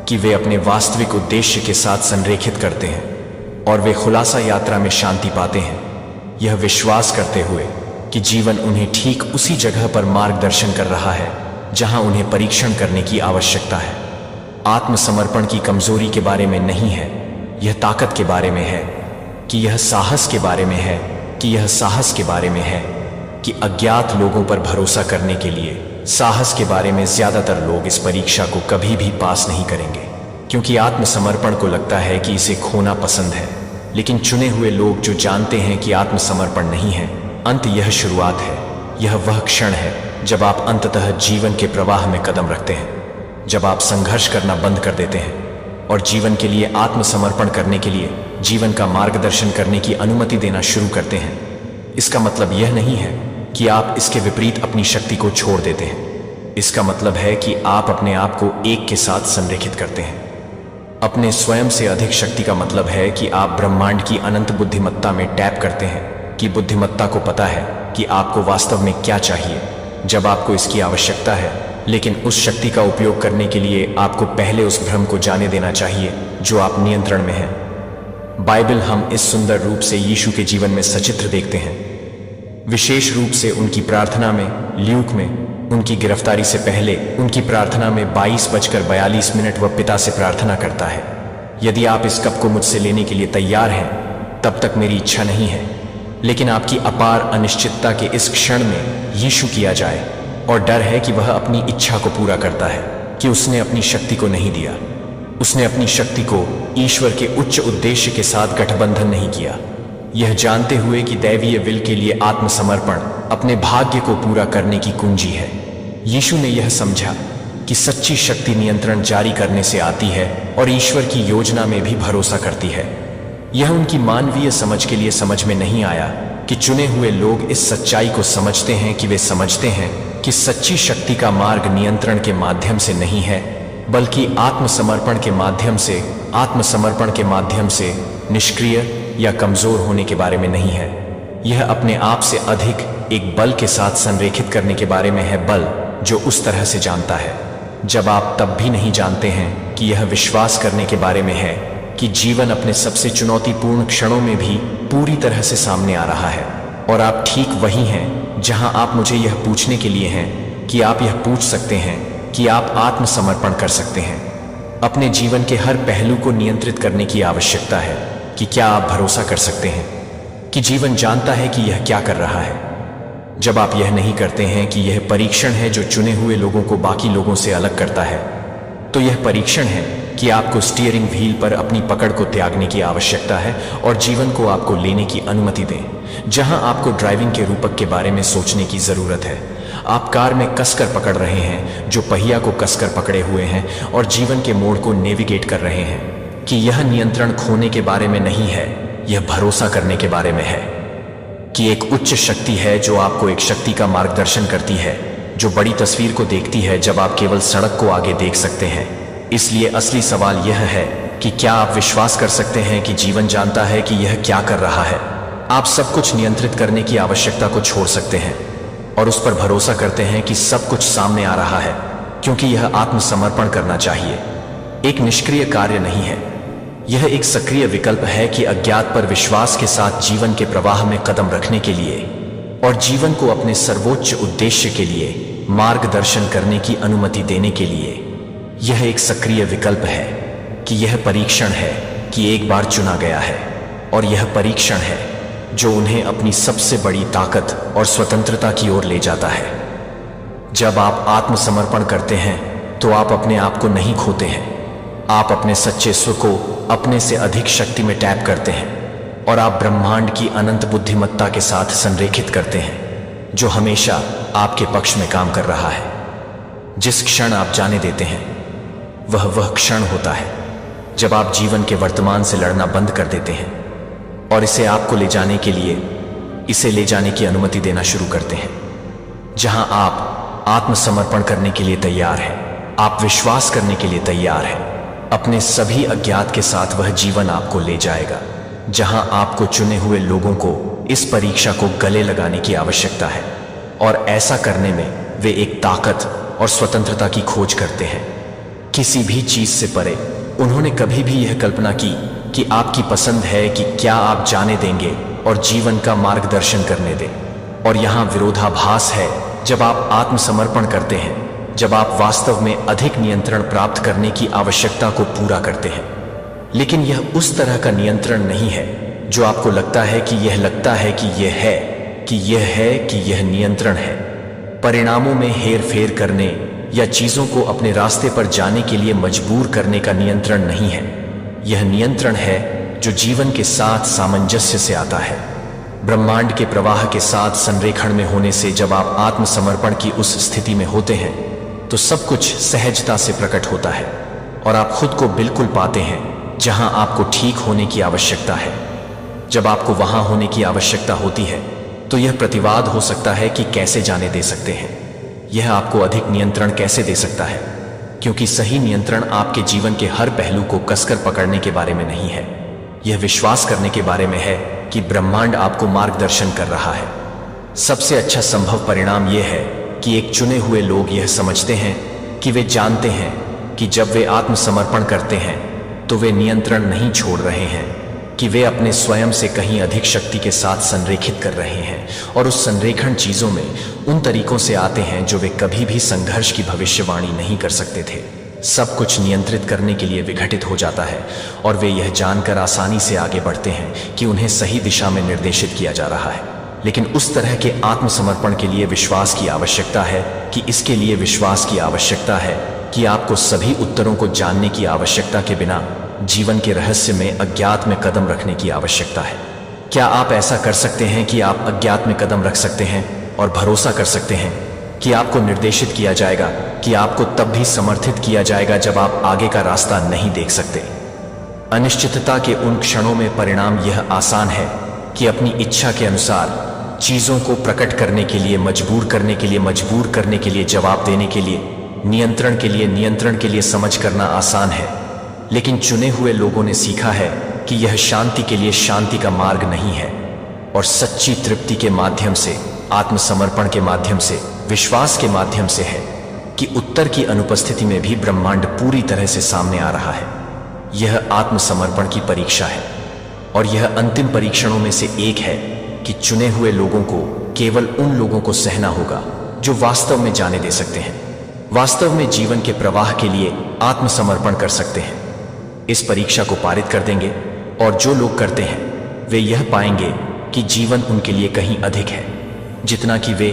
कि वे अपने वास्तविक उद्देश्य के साथ संरेखित करते हैं और वे खुलासा यात्रा में शांति पाते हैं, यह विश्वास करते हुए कि जीवन उन्हें ठीक उसी जगह पर मार्गदर्शन कर रहा है जहां उन्हें परीक्षण करने की आवश्यकता है। आत्मसमर्पण की कमजोरी के बारे में नहीं है, यह ताकत के बारे में है, कि यह साहस के बारे में है, कि अज्ञात लोगों पर भरोसा करने के लिए साहस के बारे में ज्यादातर लोग इस परीक्षा को कभी भी पास नहीं करेंगे, क्योंकि आत्मसमर्पण को लगता है कि इसे खोना पसंद है। लेकिन चुने हुए लोग जो जानते हैं कि आत्मसमर्पण नहीं है अंत, यह शुरुआत है। यह वह क्षण है जब आप अंततः जीवन के प्रवाह में कदम रखते हैं, जब आप संघर्ष करना बंद कर देते हैं और जीवन के लिए आत्मसमर्पण करने के लिए जीवन का मार्गदर्शन करने की अनुमति देना शुरू करते हैं। इसका मतलब यह नहीं है कि आप इसके विपरीत अपनी शक्ति को छोड़ देते हैं। इसका मतलब है कि आप अपने आप को एक के साथ संरेखित करते हैं। अपने स्वयं से अधिक शक्ति का मतलब है कि आप ब्रह्मांड की अनंत बुद्धिमत्ता में टैप करते हैं, कि बुद्धिमत्ता को पता है कि आपको वास्तव में क्या चाहिए जब आपको इसकी आवश्यकता है, लेकिन उस शक्ति का उपयोग करने के लिए आपको पहले उस भ्रम को जाने देना चाहिए जो आप नियंत्रण में हैं। बाइबल हम इस सुंदर रूप से यीशु के जीवन में सचित्र देखते हैं। विशेष रूप से उनकी प्रार्थना में ल्यूक में उनकी गिरफ्तारी से पहले उनकी प्रार्थना में 22:42 वह पिता से प्रार्थना करता है, यदि आप इस कप को मुझसे लेने के लिए तैयार हैं, तब तक मेरी इच्छा नहीं है, लेकिन आपकी अपार अनिश्चितता के इस क्षण में यीशु किया जाए। और डर है कि वह अपनी इच्छा को पूरा करता है कि उसने अपनी शक्ति को नहीं दिया, उसने अपनी शक्ति को ईश्वर के उच्च उद्देश्य के साथ गठबंधन नहीं किया। यह जानते हुए कि दैवीय विल के लिए आत्मसमर्पण अपने भाग्य को पूरा करने की कुंजी है, यीशु ने यह समझा कि सच्ची शक्ति नियंत्रण जारी करने से आती है और ईश्वर की योजना में भी भरोसा करती है। यह उनकी मानवीय समझ के लिए समझ में नहीं आया कि चुने हुए लोग इस सच्चाई को समझते हैं कि वे समझते हैं कि सच्ची शक्ति का मार्ग नियंत्रण के माध्यम से नहीं है, बल्कि आत्मसमर्पण के माध्यम से निष्क्रिय या कमजोर होने के बारे में नहीं है। यह अपने आप से अधिक एक बल के साथ संरेखित करने के बारे में है, बल जो उस तरह से जानता है जब आप तब भी नहीं जानते हैं कि यह विश्वास करने के बारे में है कि जीवन अपने सबसे चुनौतीपूर्ण क्षणों में भी पूरी तरह से सामने आ रहा है। और आप ठीक वही हैं जहां आप मुझे यह पूछने के लिए हैं कि आप यह पूछ सकते हैं कि आप आत्मसमर्पण कर सकते हैं। अपने जीवन के हर पहलू को नियंत्रित करने की आवश्यकता है कि क्या आप भरोसा कर सकते हैं कि जीवन जानता है कि यह क्या कर रहा है। जब आप यह नहीं करते हैं कि यह परीक्षण है जो चुने हुए लोगों को बाकी लोगों से अलग करता है, तो यह परीक्षण है कि आपको स्टीयरिंग व्हील पर अपनी पकड़ को त्यागने की आवश्यकता है और जीवन को आपको लेने की अनुमति दें जहां आपको ड्राइविंग के रूपक के बारे में सोचने की जरूरत है। आप कार में कसकर पकड़ रहे हैं जो पहिया को कसकर पकड़े हुए हैं और जीवन के मोड़ को नेविगेट कर रहे हैं कि यह नियंत्रण खोने के बारे में नहीं है, यह भरोसा करने के बारे में है कि एक उच्च शक्ति है जो आपको एक शक्ति का मार्गदर्शन करती है, जो बड़ी तस्वीर को देखती है जब आप केवल सड़क को आगे देख सकते हैं। इसलिए असली सवाल यह है कि क्या आप विश्वास कर सकते हैं कि जीवन जानता है कि यह क्या कर रहा है। आप सब कुछ नियंत्रित करने की आवश्यकता को छोड़ सकते हैं और उस पर भरोसा करते हैं कि सब कुछ सामने आ रहा है, क्योंकि यह आत्मसमर्पण करना चाहिए एक निष्क्रिय कार्य नहीं है। यह एक सक्रिय विकल्प है कि अज्ञात पर विश्वास के साथ जीवन के प्रवाह में कदम रखने के लिए और जीवन को अपने सर्वोच्च उद्देश्य के लिए मार्गदर्शन करने की अनुमति देने के लिए। यह एक सक्रिय विकल्प है कि यह परीक्षण है कि एक बार चुना गया है, और यह परीक्षण है जो उन्हें अपनी सबसे बड़ी ताकत और स्वतंत्रता की ओर ले जाता है। जब आप आत्मसमर्पण करते हैं तो आप अपने आप को नहीं खोते हैं, आप अपने सच्चे स्व को अपने से अधिक शक्ति में टैप करते हैं और आप ब्रह्मांड की अनंत बुद्धिमत्ता के साथ संरेखित करते हैं जो हमेशा आपके पक्ष में काम कर रहा है। जिस क्षण आप जाने देते हैं वह क्षण होता है जब आप जीवन के वर्तमान से लड़ना बंद कर देते हैं और इसे ले जाने की अनुमति देना शुरू करते हैं। जहां आप आत्मसमर्पण करने के लिए तैयार हैं, आप विश्वास करने के लिए तैयार हैं, अपने सभी अज्ञात के साथ वह जीवन आपको ले जाएगा जहां आपको चुने हुए लोगों को इस परीक्षा को गले लगाने की आवश्यकता है। और ऐसा करने में वे एक ताकत और स्वतंत्रता की खोज करते हैं, किसी भी चीज से परे। उन्होंने कभी भी यह कल्पना की कि आपकी पसंद है कि क्या आप जाने देंगे और जीवन का मार्गदर्शन करने दें। और यहां विरोधाभास है जब आप आत्मसमर्पण करते हैं, जब आप वास्तव में अधिक नियंत्रण प्राप्त करने की आवश्यकता को पूरा करते हैं। लेकिन यह उस तरह का नियंत्रण नहीं है जो आपको लगता है कि यह नियंत्रण है। परिणामों में हेरफेर करने या चीजों को अपने रास्ते पर जाने के लिए मजबूर करने का नियंत्रण नहीं है। यह नियंत्रण है जो जीवन के साथ सामंजस्य से आता है, ब्रह्मांड के प्रवाह के साथ संरेखण में होने से। जब आप आत्मसमर्पण की उस स्थिति में होते हैं तो सब कुछ सहजता से प्रकट होता है और आप खुद को बिल्कुल पाते हैं जहां आपको ठीक होने की आवश्यकता है। जब आपको वहां होने की आवश्यकता होती है तो यह प्रतिवाद हो सकता है कि कैसे जाने दे सकते हैं। यह आपको अधिक नियंत्रण कैसे दे सकता है, क्योंकि सही नियंत्रण आपके जीवन के हर पहलू को कसकर पकड़ने के बारे में नहीं है। यह विश्वास करने के बारे में है कि ब्रह्मांड आपको मार्गदर्शन कर रहा है। सबसे अच्छा संभव परिणाम यह है कि एक चुने हुए लोग यह समझते हैं कि वे जानते हैं कि जब वे आत्मसमर्पण करते हैं तो वे नियंत्रण नहीं छोड़ रहे हैं, कि वे अपने स्वयं से कहीं अधिक शक्ति के साथ संरेखित कर रहे हैं, और उस संरेखण चीजों में उन तरीकों से आते हैं जो वे कभी भी संघर्ष की भविष्यवाणी नहीं कर सकते थे। सब कुछ नियंत्रित करने के लिए विघटित हो जाता है, और वे यह जानकर आसानी से आगे बढ़ते हैं कि उन्हें सही दिशा में निर्देशित किया जा रहा है। लेकिन उस तरह के आत्मसमर्पण के लिए विश्वास की आवश्यकता है कि इसके लिए विश्वास की आवश्यकता है कि आपको सभी उत्तरों को जानने की आवश्यकता के बिना जीवन के रहस्य में अज्ञात में कदम रखने की आवश्यकता है। क्या आप ऐसा कर सकते हैं कि आप अज्ञात में कदम रख सकते हैं और भरोसा कर सकते हैं कि आपको निर्देशित किया जाएगा, कि आपको तब भी समर्थित किया जाएगा जब आप आगे का रास्ता नहीं देख सकते। अनिश्चितता के उन क्षणों में परिणाम यह आसान है कि अपनी इच्छा के अनुसार चीजों को प्रकट करने के लिए मजबूर करने के लिए जवाब देने के लिए नियंत्रण के लिए समझ करना आसान है। लेकिन चुने हुए लोगों ने सीखा है कि यह शांति के लिए शांति का मार्ग नहीं है, और सच्ची तृप्ति के माध्यम से, आत्मसमर्पण के माध्यम से, विश्वास के माध्यम से है कि उत्तर की अनुपस्थिति में भी ब्रह्मांड पूरी तरह से सामने आ रहा है। यह आत्मसमर्पण की परीक्षा है, और यह अंतिम परीक्षणों में से एक है कि चुने हुए लोगों को केवल उन लोगों को सहना होगा जो वास्तव में जाने दे सकते हैं, वास्तव में जीवन के प्रवाह के लिए आत्मसमर्पण कर सकते हैं। इस परीक्षा को पारित कर देंगे, और जो लोग करते हैं वे यह पाएंगे कि जीवन उनके लिए कहीं अधिक है, जितना कि वे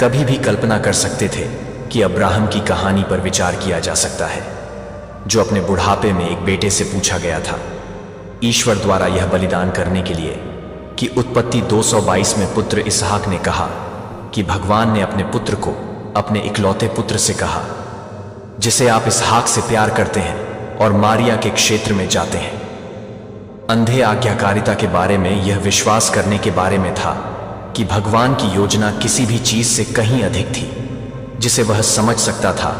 कभी भी कल्पना कर सकते थे कि अब्राहम की कहानी पर विचार किया जा सकता है, जो अपने बुढ़ापे में एक बेटे से पूछा गया था ईश्वर द्वारा यह बलिदान करने के लिए कि उत्पत्ति 222 में पुत्र इसहाक ने कहा कि भगवान ने अपने पुत्र को, अपने इकलौते पुत्र से कहा, जिसे आप इसहाक से प्यार करते हैं, और मारिया के क्षेत्र में जाते हैं। अंधे आज्ञाकारिता के बारे में यह विश्वास करने के बारे में था कि भगवान की योजना किसी भी चीज से कहीं अधिक थी, जिसे वह समझ सकता था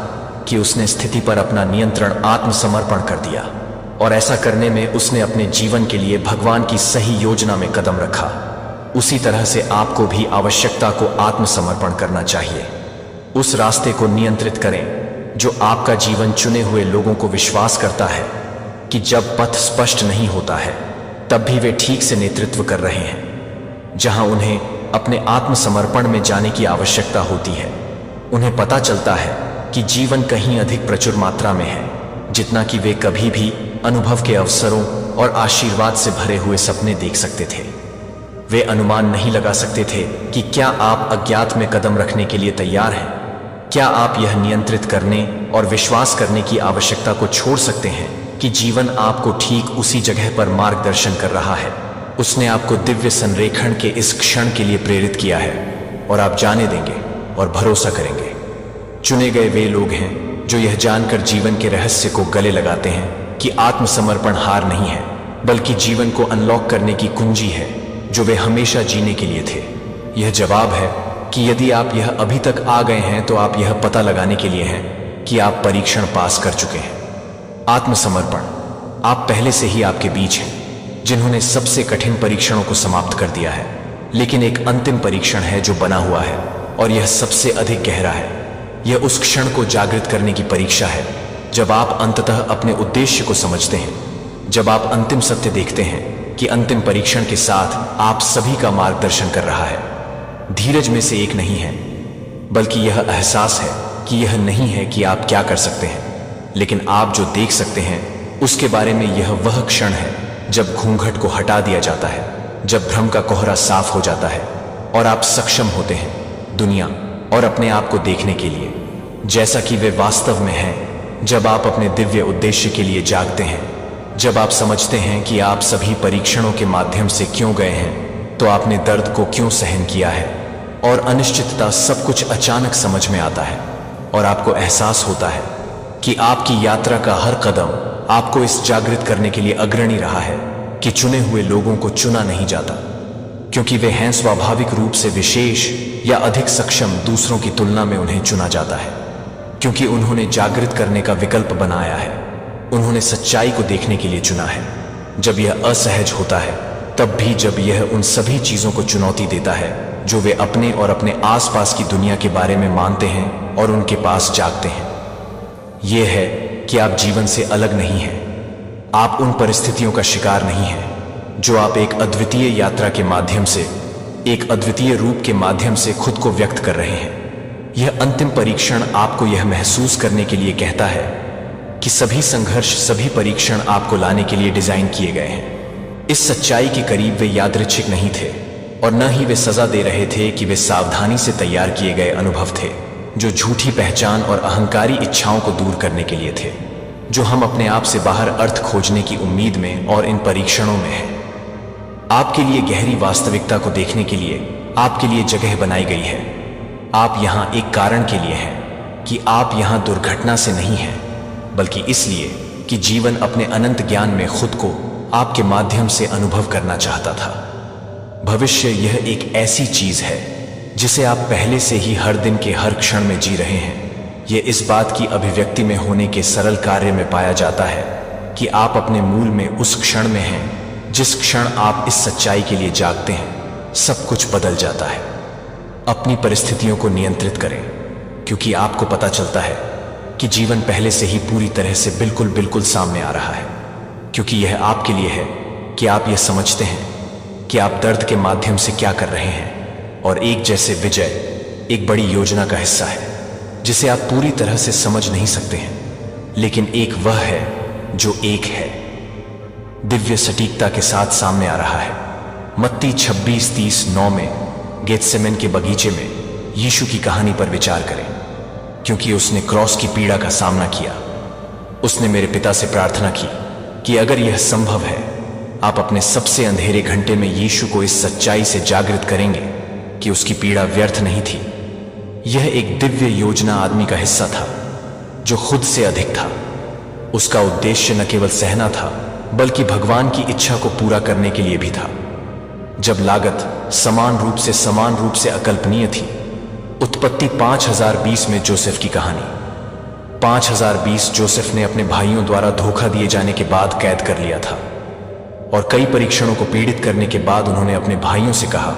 कि उसने स्थिति पर अपना नियंत्रण आत्मसमर्पण कर दिया, और ऐसा करने में उसने अपने जीवन के लिए भगवान की सही योजना में कदम रखा। उसी तरह से आपको भी आवश्यकता को आत्मसमर्पण करना चाहिए। उस रास्ते को नियंत्रित करें जो आपका जीवन चुने हुए लोगों को विश्वास करता है कि जब पथ स्पष्ट नहीं होता है तब भी वे ठीक से नेतृत्व कर रहे हैं। जहां उन्हें अपने आत्मसमर्पण में जाने की आवश्यकता होती है, उन्हें पता चलता है कि जीवन कहीं अधिक प्रचुर मात्रा में है, जितना कि वे कभी भी अनुभव के अवसरों और आशीर्वाद से भरे हुए सपने देख सकते थे। वे अनुमान नहीं लगा सकते थे कि क्या आप अज्ञात में कदम रखने के लिए तैयार हैं। क्या आप यह नियंत्रित करने और विश्वास करने की आवश्यकता को छोड़ सकते हैं कि जीवन आपको ठीक उसी जगह पर मार्गदर्शन कर रहा है। उसने आपको दिव्य संरेखण के इस क्षण के लिए प्रेरित किया है, और आप जाने देंगे और भरोसा करेंगे। चुने गए वे लोग हैं जो यह जानकर जीवन के रहस्य को गले लगाते हैं कि आत्मसमर्पण हार नहीं है, बल्कि जीवन को अनलॉक करने की कुंजी है जो वे हमेशा जीने के लिए थे। यह जवाब है कि यदि आप यह अभी तक आ गए हैं तो आप यह पता लगाने के लिए हैं कि आप परीक्षण पास कर चुके हैं। आत्मसमर्पण, आप पहले से ही आपके बीच हैं जिन्होंने सबसे कठिन परीक्षणों को समाप्त कर दिया है, लेकिन एक अंतिम परीक्षण है जो बना हुआ है, और यह सबसे अधिक गहरा है। यह उस क्षण को जागृत करने की परीक्षा है जब आप अंततः अपने उद्देश्य को समझते हैं, जब आप अंतिम सत्य देखते हैं कि अंतिम परीक्षण के साथ आप सभी का मार्गदर्शन कर रहा है। धीरज में से एक नहीं है, बल्कि यह एहसास है कि यह नहीं है कि आप क्या कर सकते हैं, लेकिन आप जो देख सकते हैं उसके बारे में। यह वह क्षण है जब घूंघट को हटा दिया जाता है, जब भ्रम का कोहरा साफ हो जाता है, और आप सक्षम होते हैं दुनिया और अपने आप को देखने के लिए जैसा कि वे वास्तव में हैं। जब आप अपने दिव्य उद्देश्य के लिए जागते हैं, जब आप समझते हैं कि आप सभी परीक्षणों के माध्यम से क्यों गए हैं, तो आपने दर्द को क्यों सहन किया है, और अनिश्चितता, सब कुछ अचानक समझ में आता है, और आपको एहसास होता है कि आपकी यात्रा का हर कदम आपको इस जागृत करने के लिए अग्रणी रहा है कि चुने हुए लोगों को चुना नहीं जाता क्योंकि वे हैं स्वाभाविक रूप से विशेष या अधिक सक्षम। दूसरों की तुलना में उन्हें चुना जाता है क्योंकि उन्होंने जागृत करने का विकल्प बनाया है, उन्होंने सच्चाई को देखने के लिए चुना है। जब यह असहज होता है, तब भी जब यह उन सभी चीजों को चुनौती देता है जो वे अपने और अपने आसपास की दुनिया के बारे में मानते हैं और उनके पास जागते हैं। यह है कि आप जीवन से अलग नहीं हैं, आप उन परिस्थितियों का शिकार नहीं हैं जो आप एक अद्वितीय यात्रा के माध्यम से, एक अद्वितीय रूप के माध्यम से खुद को व्यक्त कर रहे हैं। यह अंतिम परीक्षण आपको यह महसूस करने के लिए कहता है कि सभी संघर्ष, सभी परीक्षण आपको लाने के लिए डिजाइन किए गए हैं। इस सच्चाई के करीब वे यादृच्छिक नहीं थे और न ही वे सजा दे रहे थे कि वे सावधानी से तैयार किए गए अनुभव थे, जो झूठी पहचान और अहंकारी इच्छाओं को दूर करने के लिए थे, जो हम अपने आप से बाहर अर्थ खोजने की उम्मीद में और इन परीक्षणों में हैं। आपके लिए गहरी वास्तविकता को देखने के लिए आपके लिए जगह बनाई गई है। आप यहां एक कारण के लिए हैं कि आप यहां दुर्घटना से नहीं हैं, बल्कि इसलिए कि जीवन अपने अनंत ज्ञान में खुद को आपके माध्यम से अनुभव करना चाहता था। भविष्य यह एक ऐसी चीज है जिसे आप पहले से ही हर दिन के हर क्षण में जी रहे हैं। यह इस बात की अभिव्यक्ति में होने के सरल कार्य में पाया जाता है कि आप अपने मूल में उस क्षण में हैं जिस क्षण आप इस सच्चाई के लिए जागते हैं, सब कुछ बदल जाता है। अपनी परिस्थितियों को नियंत्रित करें, क्योंकि आपको पता चलता है कि जीवन पहले से ही पूरी तरह से बिल्कुल सामने आ रहा है, क्योंकि यह आपके लिए है कि आप यह समझते हैं कि आप दर्द के माध्यम से क्या कर रहे हैं, और एक जैसे विजय एक बड़ी योजना का हिस्सा है जिसे आप पूरी तरह से समझ नहीं सकते हैं, लेकिन एक वह है जो एक है, दिव्य सटीकता के साथ सामने आ रहा है। मत्ती 26:30-9 में गेत्सेमन के बगीचे में यीशु की कहानी पर विचार करें, क्योंकि उसने क्रॉस की पीड़ा का सामना किया। उसने मेरे पिता से प्रार्थना की कि अगर यह संभव है, आप अपने सबसे अंधेरे घंटे में यीशु को इस सच्चाई से जागृत करेंगे कि उसकी पीड़ा व्यर्थ नहीं थी। यह एक दिव्य योजना आदमी का हिस्सा था जो खुद से अधिक था। उसका उद्देश्य न केवल सहना था, बल्कि भगवान की इच्छा को पूरा करने के लिए भी था। जब लागत समान रूप से अकल्पनीय थी। उत्पत्ति 5020 में जोसेफ की कहानी। 5020 जोसेफ ने अपने भाइयों द्वारा धोखा दिए जाने के बाद कैद कर लिया था, और कई परीक्षणों को पीड़ित करने के बाद उन्होंने अपने भाइयों से कहा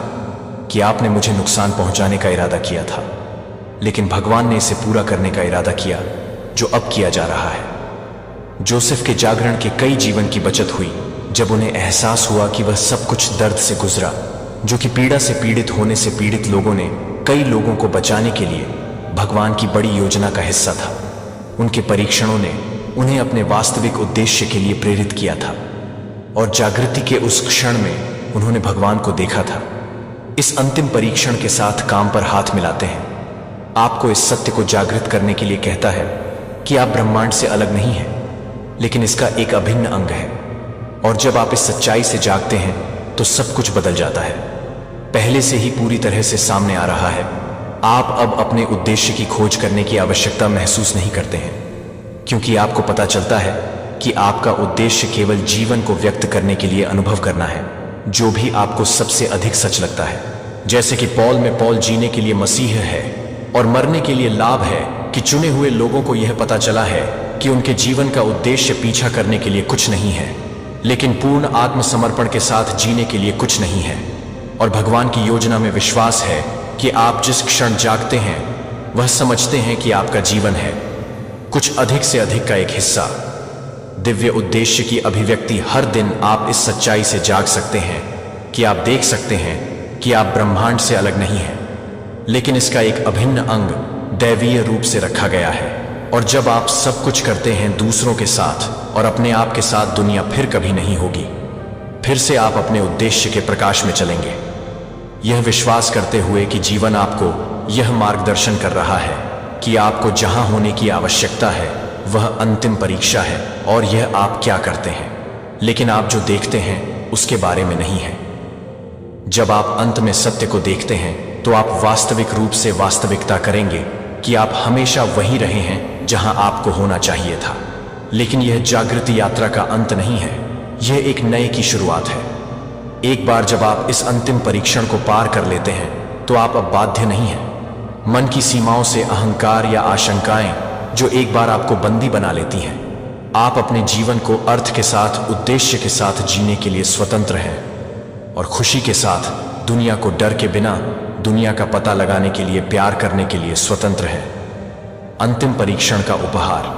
कि आपने मुझे नुकसान पहुंचाने का इरादा किया था, लेकिन भगवान ने इसे पूरा करने का इरादा किया जो अब किया जा रहा है। जोसेफ के जागरण के कई जीवन की बचत हुई जब उन्हें एहसास हुआ कि वह सब कुछ दर्द से गुजरा, जो कि पीड़ा से पीड़ित होने से पीड़ित लोगों ने कई लोगों को बचाने के लिए भगवान की बड़ी योजना का हिस्सा था। उनके परीक्षणों ने उन्हें अपने वास्तविक उद्देश्य के लिए प्रेरित किया था, और जागृति के उस क्षण में उन्होंने भगवान को देखा था। इस अंतिम परीक्षण के साथ काम पर हाथ मिलाते हैं, आपको इस सत्य को जागृत करने के लिए कहता है कि आप ब्रह्मांड से अलग नहीं हैं, लेकिन इसका एक अभिन्न अंग है। और जब आप इस सच्चाई से जागते हैं तो सब कुछ बदल जाता है। पहले से ही पूरी तरह से सामने आ रहा है। आप अब अपने उद्देश्य की खोज करने की आवश्यकता महसूस नहीं करते हैं, क्योंकि आपको पता चलता है कि आपका उद्देश्य केवल जीवन को व्यक्त करने के लिए अनुभव करना है, जो भी आपको सबसे अधिक सच लगता है। जैसे कि पौल में पौल जीने के लिए मसीह है और मरने के लिए लाभ है, कि चुने हुए लोगों को यह पता चला है कि उनके जीवन का उद्देश्य पीछा करने के लिए कुछ नहीं है, लेकिन पूर्ण आत्मसमर्पण के साथ जीने के लिए कुछ नहीं है। और भगवान की योजना में विश्वास है कि आप जिस क्षण जागते हैं वह समझते हैं कि आपका जीवन है कुछ अधिक से अधिक का एक हिस्सा। दिव्य उद्देश्य की अभिव्यक्ति हर दिन आप इस सच्चाई से जाग सकते हैं कि आप देख सकते हैं कि आप ब्रह्मांड से अलग नहीं हैं, लेकिन इसका एक अभिन्न अंग दैवीय रूप से रखा गया है। और जब आप सब कुछ करते हैं दूसरों के साथ और अपने आप के साथ, दुनिया फिर कभी नहीं होगी। फिर से आप अपने उद्देश्य के प्रकाश में चलेंगे, यह विश्वास करते हुए कि जीवन आपको यह मार्गदर्शन कर रहा है कि आपको जहां होने की आवश्यकता है वह अंतिम परीक्षा है, और यह आप क्या करते हैं, लेकिन आप जो देखते हैं उसके बारे में नहीं है। जब आप अंत में सत्य को देखते हैं तो आप वास्तविक रूप से वास्तविकता करेंगे कि आप हमेशा वहीं रहे हैं जहां आपको होना चाहिए था। लेकिन यह जागृति यात्रा का अंत नहीं है, यह एक नए की शुरुआत है। एक बार जब आप इस अंतिम परीक्षण को पार कर लेते हैं तो आप अब बाध्य नहीं हैं। मन की सीमाओं से अहंकार या आशंकाएं जो एक बार आपको बंदी बना लेती हैं, आप अपने जीवन को अर्थ के साथ, उद्देश्य के साथ जीने के लिए स्वतंत्र हैं, और खुशी के साथ, दुनिया को डर के बिना, दुनिया का पता लगाने के लिए, प्यार करने के लिए स्वतंत्र है। अंतिम परीक्षण का उपहार।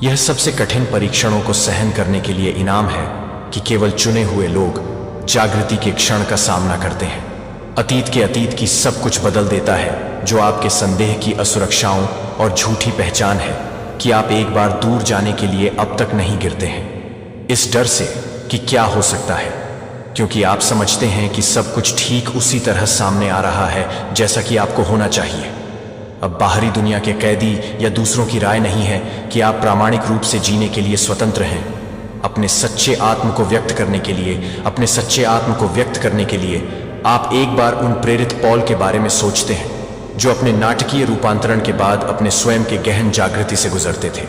यह सबसे कठिन परीक्षणों को सहन करने के लिए इनाम है कि केवल चुने हुए लोग जागृति के क्षण का सामना करते हैं। अतीत के अतीत की सब कुछ बदल देता है, जो आपके संदेह की असुरक्षाओं और झूठी पहचान है कि आप एक बार दूर जाने के लिए अब तक नहीं गिरते हैं, इस डर से कि क्या हो सकता है, क्योंकि आप समझते हैं कि सब कुछ ठीक उसी तरह सामने आ रहा है जैसा कि आपको होना चाहिए। अब बाहरी दुनिया के कैदी या दूसरों की राय नहीं है कि आप प्रामाणिक रूप से जीने के लिए स्वतंत्र हैं। अपने सच्चे आत्म को व्यक्त करने के लिए आप एक बार उन प्रेरित पॉल के बारे में सोचते हैं, जो अपने नाटकीय रूपांतरण के बाद अपने स्वयं के गहन जागृति से गुजरते थे।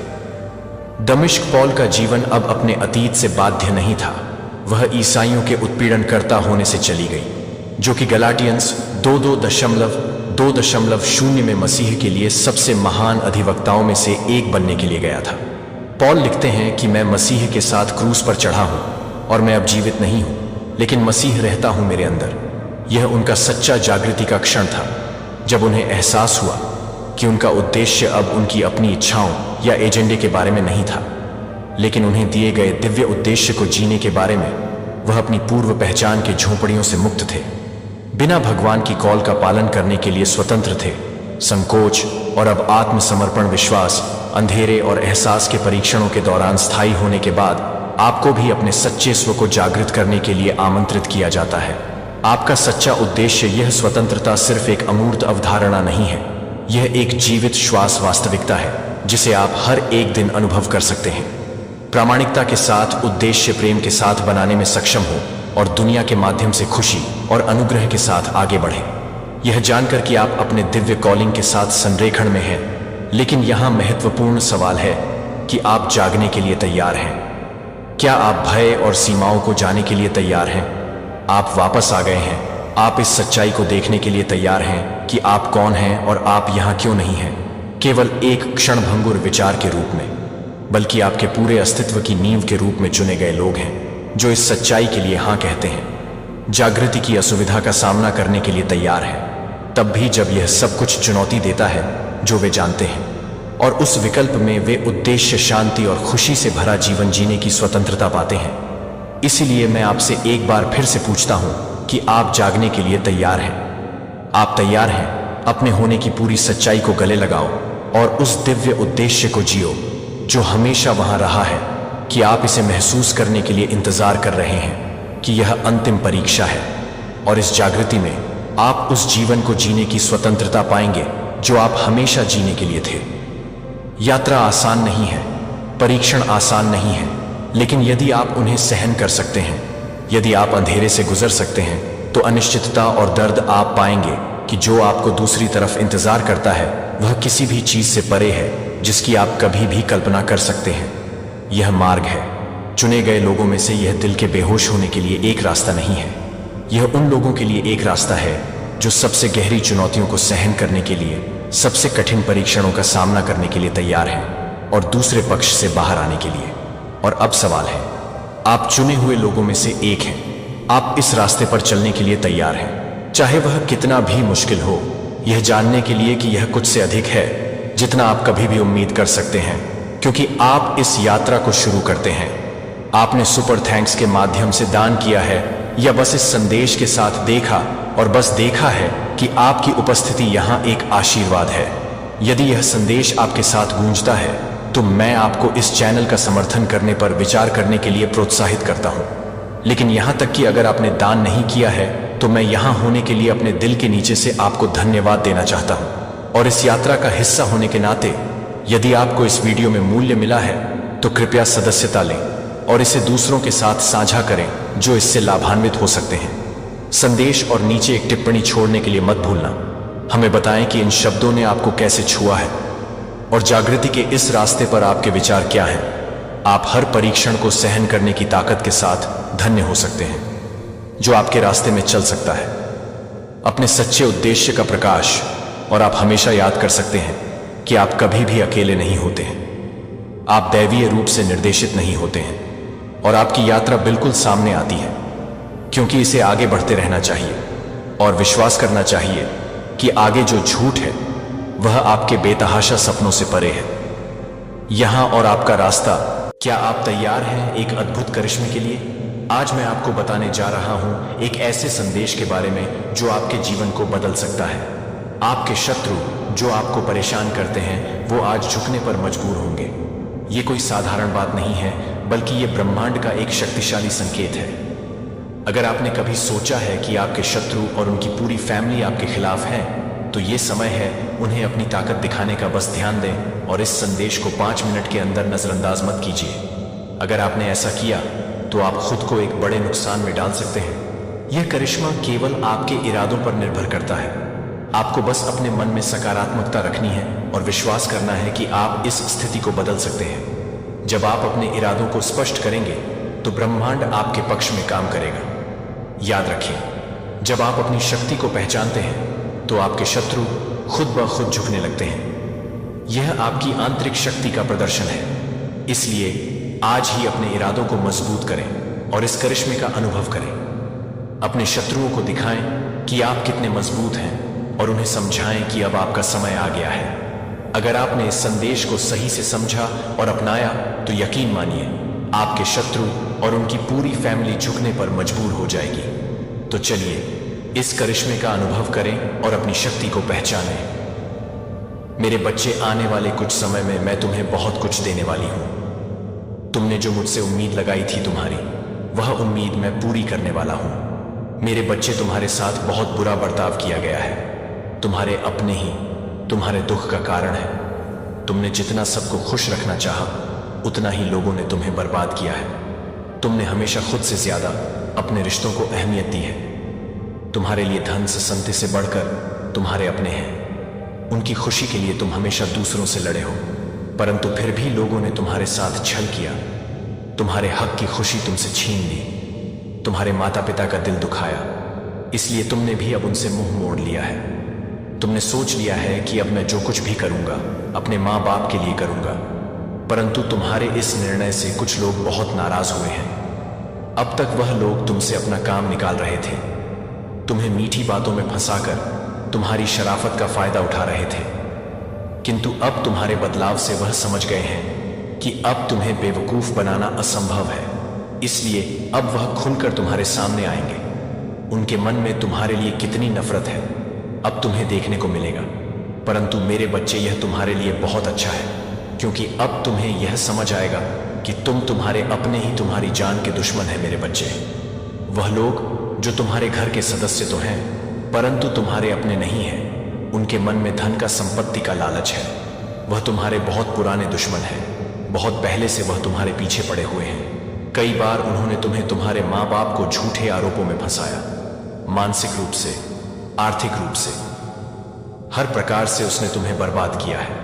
दमिश्क पॉल का जीवन अब अपने अतीत से बाध्य नहीं था। वह ईसाइयों के उत्पीड़नकर्ता होने से चली गई, जो कि गलाटियंस 2:0 में मसीह के लिए सबसे महान अधिवक्ताओं में से एक बनने के लिए गया था। पॉल लिखते हैं कि मैं मसीह के साथ क्रूस पर चढ़ा हूं और मैं अब जीवित नहीं हूं, लेकिन मसीह रहता हूं मेरे अंदर। यह उनका सच्चा जागृति का क्षण था, जब उन्हें एहसास हुआ कि उनका उद्देश्य अब उनकी अपनी इच्छाओं या एजेंडे के बारे में नहीं था, लेकिन उन्हें दिए गए दिव्य उद्देश्य को जीने के बारे में। वह अपनी पूर्व पहचान के झोंपड़ियों से मुक्त थे, बिना भगवान की कॉल का पालन करने के लिए स्वतंत्र थे। संकोच और अब आत्मसमर्पण, विश्वास, अंधेरे और एहसास के परीक्षणों के दौरान स्थायी होने के बाद आपको भी अपने सच्चे स्व को जागृत करने के लिए आमंत्रित किया जाता है। आपका सच्चा उद्देश्य, यह स्वतंत्रता सिर्फ एक अमूर्त अवधारणा नहीं है, यह एक जीवित श्वास वास्तविकता है जिसे आप हर एक दिन अनुभव कर सकते हैं। प्रामाणिकता के साथ उद्देश्य प्रेम के साथ बनाने में सक्षम हो और दुनिया के माध्यम से खुशी और अनुग्रह के साथ आगे बढ़े। यह जानकर कि आप अपने दिव्य कॉलिंग के साथ संरेखण में हैं, लेकिन यहां महत्वपूर्ण सवाल है कि आप जागने के लिए तैयार हैं। क्या आप भय और सीमाओं को जाने के लिए तैयार हैं? आप वापस आ गए हैं। आप इस सच्चाई को देखने के लिए तैयार हैं कि आप कौन हैं और आप यहां क्यों नहीं हैं, केवल एक क्षणभंगुर विचार के रूप में, बल्कि आपके पूरे अस्तित्व की नींव के रूप में चुने गए लोग हैं जो इस सच्चाई के लिए हां कहते हैं। जागृति की असुविधा का सामना करने के लिए तैयार हैं, तब भी जब यह सब कुछ चुनौती देता है जो वे जानते हैं, और उस विकल्प में वे उद्देश्य, शांति और खुशी से भरा जीवन जीने की स्वतंत्रता पाते हैं। इसीलिए मैं आपसे एक बार फिर से पूछता हूं कि आप जागने के लिए तैयार हैं? आप तैयार हैं? अपने होने की पूरी सच्चाई को गले लगाओ और उस दिव्य उद्देश्य को जियो जो हमेशा वहां रहा है, कि आप इसे महसूस करने के लिए इंतजार कर रहे हैं कि यह अंतिम परीक्षा है, और इस जागृति में आप उस जीवन को जीने की स्वतंत्रता पाएंगे जो आप हमेशा जीने के लिए थे। यात्रा आसान नहीं है, परीक्षण आसान नहीं है, लेकिन यदि आप उन्हें सहन कर सकते हैं, यदि आप अंधेरे से गुजर सकते हैं, तो अनिश्चितता और दर्द आप पाएंगे कि जो आपको दूसरी तरफ इंतजार करता है वह किसी भी चीज से परे है जिसकी आप कभी भी कल्पना कर सकते हैं। यह मार्ग है। चुने गए लोगों में से यह दिल के बेहोश होने के लिए एक रास्ता नहीं है। यह उन लोगों के लिए एक रास्ता है जो सबसे गहरी चुनौतियों को सहन करने के लिए, सबसे कठिन परीक्षणों का सामना करने के लिए तैयार हैं और दूसरे पक्ष से बाहर आने के लिए। और अब सवाल है, आप चुने हुए लोगों में से एक हैं। आप इस रास्ते पर चलने के लिए तैयार हैं, चाहे वह कितना भी मुश्किल हो, यह जानने के लिए कि यह कुछ से अधिक है जितना आप कभी भी उम्मीद कर सकते हैं, क्योंकि आप इस यात्रा को शुरू करते हैं। आपने सुपर थैंक्स के माध्यम से दान किया है, या बस इस संदेश के साथ देखा और बस देखा है कि आपकी उपस्थिति यहाँ एक आशीर्वाद है। यदि यह संदेश आपके साथ गूंजता है तो मैं आपको इस चैनल का समर्थन करने पर विचार करने के लिए प्रोत्साहित करता हूँ। लेकिन यहाँ तक कि अगर आपने दान नहीं किया है तो मैं यहाँ होने के लिए अपने दिल के नीचे से आपको धन्यवाद देना चाहता हूँ। और इस यात्रा का हिस्सा होने के नाते, यदि आपको इस वीडियो में मूल्य मिला है तो कृपया सदस्यता लें और इसे दूसरों के साथ साझा करें जो इससे लाभान्वित हो सकते हैं। संदेश और नीचे एक टिप्पणी छोड़ने के लिए मत भूलना। हमें बताएं कि इन शब्दों ने आपको कैसे छुआ है और जागृति के इस रास्ते पर आपके विचार क्या हैं। आप हर परीक्षण को सहन करने की ताकत के साथ धन्य हो सकते हैं जो आपके रास्ते में चल सकता है, अपने सच्चे उद्देश्य का प्रकाश। और आप हमेशा याद कर सकते हैं कि आप कभी भी अकेले नहीं होते हैं। आप दैवीय रूप से निर्देशित नहीं होते हैं और आपकी यात्रा बिल्कुल सामने आती है, क्योंकि इसे आगे बढ़ते रहना चाहिए और विश्वास करना चाहिए कि आगे जो झूठ है वह आपके बेतहाशा सपनों से परे है। यहां और आपका रास्ता। क्या आप तैयार हैं एक अद्भुत करिश्मे के लिए? आज मैं आपको बताने जा रहा हूं एक ऐसे संदेश के बारे में जो आपके जीवन को बदल सकता है। आपके शत्रु जो आपको परेशान करते हैं वो आज झुकने पर मजबूर होंगे। ये कोई साधारण बात नहीं है, बल्कि ये ब्रह्मांड का एक शक्तिशाली संकेत है। अगर आपने कभी सोचा है कि आपके शत्रु और उनकी पूरी फैमिली आपके खिलाफ है, तो ये समय है उन्हें अपनी ताकत दिखाने का। बस ध्यान दें और इस संदेश को 5 मिनट के अंदर नजरअंदाज मत कीजिए। अगर आपने ऐसा किया तो आप खुद को एक बड़े नुकसान में डाल सकते हैं। यह करिश्मा केवल आपके इरादों पर निर्भर करता है। आपको बस अपने मन में सकारात्मकता रखनी है और विश्वास करना है कि आप इस स्थिति को बदल सकते हैं। जब आप अपने इरादों को स्पष्ट करेंगे तो ब्रह्मांड आपके पक्ष में काम करेगा। याद रखिए, जब आप अपनी शक्ति को पहचानते हैं तो आपके शत्रु खुद ब खुद झुकने लगते हैं। यह आपकी आंतरिक शक्ति का प्रदर्शन है। इसलिए आज ही अपने इरादों को मजबूत करें और इस करिश्मे का अनुभव करें। अपने शत्रुओं को दिखाएं कि आप कितने मजबूत हैं और उन्हें समझाएं कि अब आपका समय आ गया है। अगर आपने इस संदेश को सही से समझा और अपनाया तो यकीन मानिए, आपके शत्रु और उनकी पूरी फैमिली झुकने पर मजबूर हो जाएगी। तो चलिए इस करिश्मे का अनुभव करें और अपनी शक्ति को पहचानें। मेरे बच्चे, आने वाले कुछ समय में मैं तुम्हें बहुत कुछ देने वाली हूं। तुमने जो मुझसे उम्मीद लगाई थी तुम्हारी, वह उम्मीद मैं पूरी करने वाला हूं। मेरे बच्चे, तुम्हारे साथ बहुत बुरा बर्ताव किया गया है। तुम्हारे अपने ही तुम्हारे दुख का कारण है। तुमने जितना सबको खुश रखना चाहा, उतना ही लोगों ने तुम्हें बर्बाद किया है। तुमने हमेशा खुद से ज्यादा अपने रिश्तों को अहमियत दी है। तुम्हारे लिए धन से, संपत्ति से बढ़कर तुम्हारे अपने हैं। उनकी खुशी के लिए तुम हमेशा दूसरों से लड़े हो, परंतु फिर भी लोगों ने तुम्हारे साथ छल किया। तुम्हारे हक की खुशी तुमसे छीन ली। तुम्हारे माता पिता का दिल दुखाया, इसलिए तुमने भी अब उनसे मुंह मोड़ लिया है। तुमने सोच लिया है कि अब मैं जो कुछ भी करूंगा अपने माँ बाप के लिए करूंगा, परंतु तुम्हारे इस निर्णय से कुछ लोग बहुत नाराज हुए हैं। अब तक वह लोग तुमसे अपना काम निकाल रहे थे। तुम्हें मीठी बातों में फंसाकर तुम्हारी शराफत का फायदा उठा रहे थे, किंतु अब तुम्हारे बदलाव से वह समझ गए हैं कि अब तुम्हें बेवकूफ बनाना असंभव है। इसलिए अब वह खुलकर तुम्हारे सामने आएंगे। उनके मन में तुम्हारे लिए कितनी नफरत है अब तुम्हें देखने को मिलेगा। परंतु मेरे बच्चे, यह तुम्हारे लिए बहुत अच्छा है, क्योंकि अब तुम्हें यह समझ आएगा कि तुम्हारे अपने ही तुम्हारी जान के दुश्मन है। मेरे बच्चे, वह लोग जो तुम्हारे घर के सदस्य तो हैं, परंतु तुम्हारे अपने नहीं हैं। उनके मन में धन का, संपत्ति का लालच है। वह तुम्हारे बहुत पुराने दुश्मन हैं। बहुत पहले से वह तुम्हारे पीछे पड़े हुए हैं। कई बार उन्होंने तुम्हें तुम्हारे माँ बाप को झूठे आरोपों में फंसाया। मानसिक रूप से, आर्थिक रूप से, हर प्रकार से उसने तुम्हें बर्बाद किया है।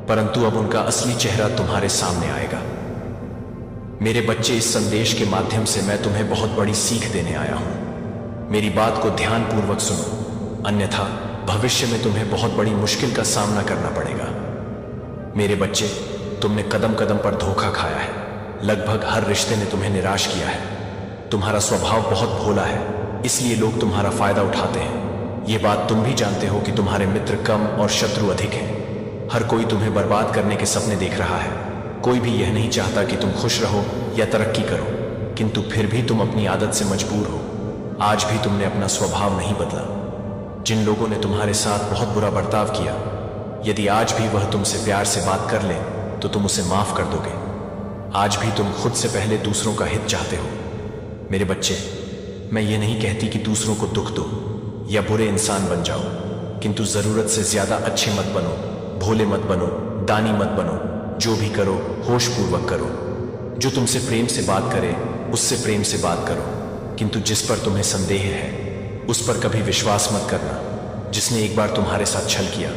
परंतु अब उनका असली चेहरा तुम्हारे सामने आएगा। मेरे बच्चे, इस संदेश के माध्यम से मैं तुम्हें बहुत बड़ी सीख देने आया हूं। मेरी बात को ध्यानपूर्वक सुनो, अन्यथा भविष्य में तुम्हें बहुत बड़ी मुश्किल का सामना करना पड़ेगा। मेरे बच्चे, तुमने कदम कदम पर धोखा खाया है। लगभग हर रिश्ते ने तुम्हें निराश किया है। तुम्हारा स्वभाव बहुत भोला है, इसलिए लोग तुम्हारा फायदा उठाते हैं। ये बात तुम भी जानते हो कि तुम्हारे मित्र कम और शत्रु अधिक हैं। हर कोई तुम्हें बर्बाद करने के सपने देख रहा है। कोई भी यह नहीं चाहता कि तुम खुश रहो या तरक्की करो, किंतु फिर भी तुम अपनी आदत से मजबूर हो। आज भी तुमने अपना स्वभाव नहीं बदला। जिन लोगों ने तुम्हारे साथ बहुत बुरा बर्ताव किया, यदि आज भी वह तुमसे प्यार से बात कर ले तो तुम उसे माफ कर दोगे। आज भी तुम खुद से पहले दूसरों का हित चाहते हो। मेरे बच्चे, मैं ये नहीं कहती कि दूसरों को दुख दो या बुरे इंसान बन जाओ, किंतु जरूरत से ज्यादा अच्छे मत बनो, भोले मत बनो, दानी मत बनो। जो भी करो होशपूर्वक करो। जो तुमसे प्रेम से बात करे उससे प्रेम से बात करो, किंतु जिस पर तुम्हें संदेह है उस पर कभी विश्वास मत करना। जिसने एक बार तुम्हारे साथ छल किया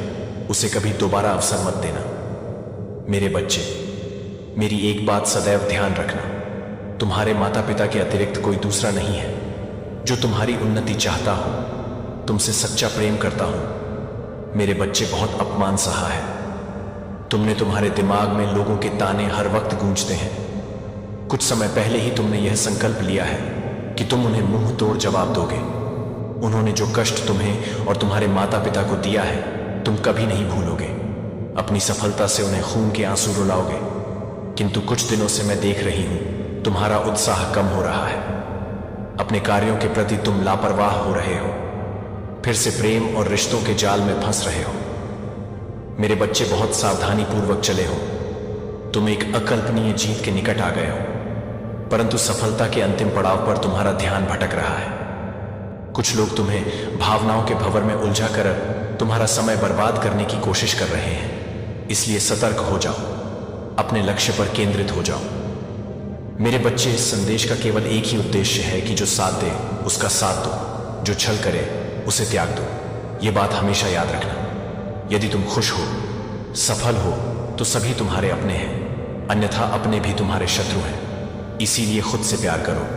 उसे कभी दोबारा अवसर मत देना। मेरे बच्चे, मेरी एक बात सदैव ध्यान रखना, तुम्हारे माता पिता के अतिरिक्त कोई दूसरा नहीं है जो तुम्हारी उन्नति चाहता हो, तुमसे सच्चा प्रेम करता हो। मेरे बच्चे, बहुत अपमान सहा है। तुमने तुम्हारे दिमाग में लोगों के ताने हर वक्त गूंजते हैं। कुछ समय पहले ही तुमने यह संकल्प लिया है कि तुम उन्हें मुंह तोड़ जवाब दोगे। उन्होंने जो कष्ट तुम्हें और तुम्हारे माता पिता को दिया है तुम कभी नहीं भूलोगे। अपनी सफलता से उन्हें खून के आंसू रुलाओगे। किंतु कुछ दिनों से मैं देख रही हूं तुम्हारा उत्साह कम हो रहा है। अपने कार्यों के प्रति तुम लापरवाह हो रहे हो। फिर से प्रेम और रिश्तों के जाल में फंस रहे हो। मेरे बच्चे, बहुत सावधानी पूर्वक चले हो। तुम एक अकल्पनीय जीत के निकट आ गए हो, परंतु सफलता के अंतिम पड़ाव पर तुम्हारा ध्यान भटक रहा है। कुछ लोग तुम्हें भावनाओं के भंवर में उलझा कर तुम्हारा समय बर्बाद करने की कोशिश कर रहे हैं। इसलिए सतर्क हो जाओ, अपने लक्ष्य पर केंद्रित हो जाओ। मेरे बच्चे, इस संदेश का केवल एक ही उद्देश्य है कि जो साथ दे उसका साथ दो, जो छल करे उसे त्याग दो। यह बात हमेशा याद रखना। यदि तुम खुश हो, सफल हो, तो सभी तुम्हारे अपने हैं, अन्यथा अपने भी तुम्हारे शत्रु हैं। इसीलिए खुद से प्यार करो,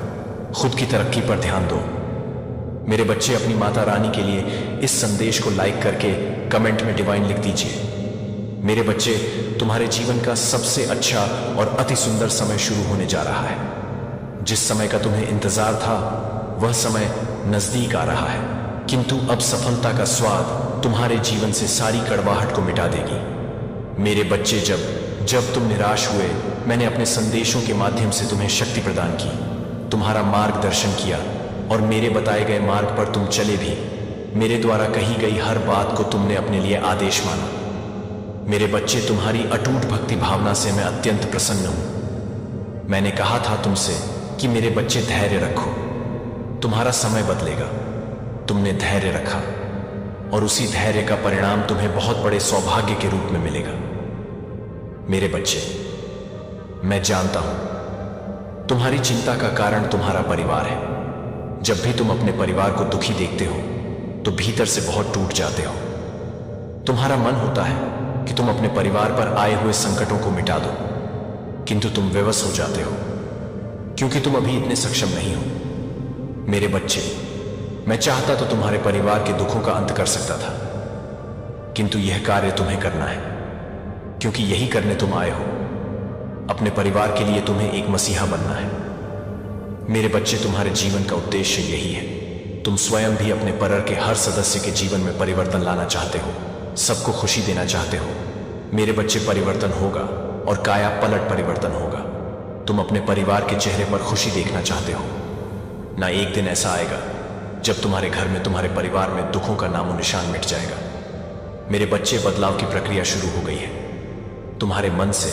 खुद की तरक्की पर ध्यान दो। मेरे बच्चे, अपनी माता रानी के लिए इस संदेश को लाइक करके कमेंट में डिवाइन लिख दीजिए। मेरे बच्चे, तुम्हारे जीवन का सबसे अच्छा और अति सुंदर समय शुरू होने जा रहा है। जिस समय का तुम्हें इंतजार था वह समय नजदीक आ रहा है, किंतु अब सफलता का स्वाद तुम्हारे जीवन से सारी कड़वाहट को मिटा देगी। मेरे बच्चे, जब तुम निराश हुए, मैंने अपने संदेशों के माध्यम से तुम्हें शक्ति प्रदान की, तुम्हारा मार्गदर्शन किया और मेरे बताए गए मार्ग पर तुम चले भी। मेरे द्वारा कही गई हर बात को तुमने अपने लिए आदेश माना। मेरे बच्चे, तुम्हारी अटूट भक्ति भावना से मैं अत्यंत प्रसन्न हूं। मैंने कहा था तुमसे कि मेरे बच्चे, धैर्य रखो, तुम्हारा समय बदलेगा। तुमने धैर्य रखा और उसी धैर्य का परिणाम तुम्हें बहुत बड़े सौभाग्य के रूप में मिलेगा। मेरे बच्चे, मैं जानता हूं तुम्हारी चिंता का कारण तुम्हारा परिवार है। जब भी तुम अपने परिवार को दुखी देखते हो तो भीतर से बहुत टूट जाते हो। तुम्हारा मन होता है कि तुम अपने परिवार पर आए हुए संकटों को मिटा दो, किंतु तुम विवश हो जाते हो क्योंकि तुम अभी इतने सक्षम नहीं हो। मेरे बच्चे, मैं चाहता तो तुम्हारे परिवार के दुखों का अंत कर सकता था, किंतु यह कार्य तुम्हें करना है, क्योंकि यही करने तुम आए हो। अपने परिवार के लिए तुम्हें एक मसीहा बनना है। मेरे बच्चे, तुम्हारे जीवन का उद्देश्य यही है। तुम स्वयं भी अपने परिवार के हर सदस्य के जीवन में परिवर्तन लाना चाहते हो, सबको खुशी देना चाहते हो। मेरे बच्चे, परिवर्तन होगा और काया पलट परिवर्तन होगा। तुम अपने परिवार के चेहरे पर खुशी देखना चाहते हो ना। एक दिन ऐसा आएगा जब तुम्हारे घर में, तुम्हारे परिवार में दुखों का नामो निशान मिट जाएगा। मेरे बच्चे, बदलाव की प्रक्रिया शुरू हो गई है। तुम्हारे मन से,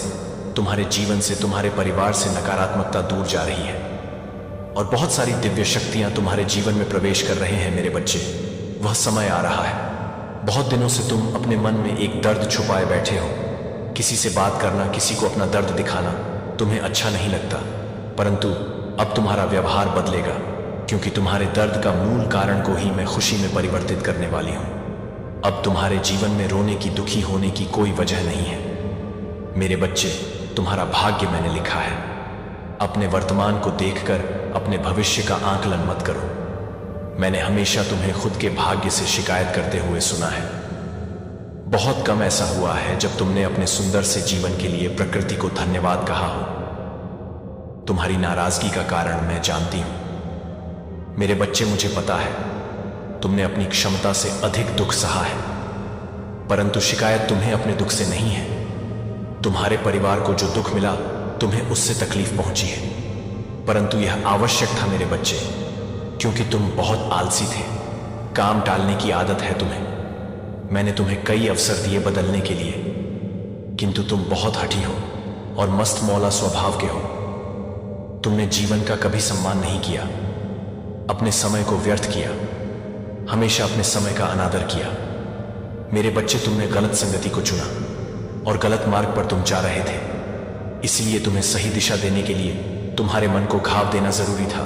तुम्हारे जीवन से, तुम्हारे परिवार से नकारात्मकता दूर जा रही है और बहुत सारी दिव्य शक्तियां तुम्हारे जीवन में प्रवेश कर रहे हैं। मेरे बच्चे, वह समय आ रहा है। बहुत दिनों से तुम अपने मन में एक दर्द छुपाए बैठे हो। किसी से बात करना, किसी को अपना दर्द दिखाना तुम्हें अच्छा नहीं लगता, परंतु अब तुम्हारा व्यवहार बदलेगा, क्योंकि तुम्हारे दर्द का मूल कारण को ही मैं खुशी में परिवर्तित करने वाली हूं। अब तुम्हारे जीवन में रोने की, दुखी होने की कोई वजह नहीं है। मेरे बच्चे, तुम्हारा भाग्य मैंने लिखा है। अपने वर्तमान को देखकर अपने भविष्य का आकलन मत करो। मैंने हमेशा तुम्हें खुद के भाग्य से शिकायत करते हुए सुना है। बहुत कम ऐसा हुआ है जब तुमने अपने सुंदर से जीवन के लिए प्रकृति को धन्यवाद कहा हो। तुम्हारी नाराजगी का कारण मैं जानती हूं। मेरे बच्चे, मुझे पता है तुमने अपनी क्षमता से अधिक दुख सहा है, परंतु शिकायत तुम्हें अपने दुख से नहीं है। तुम्हारे परिवार को जो दुख मिला, तुम्हें उससे तकलीफ पहुंची है, परंतु यह आवश्यक था मेरे बच्चे, क्योंकि तुम बहुत आलसी थे। काम टालने की आदत है तुम्हें। मैंने तुम्हें कई अवसर दिए बदलने के लिए, किंतु तुम बहुत हठी हो और मस्त मौला स्वभाव के हो। तुमने जीवन का कभी सम्मान नहीं किया, अपने समय को व्यर्थ किया, हमेशा अपने समय का अनादर किया। मेरे बच्चे, तुमने गलत संगति को चुना और गलत मार्ग पर तुम जा रहे थे। इसलिए तुम्हें सही दिशा देने के लिए तुम्हारे मन को घाव देना जरूरी था।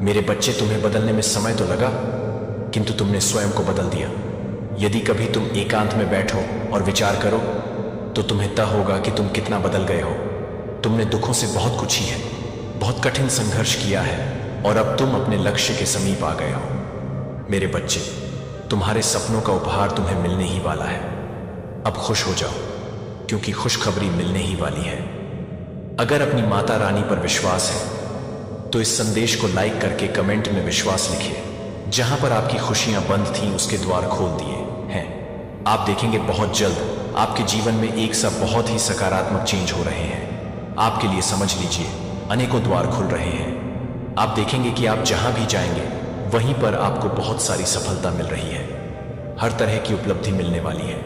मेरे बच्चे, तुम्हें बदलने में समय तो लगा, किंतु तुमने स्वयं को बदल दिया। यदि कभी तुम एकांत में बैठो और विचार करो तो तुम्हें तय होगा कि तुम कितना बदल गए हो। तुमने दुखों से बहुत कुछ ही है, बहुत कठिन संघर्ष किया है और अब तुम अपने लक्ष्य के समीप आ गए हो। मेरे बच्चे, तुम्हारे सपनों का उपहार तुम्हें मिलने ही वाला है। अब खुश हो जाओ, क्योंकि खुशखबरी मिलने ही वाली है। अगर अपनी माता रानी पर विश्वास है तो इस संदेश को लाइक करके कमेंट में विश्वास लिखिए। जहां पर आपकी खुशियां बंद थीं उसके द्वार खोल दिए हैं। आप देखेंगे बहुत जल्द आपके जीवन में एक सा बहुत ही सकारात्मक चेंज हो रहे हैं। आपके लिए समझ लीजिए, अनेकों द्वार खुल रहे हैं। आप देखेंगे कि आप जहां भी जाएंगे वहीं पर आपको बहुत सारी सफलता मिल रही है, हर तरह की उपलब्धि मिलने वाली है।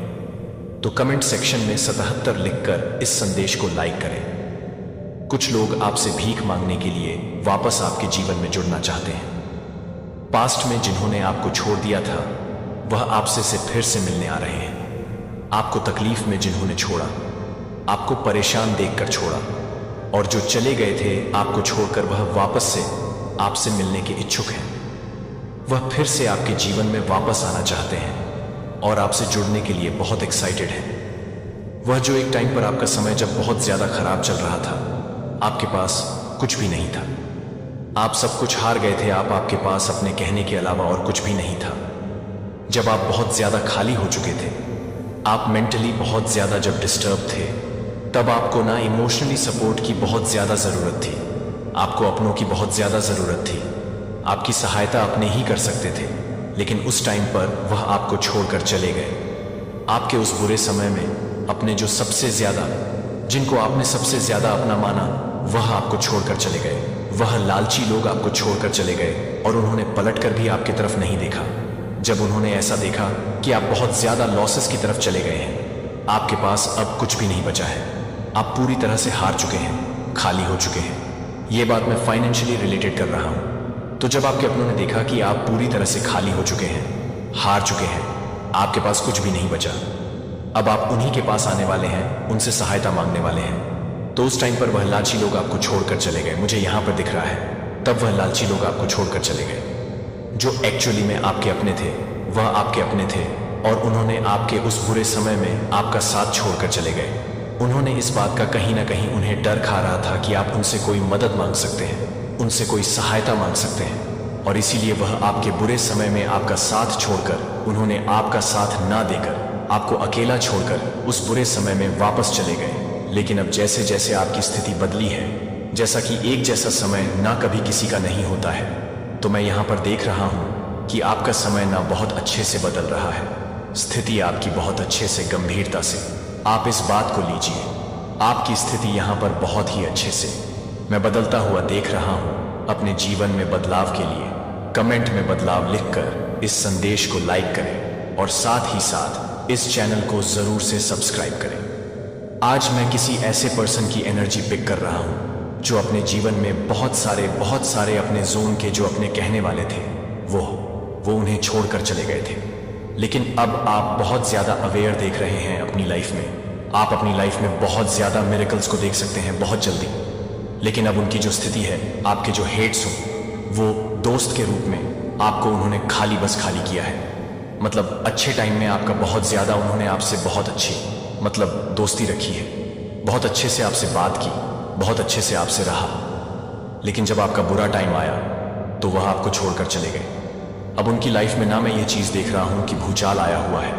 तो कमेंट सेक्शन में 77 लिखकर इस संदेश को लाइक करें। कुछ लोग आपसे भीख मांगने के लिए वापस आपके जीवन में जुड़ना चाहते हैं। पास्ट में जिन्होंने आपको छोड़ दिया था वह आपसे फिर से मिलने आ रहे हैं। आपको तकलीफ में जिन्होंने छोड़ा, आपको परेशान देखकर छोड़ा, और जो चले गए थे आपको छोड़कर, वह वापस से आपसे मिलने के इच्छुक हैं। वह फिर से आपके जीवन में वापस आना चाहते हैं और आपसे जुड़ने के लिए बहुत एक्साइटेड हैं। वह जो एक टाइम पर आपका समय जब बहुत ज्यादा खराब चल रहा था, आपके पास कुछ भी नहीं था, आप सब कुछ हार गए थे, आपके पास अपने कहने के अलावा और कुछ भी नहीं था। जब आप बहुत ज्यादा खाली हो चुके थे, आप मेंटली बहुत ज्यादा जब डिस्टर्ब थे, तब आपको ना इमोशनली सपोर्ट की बहुत ज्यादा जरूरत थी, आपको अपनों की बहुत ज्यादा जरूरत थी। आपकी सहायता अपने ही कर सकते थे, लेकिन उस टाइम पर वह आपको छोड़कर चले गए। आपके उस बुरे समय में अपने जो सबसे ज्यादा, जिनको आपने सबसे ज्यादा अपना माना, वह आपको छोड़कर चले गए। वह लालची लोग आपको छोड़कर चले गए और उन्होंने पलटकर भी आपकी तरफ नहीं देखा। जब उन्होंने ऐसा देखा कि आप बहुत ज्यादा लॉसेस की तरफ चले गए हैं, आपके पास अब कुछ भी नहीं बचा है, आप पूरी तरह से हार चुके हैं, खाली हो चुके हैं। यह बात मैं फाइनेंशियली रिलेटेड कर रहा हूं। तो जब आपके अपनों ने देखा कि आप पूरी तरह से खाली हो चुके हैं, हार चुके हैं, आपके पास कुछ भी नहीं बचा, अब आप उन्हीं के पास आने वाले हैं, उनसे सहायता मांगने वाले हैं। तो उस टाइम पर वह लालची लोग आपको छोड़कर चले गए। मुझे यहां पर दिख रहा है, तब वह लालची लोग आपको छोड़कर चले गए। जो एक्चुअली में आपके अपने थे, वह आपके अपने थे, और उन्होंने आपके उस बुरे समय में आपका साथ छोड़कर चले गए। उन्होंने इस बात का कहीं ना कहीं उन्हें डर खा रहा था कि आप उनसे कोई मदद मांग सकते हैं, उनसे कोई सहायता मांग सकते हैं, और इसीलिए वह आपके बुरे समय में आपका साथ छोड़कर, उन्होंने आपका साथ ना देकर, आपको अकेला छोड़कर उस बुरे समय में वापस चले गए। लेकिन अब जैसे जैसे आपकी स्थिति बदली है, जैसा कि एक जैसा समय ना कभी किसी का नहीं होता है, तो मैं यहां पर देख रहा हूं कि आपका समय ना बहुत अच्छे से बदल रहा है। स्थिति आपकी बहुत अच्छे से, गंभीरता से, आप इस बात को लीजिए, आपकी स्थिति यहां पर बहुत ही अच्छे से मैं बदलता हुआ देख रहा हूं। अपने जीवन में बदलाव के लिए कमेंट में बदलाव लिखकर इस संदेश को लाइक करें और साथ ही साथ इस चैनल को जरूर से सब्सक्राइब करें। आज मैं किसी ऐसे पर्सन की एनर्जी पिक कर रहा हूं जो अपने जीवन में बहुत सारे अपने जोन के जो अपने कहने वाले थे, वो उन्हें छोड़कर चले गए थे। लेकिन अब आप बहुत ज्यादा अवेयर देख रहे हैं अपनी लाइफ में। आप अपनी लाइफ में बहुत ज्यादा मिरेकल्स को देख सकते हैं बहुत जल्दी। लेकिन अब उनकी जो स्थिति है, आपके जो हेट्स हो, वो दोस्त के रूप में आपको उन्होंने बस खाली किया है। मतलब अच्छे टाइम में आपका बहुत ज्यादा उन्होंने आपसे बहुत अच्छी दोस्ती रखी है, बहुत अच्छे से आपसे बात की, बहुत अच्छे से आपसे रहा। लेकिन जब आपका बुरा टाइम आया तो वह आपको छोड़कर चले गए। अब उनकी लाइफ में ना मैं ये चीज देख रहा हूं कि भूचाल आया हुआ है।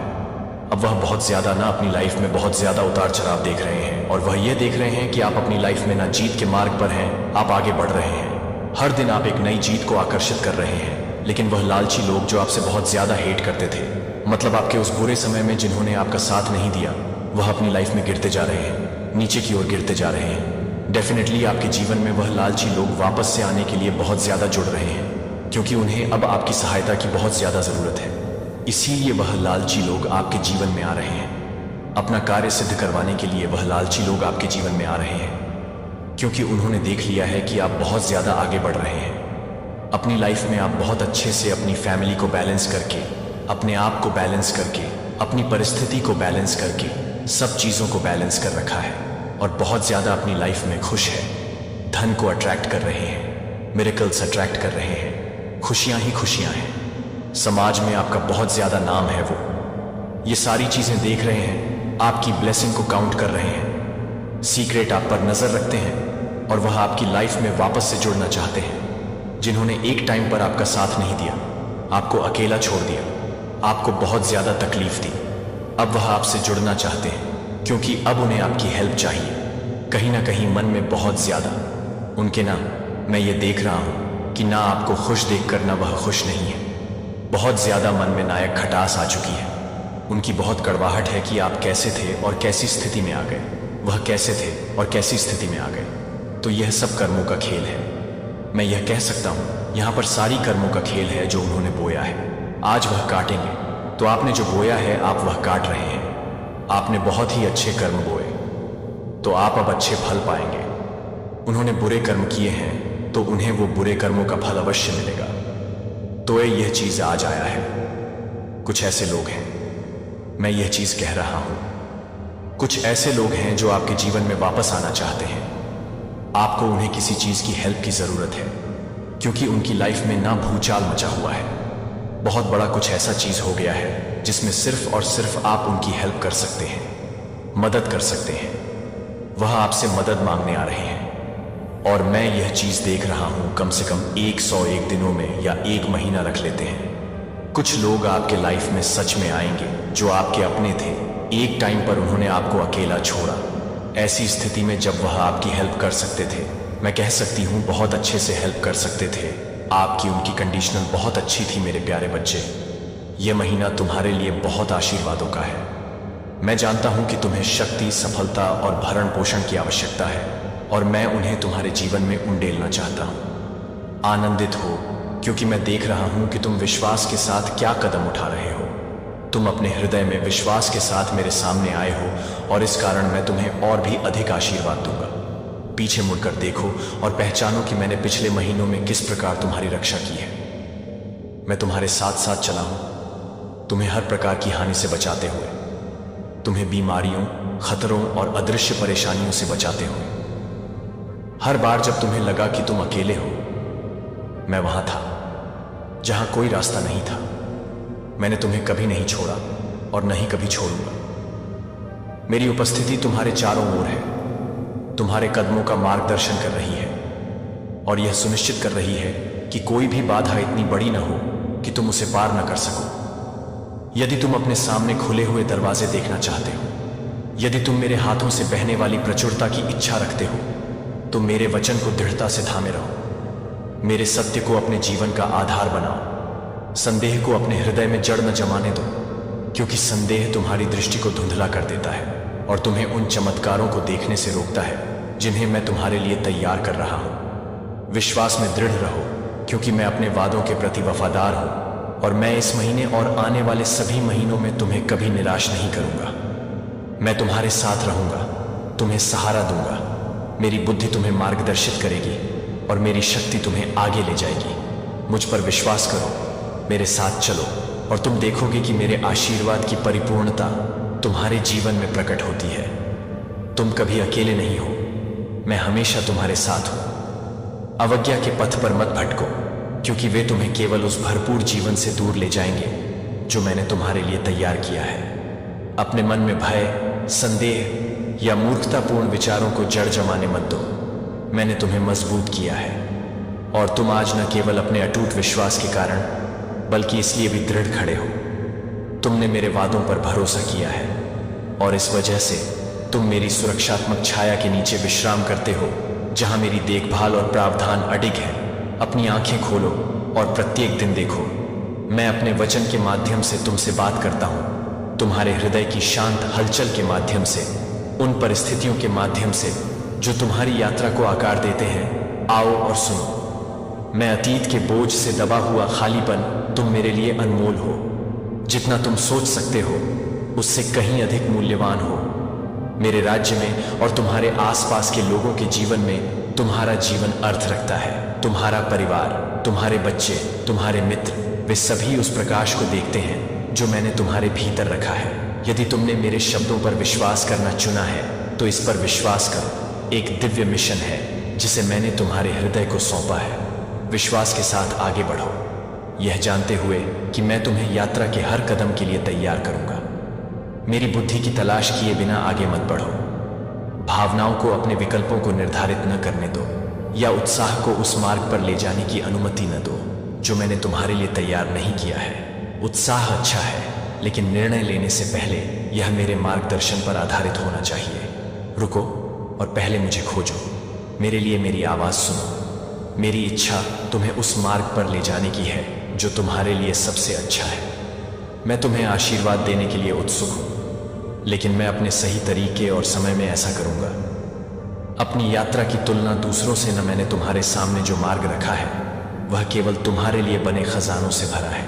अब वह बहुत ज्यादा ना अपनी लाइफ में बहुत ज्यादा उतार चढ़ाव देख रहे हैं, और वह ये देख रहे हैं कि आप अपनी लाइफ में ना जीत के मार्ग पर हैं, आप आगे बढ़ रहे हैं। हर दिन आप एक नई जीत को आकर्षित कर रहे हैं। लेकिन वह लालची लोग जो आपसे बहुत ज्यादा हेट करते थे, आपके उस बुरे समय में जिन्होंने आपका साथ नहीं दिया, वह अपनी लाइफ में गिरते जा रहे हैं, नीचे की ओर गिरते जा रहे हैं। डेफिनेटली आपके जीवन में वह लालची लोग वापस से आने के लिए बहुत ज्यादा जुड़ रहे हैं, क्योंकि उन्हें अब आपकी सहायता की बहुत ज्यादा जरूरत है। इसीलिए वह लालची लोग आपके जीवन में आ रहे हैं। अपना कार्य सिद्ध करवाने के लिए वह लालची लोग आपके जीवन में आ रहे हैं, क्योंकि उन्होंने देख लिया है कि आप बहुत ज्यादा आगे बढ़ रहे हैं। अपनी लाइफ में आप बहुत अच्छे से अपनी फैमिली को बैलेंस करके, अपने आप को बैलेंस करके, अपनी परिस्थिति को बैलेंस करके, सब चीजों को बैलेंस कर रखा है, और बहुत ज्यादा अपनी लाइफ में खुश है। धन को अट्रैक्ट कर रहे हैं, मिरेकल्स अट्रैक्ट कर रहे हैं, खुशियां ही खुशियां हैं। समाज में आपका बहुत ज्यादा नाम है। वो ये सारी चीजें देख रहे हैं, आपकी ब्लेसिंग को काउंट कर रहे हैं, सीक्रेट आप पर नजर रखते हैं, और वह आपकी लाइफ में वापस से जुड़ना चाहते हैं। जिन्होंने एक टाइम पर आपका साथ नहीं दिया, आपको अकेला छोड़ दिया, आपको बहुत ज्यादा तकलीफ दी, अब वह आपसे जुड़ना चाहते हैं, क्योंकि अब उन्हें आपकी हेल्प चाहिए। कहीं ना कहीं मन में बहुत ज्यादा उनके ना, मैं ये देख रहा हूं कि ना आपको खुश देखकर ना वह खुश नहीं है। बहुत ज्यादा मन में नायक खटास आ चुकी है। उनकी बहुत कड़वाहट है कि आप कैसे थे और कैसी स्थिति में आ गए, वह कैसे थे और कैसी स्थिति में आ गए। तो यह सब कर्मों का खेल है। मैं यह कह सकता हूं यहां पर सारी कर्मों का खेल है जो उन्होंने बोया है। आज वह काटेंगे। तो आपने जो बोया है आप वह काट रहे हैं। आपने बहुत ही अच्छे कर्म बोए, तो आप अब अच्छे फल पाएंगे। उन्होंने बुरे कर्म किए हैं तो उन्हें वो बुरे कर्मों का फल अवश्य मिलेगा। तो यह चीज आज आया है। कुछ ऐसे लोग हैं, मैं यह चीज कह रहा हूं, कुछ ऐसे लोग हैं जो आपके जीवन में वापस आना चाहते हैं। आपको उन्हें किसी चीज की हेल्प की जरूरत है, क्योंकि उनकी लाइफ में ना भूचाल मचा हुआ है। बहुत बड़ा कुछ ऐसा चीज हो गया है जिसमें सिर्फ और सिर्फ आप उनकी हेल्प कर सकते हैं, मदद कर सकते हैं। वह आपसे मदद मांगने आ रहे हैं, और मैं यह चीज देख रहा हूं कम से कम 101 दिनों में या 1 महीना रख लेते हैं। कुछ लोग आपके लाइफ में सच में आएंगे जो आपके अपने थे। एक टाइम पर उन्होंने आपको अकेला छोड़ा। ऐसी स्थिति में जब वह आपकी हेल्प कर सकते थे, मैं कह सकती हूं बहुत अच्छे से हेल्प कर सकते थे। आपकी उनकी कंडीशनल बहुत अच्छी थी मेरे प्यारे बच्चे। यह महीना तुम्हारे लिए बहुत आशीर्वादों का है। मैं जानता हूं कि तुम्हें शक्ति, सफलता और भरण पोषण की आवश्यकता है, और मैं उन्हें तुम्हारे जीवन में उंडेलना चाहता हूं। आनंदित हो, क्योंकि मैं देख रहा हूं कि तुम विश्वास के साथ क्या कदम उठा रहे हो। तुम अपने हृदय में विश्वास के साथ मेरे सामने आए हो, और इस कारण मैं तुम्हें और भी अधिक आशीर्वाद दूंगा। पीछे मुड़कर देखो और पहचानो कि मैंने पिछले महीनों में किस प्रकार तुम्हारी रक्षा की है। मैं तुम्हारे साथ साथ चला हूं, तुम्हें हर प्रकार की हानि से बचाते हुए, तुम्हें बीमारियों, खतरों और अदृश्य परेशानियों से बचाते हुए। हर बार जब तुम्हें लगा कि तुम अकेले हो, मैं वहां था जहां कोई रास्ता नहीं था। मैंने तुम्हें कभी नहीं छोड़ा और नहीं कभी छोड़ूंगा। मेरी उपस्थिति तुम्हारे चारों ओर है, तुम्हारे कदमों का मार्गदर्शन कर रही है, और यह सुनिश्चित कर रही है कि कोई भी बाधा इतनी बड़ी न हो कि तुम उसे पार न कर सको। यदि तुम अपने सामने खुले हुए दरवाजे देखना चाहते हो, यदि तुम मेरे हाथों से बहने वाली प्रचुरता की इच्छा रखते हो, तो मेरे वचन को दृढ़ता से थामे रहो। मेरे सत्य को अपने जीवन का आधार बनाओ। संदेह को अपने हृदय में जड़ न जमाने दो, क्योंकि संदेह तुम्हारी दृष्टि को धुंधला कर देता है और तुम्हें उन चमत्कारों को देखने से रोकता है जिन्हें मैं तुम्हारे लिए तैयार कर रहा हूं। विश्वास में दृढ़ रहो, क्योंकि मैं अपने वादों के प्रति वफादार हूं, और मैं इस महीने और आने वाले सभी महीनों में तुम्हें कभी निराश नहीं करूंगा। मैं तुम्हारे साथ रहूंगा, तुम्हें सहारा दूंगा। मेरी बुद्धि तुम्हें मार्गदर्शित करेगी और मेरी शक्ति तुम्हें आगे ले जाएगी। मुझ पर विश्वास करो, मेरे साथ चलो, और तुम देखोगे कि मेरे आशीर्वाद की परिपूर्णता तुम्हारे जीवन में प्रकट होती है। तुम कभी अकेले नहीं हो, मैं हमेशा तुम्हारे साथ हूं। अवज्ञा के पथ पर मत भटको, क्योंकि वे तुम्हें केवल उस भरपूर जीवन से दूर ले जाएंगे जो मैंने तुम्हारे लिए तैयार किया है। अपने मन में भय, संदेह या मूर्खतापूर्ण विचारों को जड़ जमाने मत दो। मैंने तुम्हें मजबूत किया है, और तुम आज न केवल अपने अटूट विश्वास के कारण, बल्कि इसलिए भी दृढ़ खड़े हो। तुमने मेरे वादों पर भरोसा किया है, और इस वजह से तुम मेरी सुरक्षात्मक छाया के नीचे विश्राम करते हो, जहां मेरी देखभाल और प्रावधान अडिग है। अपनी आंखें खोलो और प्रत्येक दिन देखो। मैं अपने वचन के माध्यम से तुमसे बात करता हूं, तुम्हारे हृदय की शांत हलचल के माध्यम से, उन परिस्थितियों के माध्यम से जो तुम्हारी यात्रा को आकार देते हैं। आओ और सुनो। मैं अतीत के बोझ से दबा हुआ खालीपन, तुम मेरे लिए अनमोल हो। जितना तुम सोच सकते हो उससे कहीं अधिक मूल्यवान हो। मेरे राज्य में और तुम्हारे आसपास के लोगों के जीवन में तुम्हारा जीवन अर्थ रखता है। तुम्हारा परिवार, तुम्हारे बच्चे, तुम्हारे मित्र, वे सभी उस प्रकाश को देखते हैं जो मैंने तुम्हारे भीतर रखा है। यदि तुमने मेरे शब्दों पर विश्वास करना चुना है, तो इस पर विश्वास करो। एक दिव्य मिशन है जिसे मैंने तुम्हारे हृदय को सौंपा है। विश्वास के साथ आगे बढ़ो, यह जानते हुए कि मैं तुम्हें यात्रा के हर कदम के लिए तैयार करूंगा। मेरी बुद्धि की तलाश किए बिना आगे मत बढ़ो। भावनाओं को अपने विकल्पों को निर्धारित न करने दो, या उत्साह को उस मार्ग पर ले जाने की अनुमति न दो जो मैंने तुम्हारे लिए तैयार नहीं किया है। उत्साह अच्छा है, लेकिन निर्णय लेने से पहले यह मेरे मार्गदर्शन पर आधारित होना चाहिए। रुको और पहले मुझे खोजो। मेरे लिए मेरी आवाज सुनो। मेरी इच्छा तुम्हें उस मार्ग पर ले जाने की है जो तुम्हारे लिए सबसे अच्छा है। मैं तुम्हें आशीर्वाद देने के लिए उत्सुक हूं, लेकिन मैं अपने सही तरीके और समय में ऐसा करूंगा। अपनी यात्रा की तुलना दूसरों से न मैंने तुम्हारे सामने जो मार्ग रखा है वह केवल तुम्हारे लिए बने खजानों से भरा है,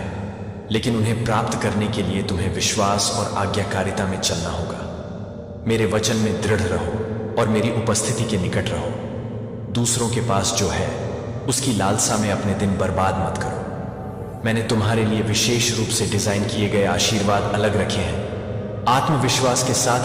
लेकिन उन्हें प्राप्त करने के लिए तुम्हें विश्वास और आज्ञाकारिता में चलना होगा। मेरे वचन में दृढ़ रहो और मेरी उपस्थिति के निकट रहो। दूसरों के पास जो है उसकी लालसा में अपने दिन बर्बाद मत करो। मैंने तुम्हारे लिए विशेष रूप से डिजाइन किए गए आशीर्वाद अलग रखे हैं। आत्मविश्वास के साथ